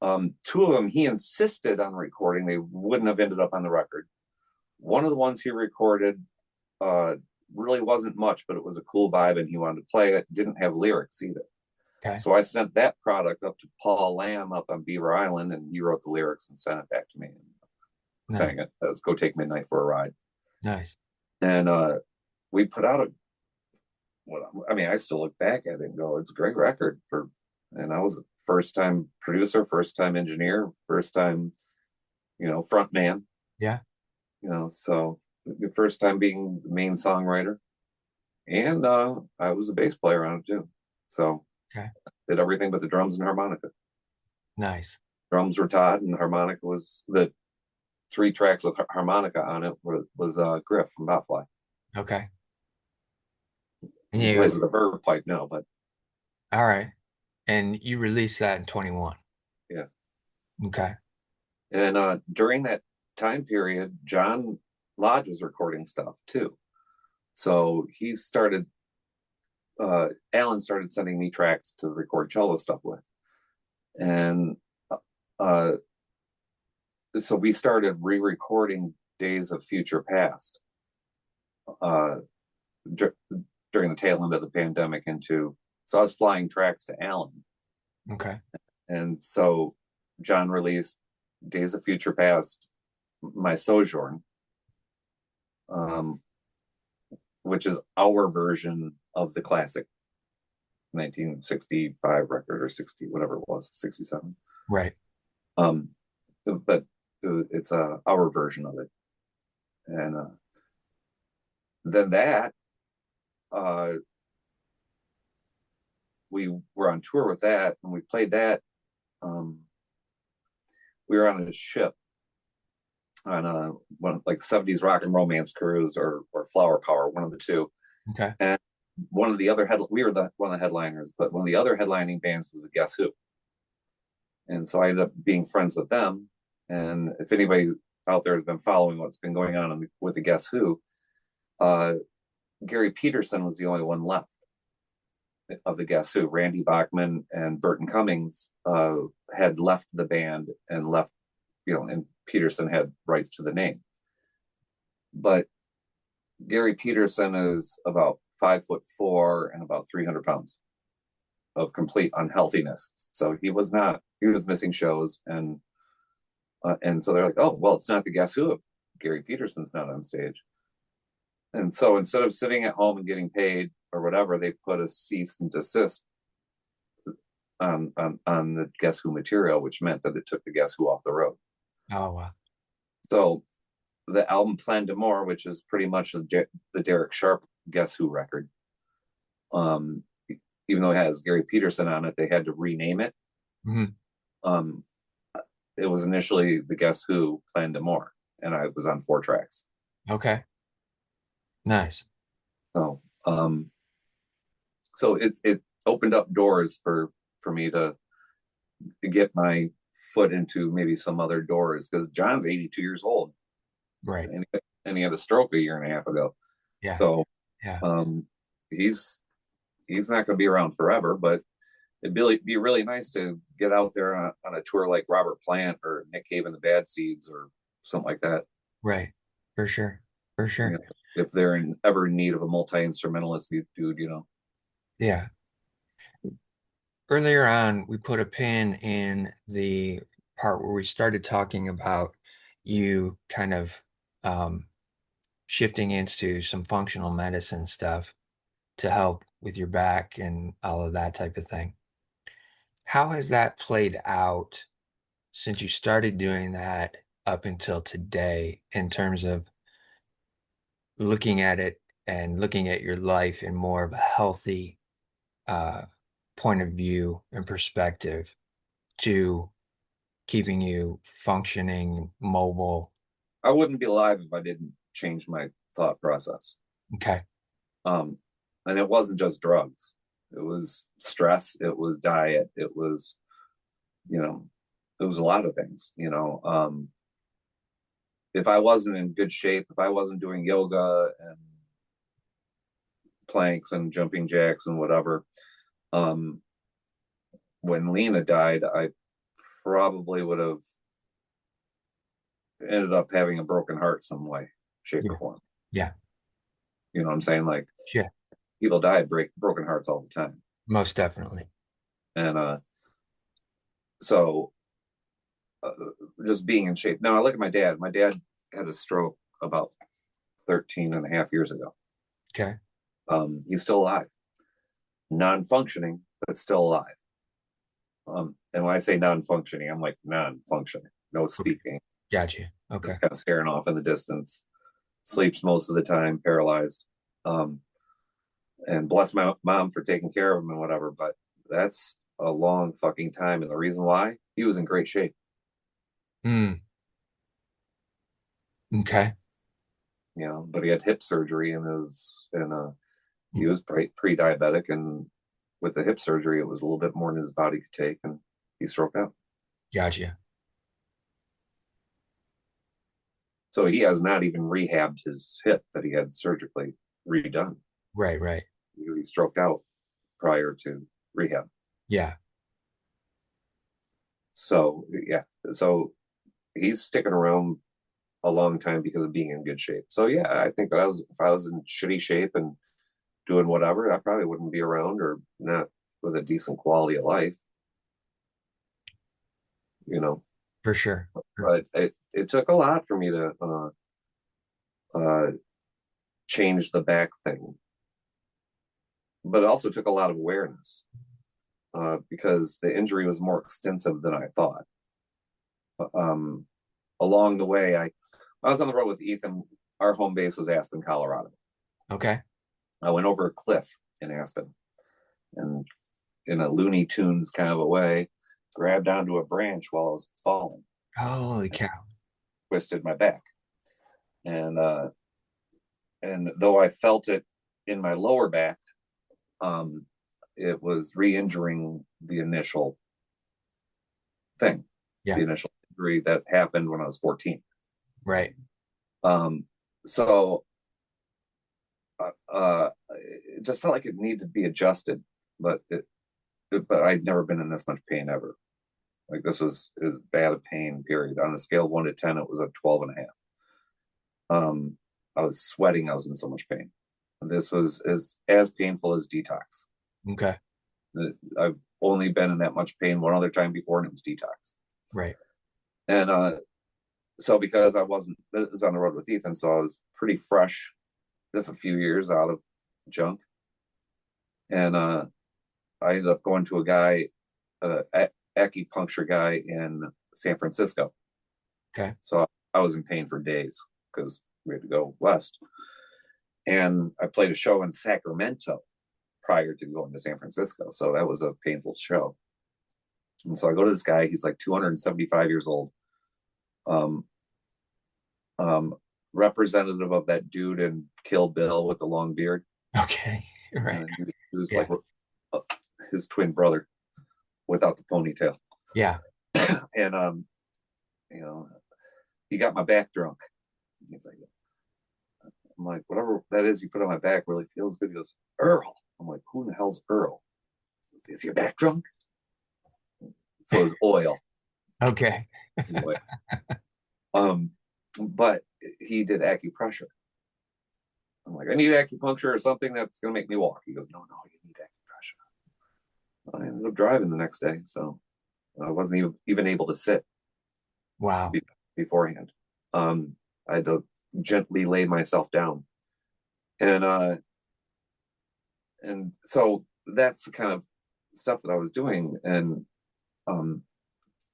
Two of them he insisted on recording. They wouldn't have ended up on the record. One of the ones he recorded uh, really wasn't much, but it was a cool vibe, and he wanted to play it. Didn't have lyrics either. Okay. So I sent that product up to Paul Lamb up on Beaver Island, and he wrote the lyrics and sent it back to me and Nice. sang it. Let's go take midnight for a ride. Nice. And we put out a well, I mean, I still look back at it and go, it's a great record and I was a first time producer, first time engineer, first time, front man, Yeah. so the first time being the main songwriter. And I was a bass player on it too. So Okay. did everything but the drums and harmonica. Nice. Drums were Todd, and harmonica was the 3 tracks with harmonica on it was Griff from Botfly. Okay. And He plays with a verve pipe now, but all right. And you released that in 21. yeah. Okay. And during that time period, John Lodge was recording stuff too. So Alan started sending me tracks to record cello stuff with. And uh, so we started re recording Days of Future Past uh, dur- during the tail end of the pandemic so I was flying tracks to Alan. Okay. And so John released Days of Future Past, My Sojourn, um, which is our version of the classic 1965 record, or 60, whatever it was, 67. Right. Um, but it's our version of it. And then uh, we were on tour with that, and we played that. We were on a ship on one like 70s rock and romance cruise, or Flower Power, one of the two. Okay. And we were one of the headliners, but one of the other headlining bands was the Guess Who. And so I ended up being friends with them. And if anybody out there has been following what's been going on with the Guess Who, uh, Gary Peterson was the only one left of the Guess Who. Randy Bachman and Burton Cummings had left the band and left, and Peterson had rights to the name. But Gary Peterson is about 5'4" and about 300 pounds of complete unhealthiness. So he was missing shows, and so they're like, oh, well, it's not the Guess Who if Gary Peterson's not on stage. And so instead of sitting at home and getting paid or whatever, they put a cease and desist on the Guess Who material, which meant that it took the Guess Who off the road. Oh, wow. So the album Plan de More, which is pretty much the Derek Sharp Guess Who record, even though it has Gary Peterson on it, they had to rename it. Hmm. Um, it was initially the Guess Who Plan de More, and I was on 4 tracks. Okay. Nice. So, it opened up doors for me to get my foot into maybe some other doors, because John's 82 years old, Right. and he had a stroke a year and a half ago. Yeah. So Yeah. he's not going to be around forever, but be really nice to get out there on a tour like Robert Plant or Nick Cave and the Bad Seeds or something like that. Right. For sure. For You sure. know, if they're ever in need of a multi instrumentalist dude, you know. Yeah. Earlier on, we put a pin in the part where we started talking about you kind of um, shifting into some functional medicine stuff to help with your back and all of that type of thing. How has that played out since you started doing that up until today in terms of looking at it and looking at your life in more of a healthy uh, point of view and perspective to keeping you functioning, mobile? I wouldn't be alive if I didn't change my thought process. Okay. Um, and it wasn't just drugs. It was stress. It was diet. It was, you know, it was a lot of things. If I wasn't in good shape, if I wasn't doing yoga and planks and jumping jacks and whatever, um, when Lena died, I probably would have ended up having a broken heart some way, shape, Yeah. or form. Yeah. You know what I'm saying? Like Yeah. people die of broken hearts all the time. Most definitely. And so uh, just being in shape. Now I look at my dad. My dad had a stroke about 13 and a half years ago. Okay. He's still alive, non-functioning, but still alive. And when I say non-functioning, I'm like non-functioning, no Okay. speaking, Gotcha. Okay. just kind of staring off in the distance. Sleeps most of the time, paralyzed. Um, and bless my mom for taking care of him and whatever. But that's a long fucking time, and the reason why he was in great shape. Mm, okay. But he had hip surgery and he was pre-diabetic, and with the hip surgery, it was a little bit more than his body could take, and he stroked out. Gotcha. So he has not even rehabbed his hip that he had surgically redone Right, right. because he stroked out prior to rehab. Yeah. So yeah, so he's sticking around a long time because of being in good shape. So yeah, I think that if I was in shitty shape and doing whatever, I probably wouldn't be around or not with a decent quality of life, you know. For sure. Sure. But it took a lot for me to uh, change the back thing, but it also took a lot of awareness because the injury was more extensive than I thought. Um, Along the way, I was on the road with Ethan. Our home base was Aspen, Colorado. Okay. I went over a cliff in Aspen and in a Looney Tunes kind of a way, grabbed onto a branch while I was falling, Holy and cow. twisted my back. And though I felt it in my lower back, um, it was re-injuring the initial thing, the Yeah. initial injury that happened when I was 14. Right. Um, so it just felt like it needed to be adjusted, but but I'd never been in this much pain ever. Like this was as bad a pain period. On a scale of 1 to 10, it was a 12 and a half. I was sweating. I was in so much pain. This was as painful as detox. Okay. I've only been in that much pain one other time before, and it was detox. Right. And so because I was on the road with Ethan, so I was pretty fresh, just a few years out of junk. And I ended up going to a guy, acupuncture guy in San Francisco. Okay. So I was in pain for days because we had to go west. And I played a show in Sacramento prior to going to San Francisco. So that was a painful show. And so I go to this guy, he's like 275 years old. Um, um, Representative of that dude in Kill Bill with the long beard. Okay. Right. And he was like Yeah. uh, his twin brother without the ponytail. Yeah. And you know, he got my back drunk. He's like, I'm like, whatever that is you put on my back really feels good. He goes, Earl. I'm like, who the hell's Earl? Is your back drunk? So it was oil. Okay. Oil. Um, but he did acupressure. I'm like, I need acupuncture or something that's going to make me walk. He goes, no, no, you need acupressure. I ended up driving the next day, so I wasn't even able to sit Wow. beforehand. I had to gently lay myself down, and so that's the kind of stuff that I was doing, and um,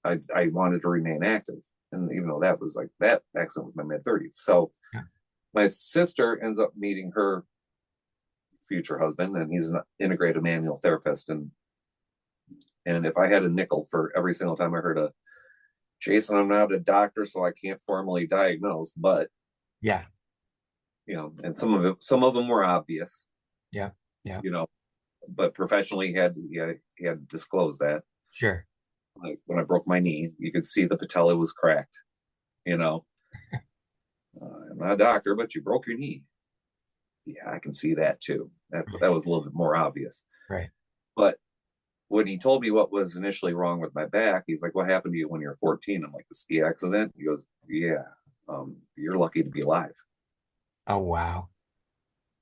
I wanted to remain active, and even though that was like that accident was my mid 30s, so Yeah. my sister ends up meeting her future husband, and he's an integrated manual therapist, and if I had a nickel for every single time I heard a Jason, I'm not a doctor, so I can't formally diagnose, but Yeah. and some of them were obvious, Yeah. Yeah. you know, but professionally he had to disclose that. Sure. Like when I broke my knee, you could see the patella was cracked. You know, I'm not a doctor, but you broke your knee. Yeah, I can see that too. That was a little bit more obvious. Right. But when he told me what was initially wrong with my back, he's like, "What happened to you when you were 14?" I'm like, "The ski accident." He goes, "Yeah, you're lucky to be alive." Oh, wow.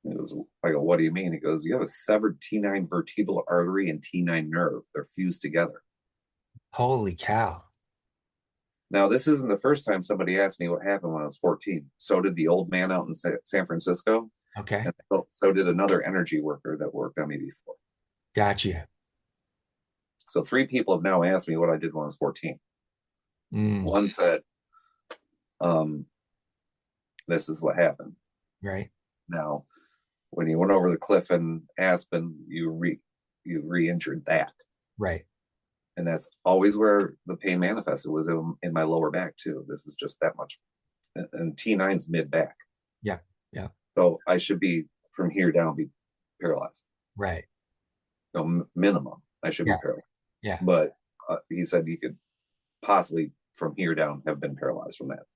It was, I go, "What do you mean?" He goes, "You have a severed T9 vertebral artery and T9 nerve. They're fused together." Holy cow. Now, this isn't the first time somebody asked me what happened when I was 14. So did the old man out in San Francisco, Okay. and so did another energy worker that worked on me before. Gotcha. So three people have now asked me what I did when I was 14. Mm, One said, um, "This is what happened." right. Now, when you went over the cliff in Aspen, you re-injured that, Right. and that's always where the pain manifested was in my lower back too. This was just that much, and T9's mid back, Yeah. Yeah. so I should be from here down be paralyzed. Right. No, minimum, I should be Yeah. paralyzed. Yeah. But he said you could possibly from here down have been paralyzed from that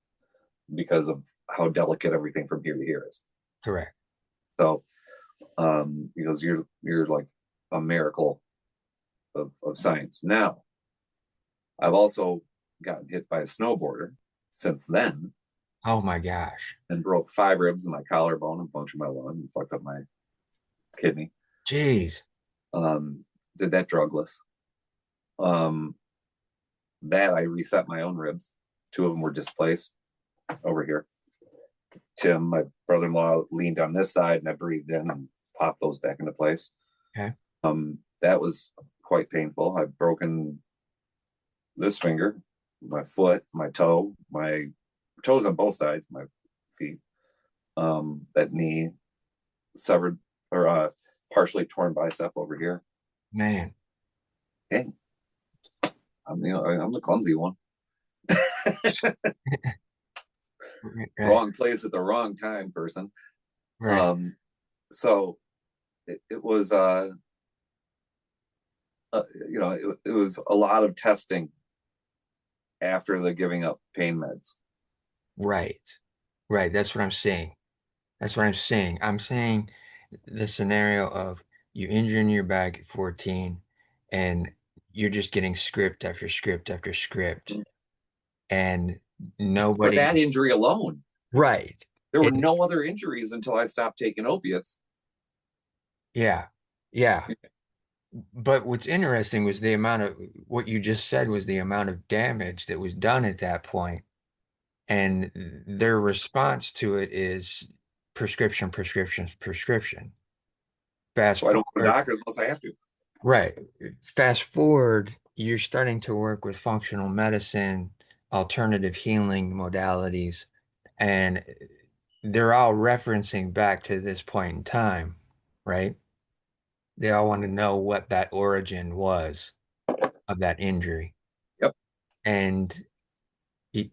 because of how delicate everything from here to here is. Correct. So he goes, you're like a miracle of science. Now, I've also gotten hit by a snowboarder since then Oh my gosh. and broke 5 ribs in my collarbone and punctured my lung and fucked up my kidney. Jeez. Did that drugless. Um, that I reset my own ribs. Two of them were displaced over here. Tim, my brother-in-law, leaned on this side and I breathed in and popped those back into place. Okay. That was quite painful. I've broken this finger, my foot, my toe, my toes on both sides, my feet, that knee, severed or partially torn bicep over here. Man. Hey, I'm the clumsy one. Right. Wrong place at the wrong time, person. Right. Um, so it was it was a lot of testing after the giving up pain meds. Right. Right. That's what I'm saying. That's what I'm saying. I'm saying the scenario of you injuring your back at 14 and you're just getting script after script after script and For nobody, that injury alone, right. there were And no other injuries until I stopped taking opiates. yeah. Yeah. But what's interesting was the amount of what you just said was the amount of damage that was done at that point. And their response to it is prescription, prescription, prescription. Fast So I don't go to forward, doctors unless I have to. right. Fast forward, you're starting to work with functional medicine, alternative healing modalities, and they're all referencing back to this point in time, right? They all want to know what that origin was of that injury. Yep. And it,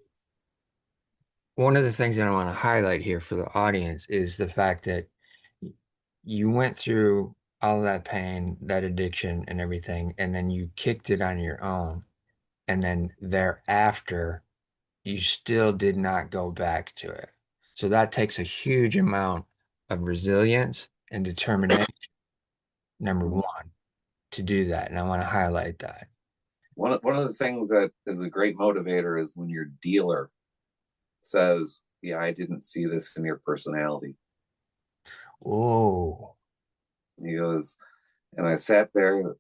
one of the things that I want to highlight here for the audience is the fact that you went through all that pain, that addiction, and everything, and then you kicked it on your own. And then thereafter, you still did not go back to it. So that takes a huge amount of resilience and determination, number one. to do that, and I want to highlight that. One of the things that is a great motivator is when your dealer says, "Yeah, I didn't see this in your personality." Oh, He goes, and I sat there,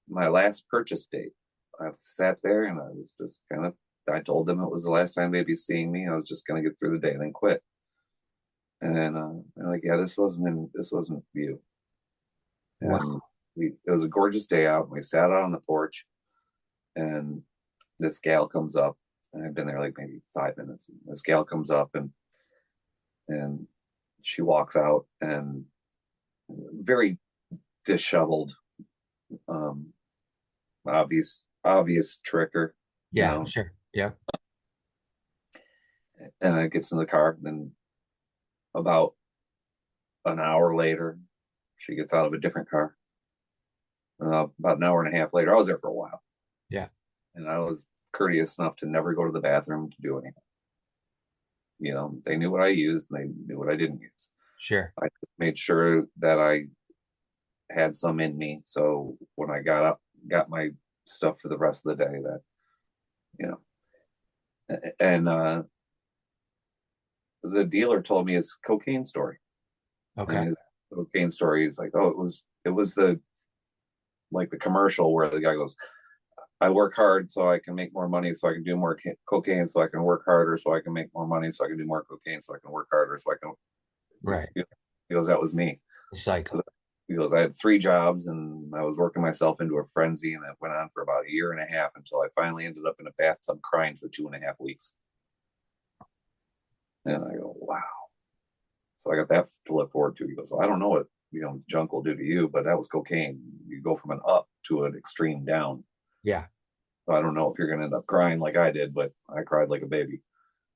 my last purchase date. I sat there and I was just kind of, I told them it was the last time they'd be seeing me. I was just going to get through the day and then quit. And they're like, yeah, this wasn't you. wow. And it was a gorgeous day out. And we sat out on the porch and this gal comes up. And I've been there like maybe 5 minutes. And this gal comes up and she walks out and very disheveled, um, obvious tricker, you Yeah, know. sure. Yep. And it gets in the car. And then about an hour later, she gets out of a different car. About an hour and a half later, I was there for a while, Yeah, and I was courteous enough to never go to the bathroom to do anything. You know, they knew what I used, and they knew what I didn't use. sure. I made sure that I had some in me, so when I got up, got my stuff for the rest of the day, that you know, and the dealer told me his cocaine story, and Okay. his cocaine story is like, oh, it was the like the commercial where the guy goes, I work hard so I can make more money, so I can do more cocaine, so I can work harder, so I can make more money, so I can do more cocaine, so I can work harder, so I can. Right. He goes, that was me. The cycle. He goes, I had 3 jobs and I was working myself into a frenzy, and it went on for about a year and a half until I finally ended up in a bathtub crying for 2.5 weeks. And I go, wow. So I got that to look forward to. He goes, well, I don't know what junk will do to you, but that was cocaine. You go from an up to an extreme down. Yeah. So I don't know if you're going to end up crying like I did, but I cried like a baby.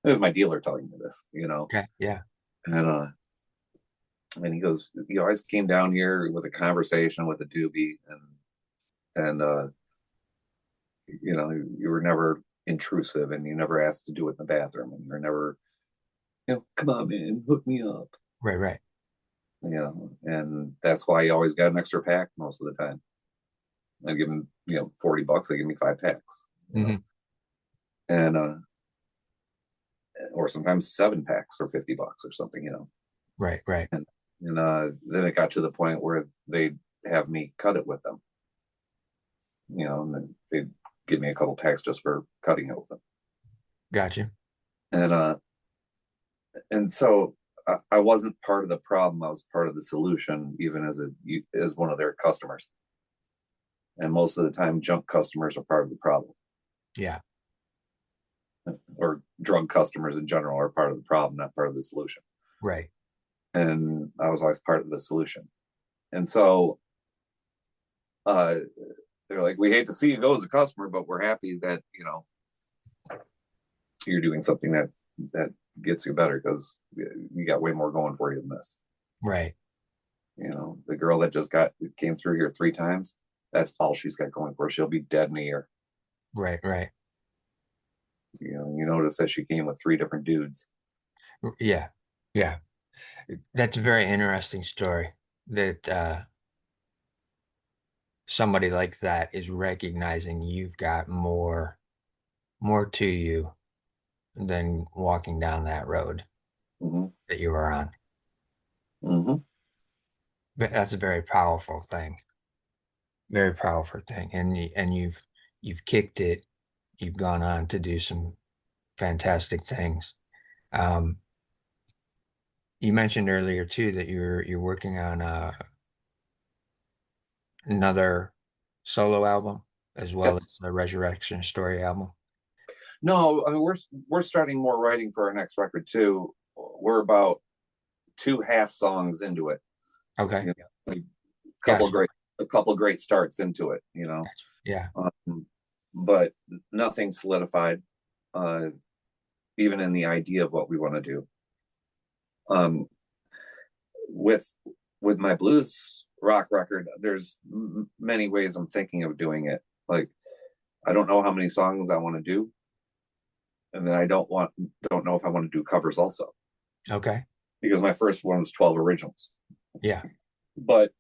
It was my dealer telling me this. Okay. Yeah. And he goes, you always came down here with a conversation with a doobie, and you were never intrusive, and you never asked to do it in the bathroom, and you're never, come on, man, hook me up, Right. Right. and that's why you always got an extra pack most of the time. I give him, $40. They give me 5 packs, Hmm. and or sometimes 7 packs for $50 or something. Right. Right. And then it got to the point where they'd have me cut it with them, and then they'd give me a couple packs just for cutting it with them. Gotcha. And so I wasn't part of the problem. I was part of the solution, even as one of their customers. And most of the time, junk customers are part of the problem, Yeah. or drug customers in general are part of the problem, not part of the solution. Right. And I was always part of the solution. And so uh, they're like, we hate to see you go as a customer, but we're happy that you're doing something that gets you better, because you got way more going for you than this. Right. The girl that just came through here 3 times, that's all she's got going for her. She'll be dead in a year. Right. Right. You notice that she came with 3 different dudes. Yeah. Yeah. That's a very interesting story that somebody like that is recognizing you've got more to you than walking down that road Mm-hmm. that you were on. Mm-hmm. But that's a very powerful thing. Very powerful thing. And you've kicked it. You've gone on to do some fantastic things. Um, you mentioned earlier too that you're working on another solo album as well Yep. as the Resurrection Story album. No, I mean, we're starting more writing for our next record too. We're about 2 half songs into it. Okay. Like Gotcha. a couple great starts into it. Gotcha. Yeah. But nothing solidified, uh, even in the idea of what we want to do. Um, with with my blues rock record, there's many ways I'm thinking of doing it. Like, I don't know how many songs I want to do, and then I don't know if I want to do covers also, Okay. because my first one was 12 originals. Yeah. But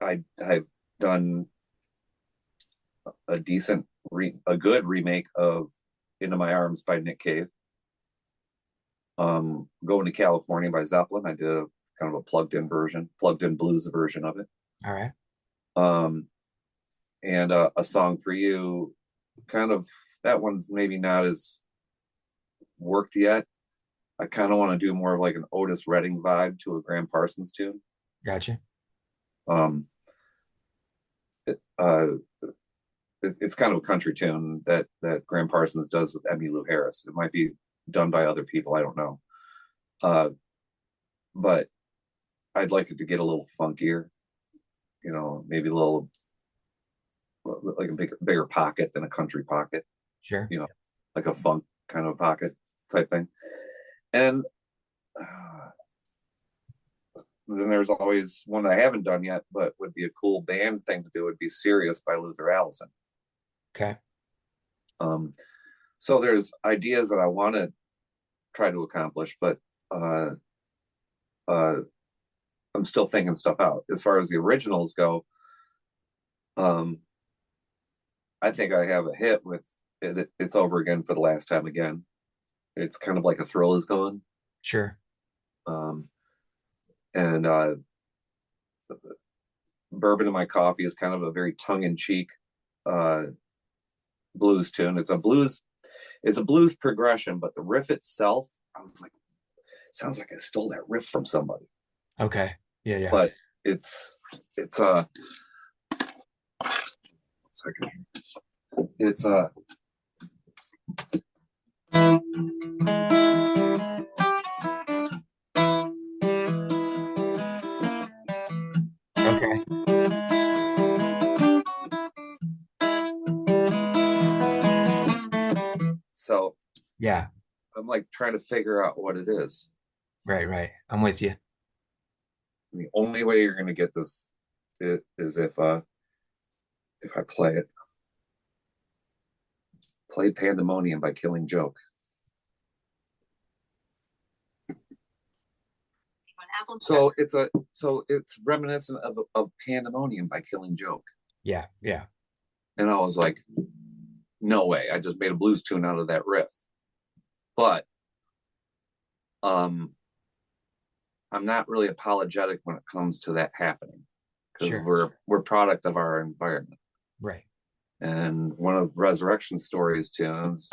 I done a a good remake of Into My Arms by Nick Cave. Going to California by Zeppelin. I did a kind of a plugged in blues version of it. All right. Um, and a song for you, kind of that one's maybe not as worked yet. I kind of want to do more of like an Otis Redding vibe to a Graham Parsons tune. Gotcha. Um, it, it's kind of a country tune that Graham Parsons does with Emmylou Harris. It might be done by other people. I don't know. But I'd like it to get a little funkier, maybe a little like a bigger pocket than a country pocket, Sure. like a funk kind of pocket type thing. And then there's always one I haven't done yet, but would be a cool band thing to do would be Sirius by Luther Allison. Okay. So there's ideas that I want to try to accomplish, but I'm still thinking stuff out. As far as the originals go, I think I have a hit with It's Over Again for the Last Time Again. It's kind of like A Thrill Is Gone. Sure. And Bourbon in My Coffee is kind of a very tongue-in-cheek blues tune. It's a blues progression, but the riff itself, I was like, sounds like I stole that riff from somebody. Okay. Yeah, yeah. But it's second. It's Okay. so Yeah. I'm like trying to figure out what it is. Right, right. I'm with you. The only way you're gonna get this is if I play it. Play Pandemonium by Killing Joke. So it's reminiscent of Pandemonium by Killing Joke. Yeah, yeah. And I was like, no way. I just made a blues tune out of that riff. But I'm not really apologetic when it comes to that happening, because Sure. we're product of our environment. Right. And one of Resurrection Stories tunes,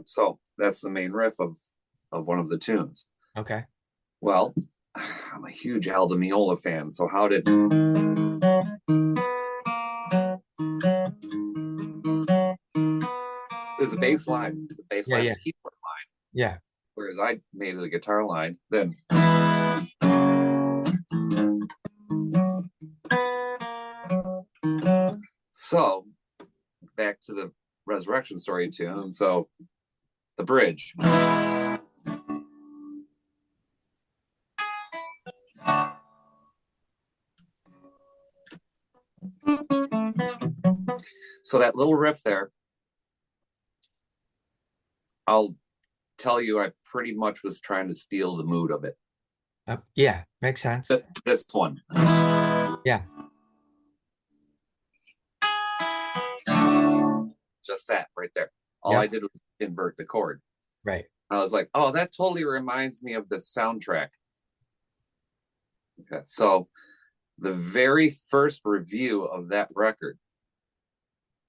so that's the main riff of one of the tunes. Okay. Well, I'm a huge Al Di Meola fan, so how did there's a bass line, the bass Yeah, line, yeah. the keyboard line, Yeah. whereas I made it a guitar line. Then so back to the Resurrection Story tune, and so the bridge. So that little riff there, I'll tell you, I pretty much was trying to steal the mood of it. Yeah, makes sense. This one. Yeah. Just that right there. All I Yep. did was invert the chord. Right. I was like, oh, that totally reminds me of the soundtrack. Okay, so the very first review of that record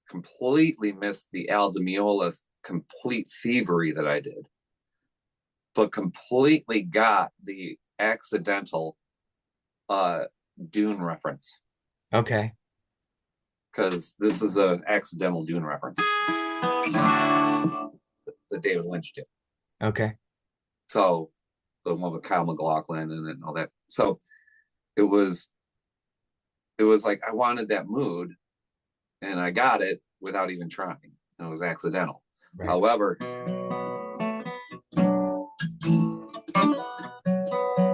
completely missed the Al Di Meola Complete Thievery that I did, but completely got the accidental Dune reference, Okay. because this is an accidental Dune reference that David Lynch did. Okay. So the one with Kyle MacLachlan and all that. So it was like I wanted that mood, and I got it without even trying. It was accidental. Right. However, it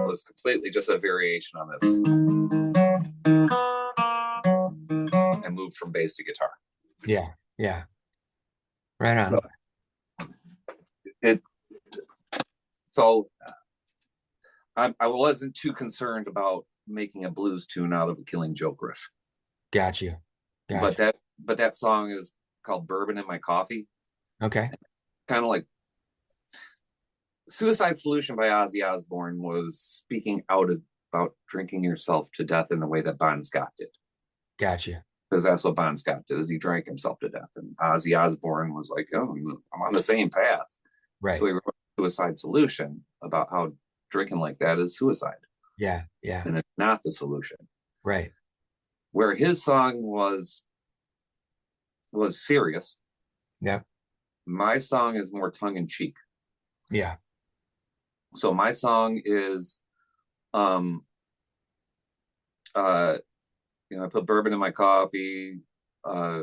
was completely just a variation on this. moved from bass to guitar. Yeah. Yeah. Right So on. it so I wasn't too concerned about making a blues tune out of a Killing Joke riff. Got you. Got But you. that song is called Bourbon in My Coffee. Okay. Kind of like Suicide Solution by Ozzy Osbourne was speaking out about drinking yourself to death in the way that Bon Scott did. Got you. Because that's what Bon Scott did, is he drank himself to death. And Ozzy Osbourne was like, oh, I'm on the same path. So Right. he wrote Suicide Solution about how drinking like that is suicide. Yeah. Yeah. And it's not the solution. Right. Where his song was serious, Yep. my song is more tongue in cheek. Yeah. So my song is um uh I put bourbon in my coffee uh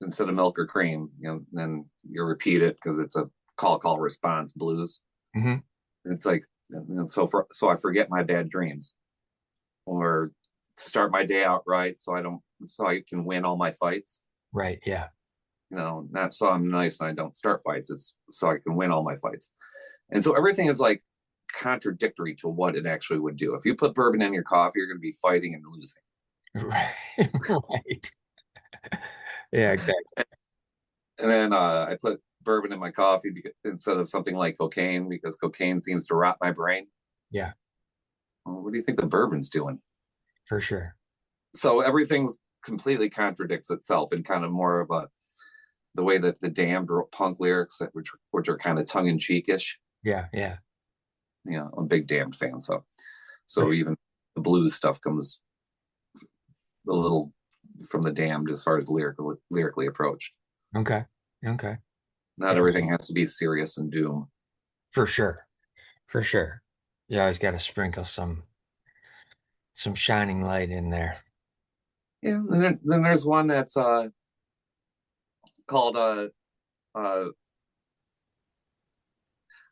instead of milk or cream, and then you repeat it because it's a call response blues. Hmm. It's like, so I forget my bad dreams, or start my day out right, so I can win all my fights. Right. Yeah. Not so I'm nice and I don't start fights. It's so I can win all my fights. And so everything is like contradictory to what it actually would do. If you put bourbon in your coffee, you're going to be fighting and losing. Right. Right. Yeah. Exactly. And then I put bourbon in my coffee instead of something like cocaine, because cocaine seems to rot my brain. Yeah. Well, what do you think the bourbon's doing? For sure. So everything's completely contradicts itself in kind of more of the way that the Damned wrote punk lyrics, which are kind of tongue in cheekish. Yeah. Yeah. I'm a big Damned fan, so even the blues stuff comes a little from the Damned as far as lyrically approached. Okay. Okay. Not Yeah. everything has to be serious and doom. For sure. For sure. You always got to sprinkle some shining light in there. Yeah. Then there's one that's called I'm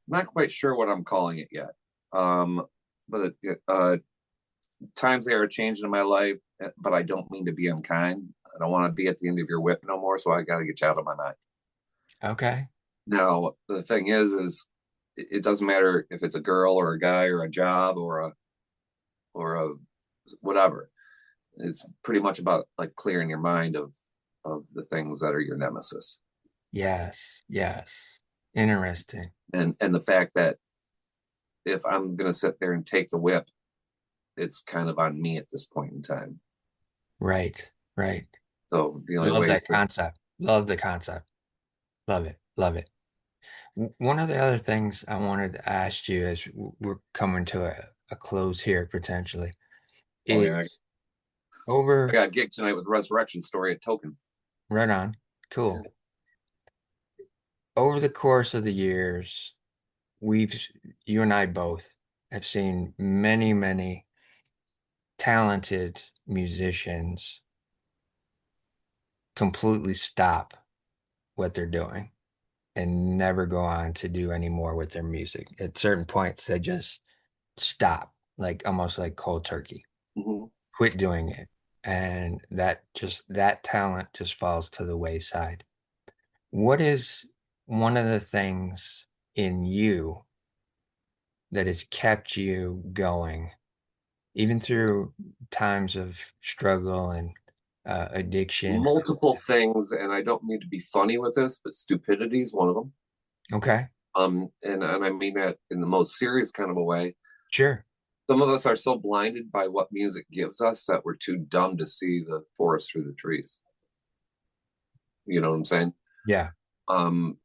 not quite sure what I'm calling it yet. But times they are changing in my life, but I don't mean to be unkind. I don't want to be at the end of your whip no more, so I got to get you out of my mind. Okay. Now the thing is it doesn't matter if it's a girl or a guy or a job or a whatever. It's pretty much about like clearing your mind of the things that are your nemesis, Yes. Yes. Interesting. and the fact that if I'm gonna sit there and take the whip, it's kind of on me at this point in time. Right. Right. So the only Love way that for concept. Love the concept. Love it. Love it. One of the other things I wanted to ask you as we're coming to a close here potentially oh yeah, is I over got a gig tonight with Resurrection Story at Token. right on. Yeah. Cool. Over the course of the years, we've, you and I both have seen many, many talented musicians completely stop what they're doing and never go on to do any more with their music. At certain points, they just stop, like almost like cold turkey, Mhm. quit doing it. And that talent just falls to the wayside. What is one of the things in you that has kept you going, even through times of struggle and addiction? Multiple things, and I don't mean to be funny with this, but stupidity is one of them. Okay, And I mean that in the most serious kind of a way. sure. Some of us are so blinded by what music gives us that we're too dumb to see the forest through the trees. You know what I'm saying? Yeah, Um,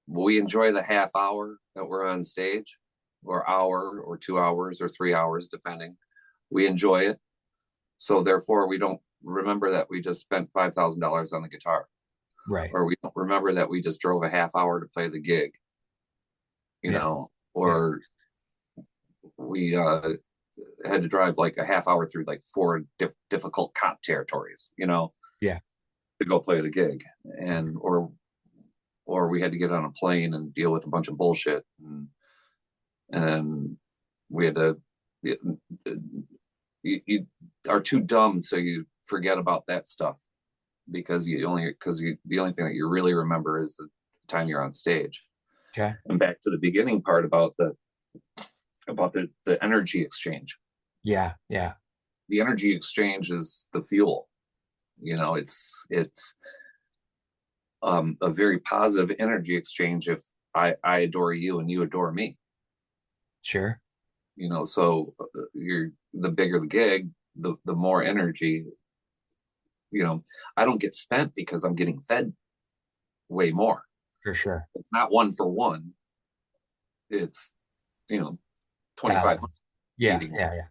we enjoy the half hour that we're on stage, or hour, or 2 hours, or 3 hours, depending. We enjoy it. So therefore, we don't remember that we just spent $5,000 on the guitar, right. or we don't remember that we just drove a half hour to play the gig, Yeah, yeah, or we had to drive like a half hour through like four difficult cop territories, yeah, to go play the gig, and or we had to get on a plane and deal with a bunch of bullshit, and we had to. You are too dumb, so you forget about that stuff because the only thing that you really remember is the time you're on stage. Okay. And back to the beginning part about the energy exchange. Yeah. Yeah. The energy exchange is the fuel. It's a very positive energy exchange if I adore you and you adore me. Sure. So you're the bigger the gig, the more energy. I don't get spent because I'm getting fed way more. For sure. It's not one for one. It's 2,500 Thousands. Yeah. feeding, Yeah. Yeah.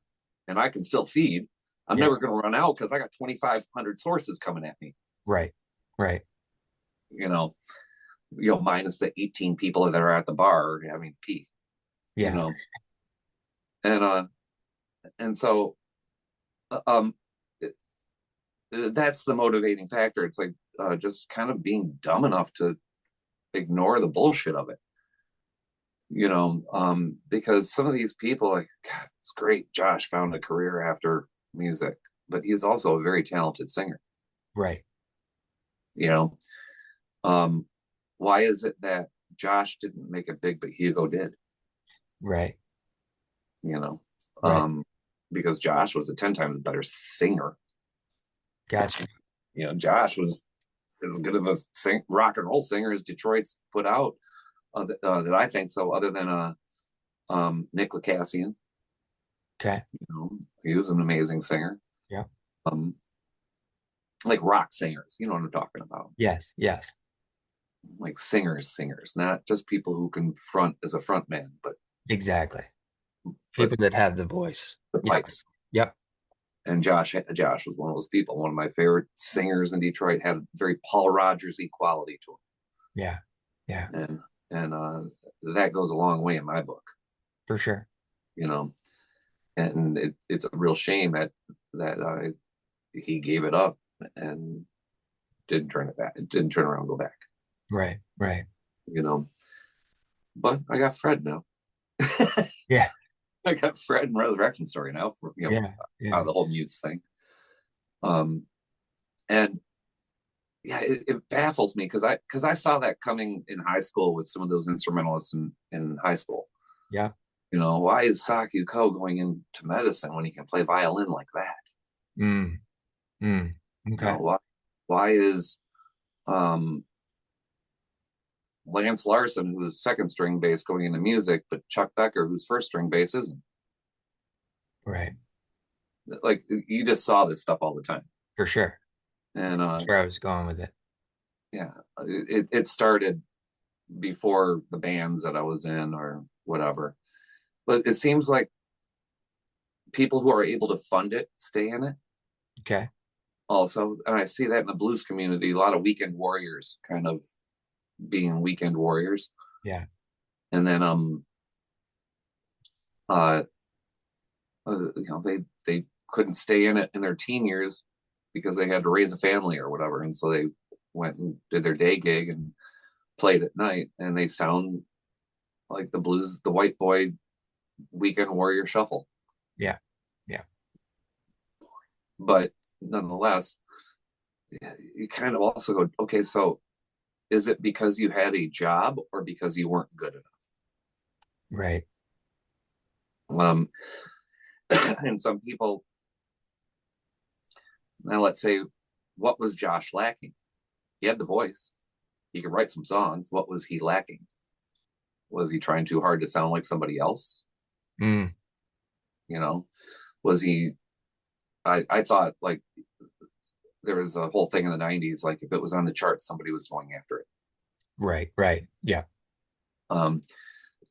and I can still feed. I'm Yeah. never going to run out because I got 2,500 sources coming at me. Right. Right. You know, minus the 18 people that are at the bar having pee. You Yeah. know, and and so um, it, that's the motivating factor. It's like just kind of being dumb enough to ignore the bullshit of it. Because some of these people, like, God, it's great. Josh found a career after music, but he's also a very talented singer. Right. You know, um, why is it that Josh didn't make it big, but Hugo did? Right. You know, Right. because Josh was a 10 times better singer. Gotcha. Josh was as good of a rock and roll singer as Detroit's put out that I think so, other than Nick Lacassian. Okay. He was an amazing singer. Yeah. Um, like rock singers, you know what I'm talking about. Yes. Yes. Like singers, not just people who can front as a front man, but Exactly. but People that have the voice. the Yep. pipes. Yep. And Josh was one of those people. One of my favorite singers in Detroit, had a very Paul Rodgers-y quality to Yeah. Yeah. him, and that goes a long way in my book. For sure. You know, and it's a real shame that he gave it up and didn't turn it back. It didn't turn around and go back. Right. Right. You know, but I got Fred now. Yeah. I got Fred and Resurrection Story now for Yeah. out Yeah. of the whole mutes thing. Um, and yeah, it baffles me because I saw that coming in high school with some of those instrumentalists in high school. Yeah. Why is Saku Ko going into medicine when he can play violin like that? Mm. Mm. Okay. Why is um Lance Larson, who's second string bass, going into music, but Chuck Becker, who's first string bass, isn't? Right. Like, you just saw this stuff all the time. For sure. And That's where I was going with it. yeah, it started before the bands that I was in or whatever. But it seems like people who are able to fund it stay in it Okay. also. And I see that in the blues community, a lot of weekend warriors kind of being weekend warriors. Yeah. And then uh they couldn't stay in it in their teen years because they had to raise a family or whatever. And so they went and did their day gig and played at night, and they sound like the white boy weekend warrior shuffle. Yeah. Yeah. But nonetheless, you kind of also go, okay, so is it because you had a job or because you weren't good Right. enough? And some people, now let's say, what was Josh lacking? He had the voice. He could write some songs. What was he lacking? Was he trying too hard to sound like somebody else? Mm. Was he? I thought, like, there was a whole thing in the '90s, like if it was on the charts, somebody was going after it. Right. Right. Yeah. Um,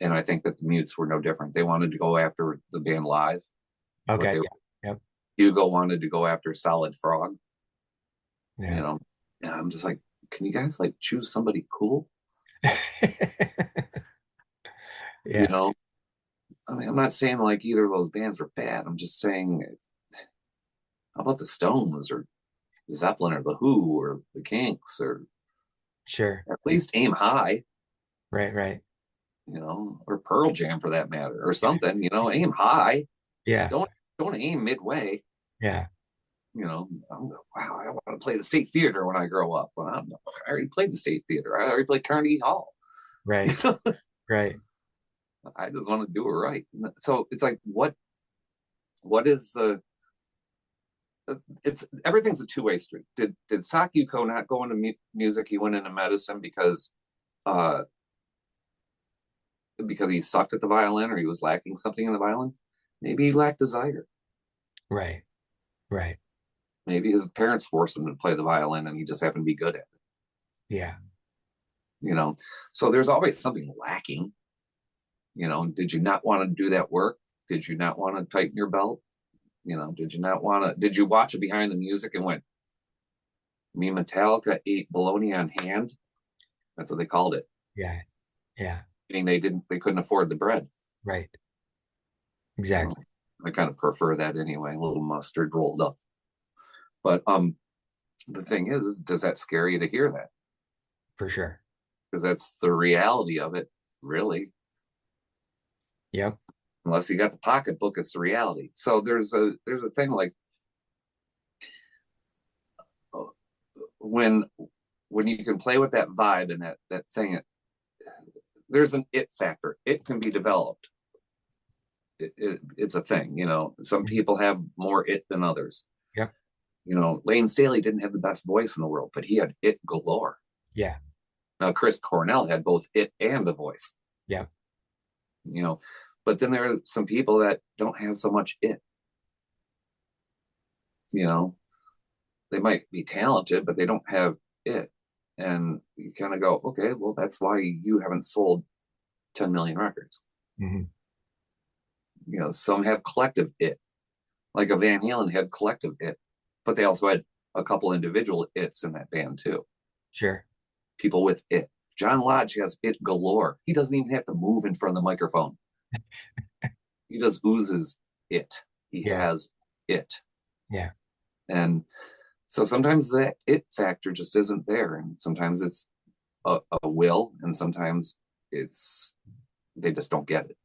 and I think that the Mutes were no different. They wanted to go after the band live. What Okay. they Yeah. Yep. Hugo wanted to go after Solid Frog. Yeah. And I'm just like, can you guys like choose somebody cool? You Yeah. know, I mean, I'm not saying like either of those bands were bad. I'm just saying, how about the Stones or Zeppelin or the Who or the Kinks, or Sure. at least aim high, Right. Right. or Pearl Jam for that matter, or Yeah. something, aim high. Yeah. Don't don't aim midway. Yeah. Wow, I want to play the State Theater when I grow up. Well, I already played the State Theater. I already played Carnegie Hall. Right. Right. I just want to do it right. So it's like, what is the? It's everything's a two-way street. Did Sakyuko not go into music? He went into medicine uh because he sucked at the violin or he was lacking something in the violin. Maybe he lacked desire. Right. Right. Maybe his parents forced him to play the violin and he just happened to be good at it. Yeah. You know, so there's always something lacking. Did you not want to do that work? Did you not want to tighten your belt? Did you not want to? Did you watch it behind the music and went, me Metallica ate bologna on hand? That's what they called it. Yeah. Yeah. Meaning they couldn't afford the bread. Right. You know, Exactly. I kind of prefer that anyway, a little mustard rolled up. But the thing is, does that scare you to hear that? For sure. Because that's the reality of it, really. Yep. Unless you got the pocketbook, it's the reality. So there's a thing like uh, when when you can play with that vibe and that thing, there's an it factor. It can be developed. It's a thing. Some Mhm. people have more it than others. Yep. Lane Staley didn't have the best voice in the world, but he had it galore. Yeah. Now Chris Cornell had both it and the voice. Yep. You know, but then there are some people that don't have so much it. You know, they might be talented, but they don't have it. And you kind of go, okay, well, that's why you haven't sold 10 million records. Hmm. Some have collective it, like a Van Halen had collective it, but they also had a couple individual its in that band too. Sure. People with it. John Lodge has it galore. He doesn't even have to move in front of the microphone. He just oozes it. He Yeah. has it. Yeah. And so sometimes that it factor just isn't there. And sometimes it's a will, and sometimes it's they just don't get it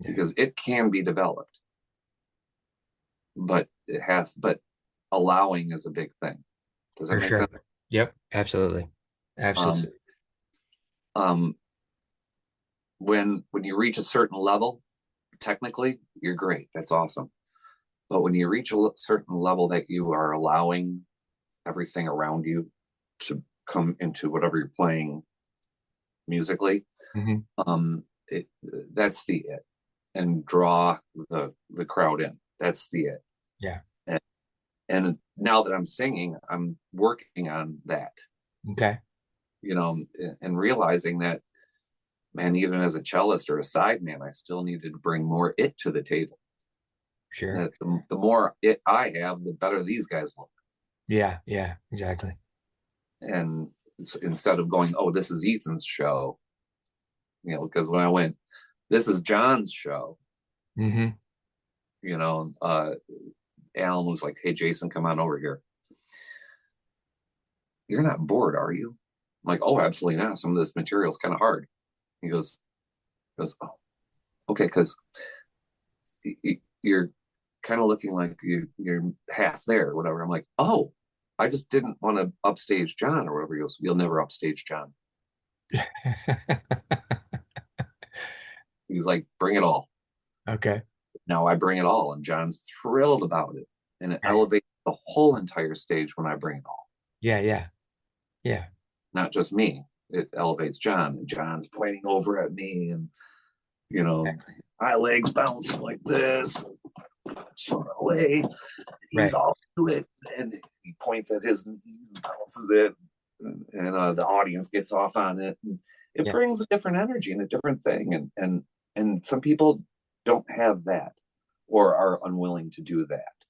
Yeah. because it can be developed, but allowing is a big thing. Does that For make sense? sure. Yep. Absolutely. Um, Absolutely. um, when you reach a certain level, technically, you're great. That's awesome. But when you reach a certain level that you are allowing everything around you to come into whatever you're playing musically, Hmm. it, that's the it, and draw the crowd in. That's the it. Yeah. And, and now that I'm singing, I'm working on that, Okay. and realizing that, man, even as a cellist or a side man, I still needed to bring more it to the table. Sure. That the more it I have, the better these guys look. Yeah. Yeah. Exactly. And instead of going, oh, this is Ethan's show, because when I went, this is John's show, Hmm. you know, Alan was like, hey, Jason, come on over here. You're not bored, are you? I'm like, oh, absolutely not. Some of this material is kind of hard. He goes, oh, okay, because you're kind of looking like you're half there or whatever. I'm like, oh, I just didn't want to upstage John or whatever. He goes, you'll never upstage John. He was like, bring it all. Okay. Now I bring it all, and John's thrilled about it, and it Right. elevates the whole entire stage when I bring it all. Yeah. Yeah. Yeah. Not just me. It elevates John, and John's pointing over at me, and you know, my legs bouncing like this, sort of way. He's Right. all to it, and he points at his knee and bounces it, and the audience gets off on it. And it Yeah. brings a different energy and a different thing, and some people don't have that or are unwilling to do that.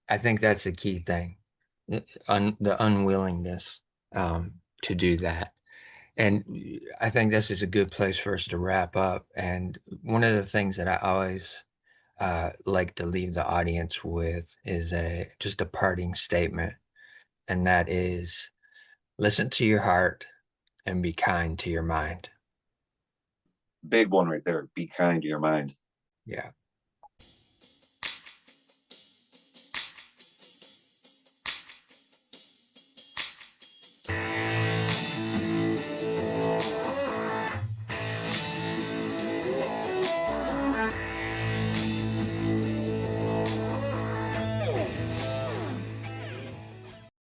I think that's the key thing, the unwillingness to do that. And I think this is a good place for us to wrap up. And one of the things that I always like to leave the audience with is a just a parting statement, and that is listen to your heart and be kind to your mind. Big one right there. Be kind to your mind. Yeah.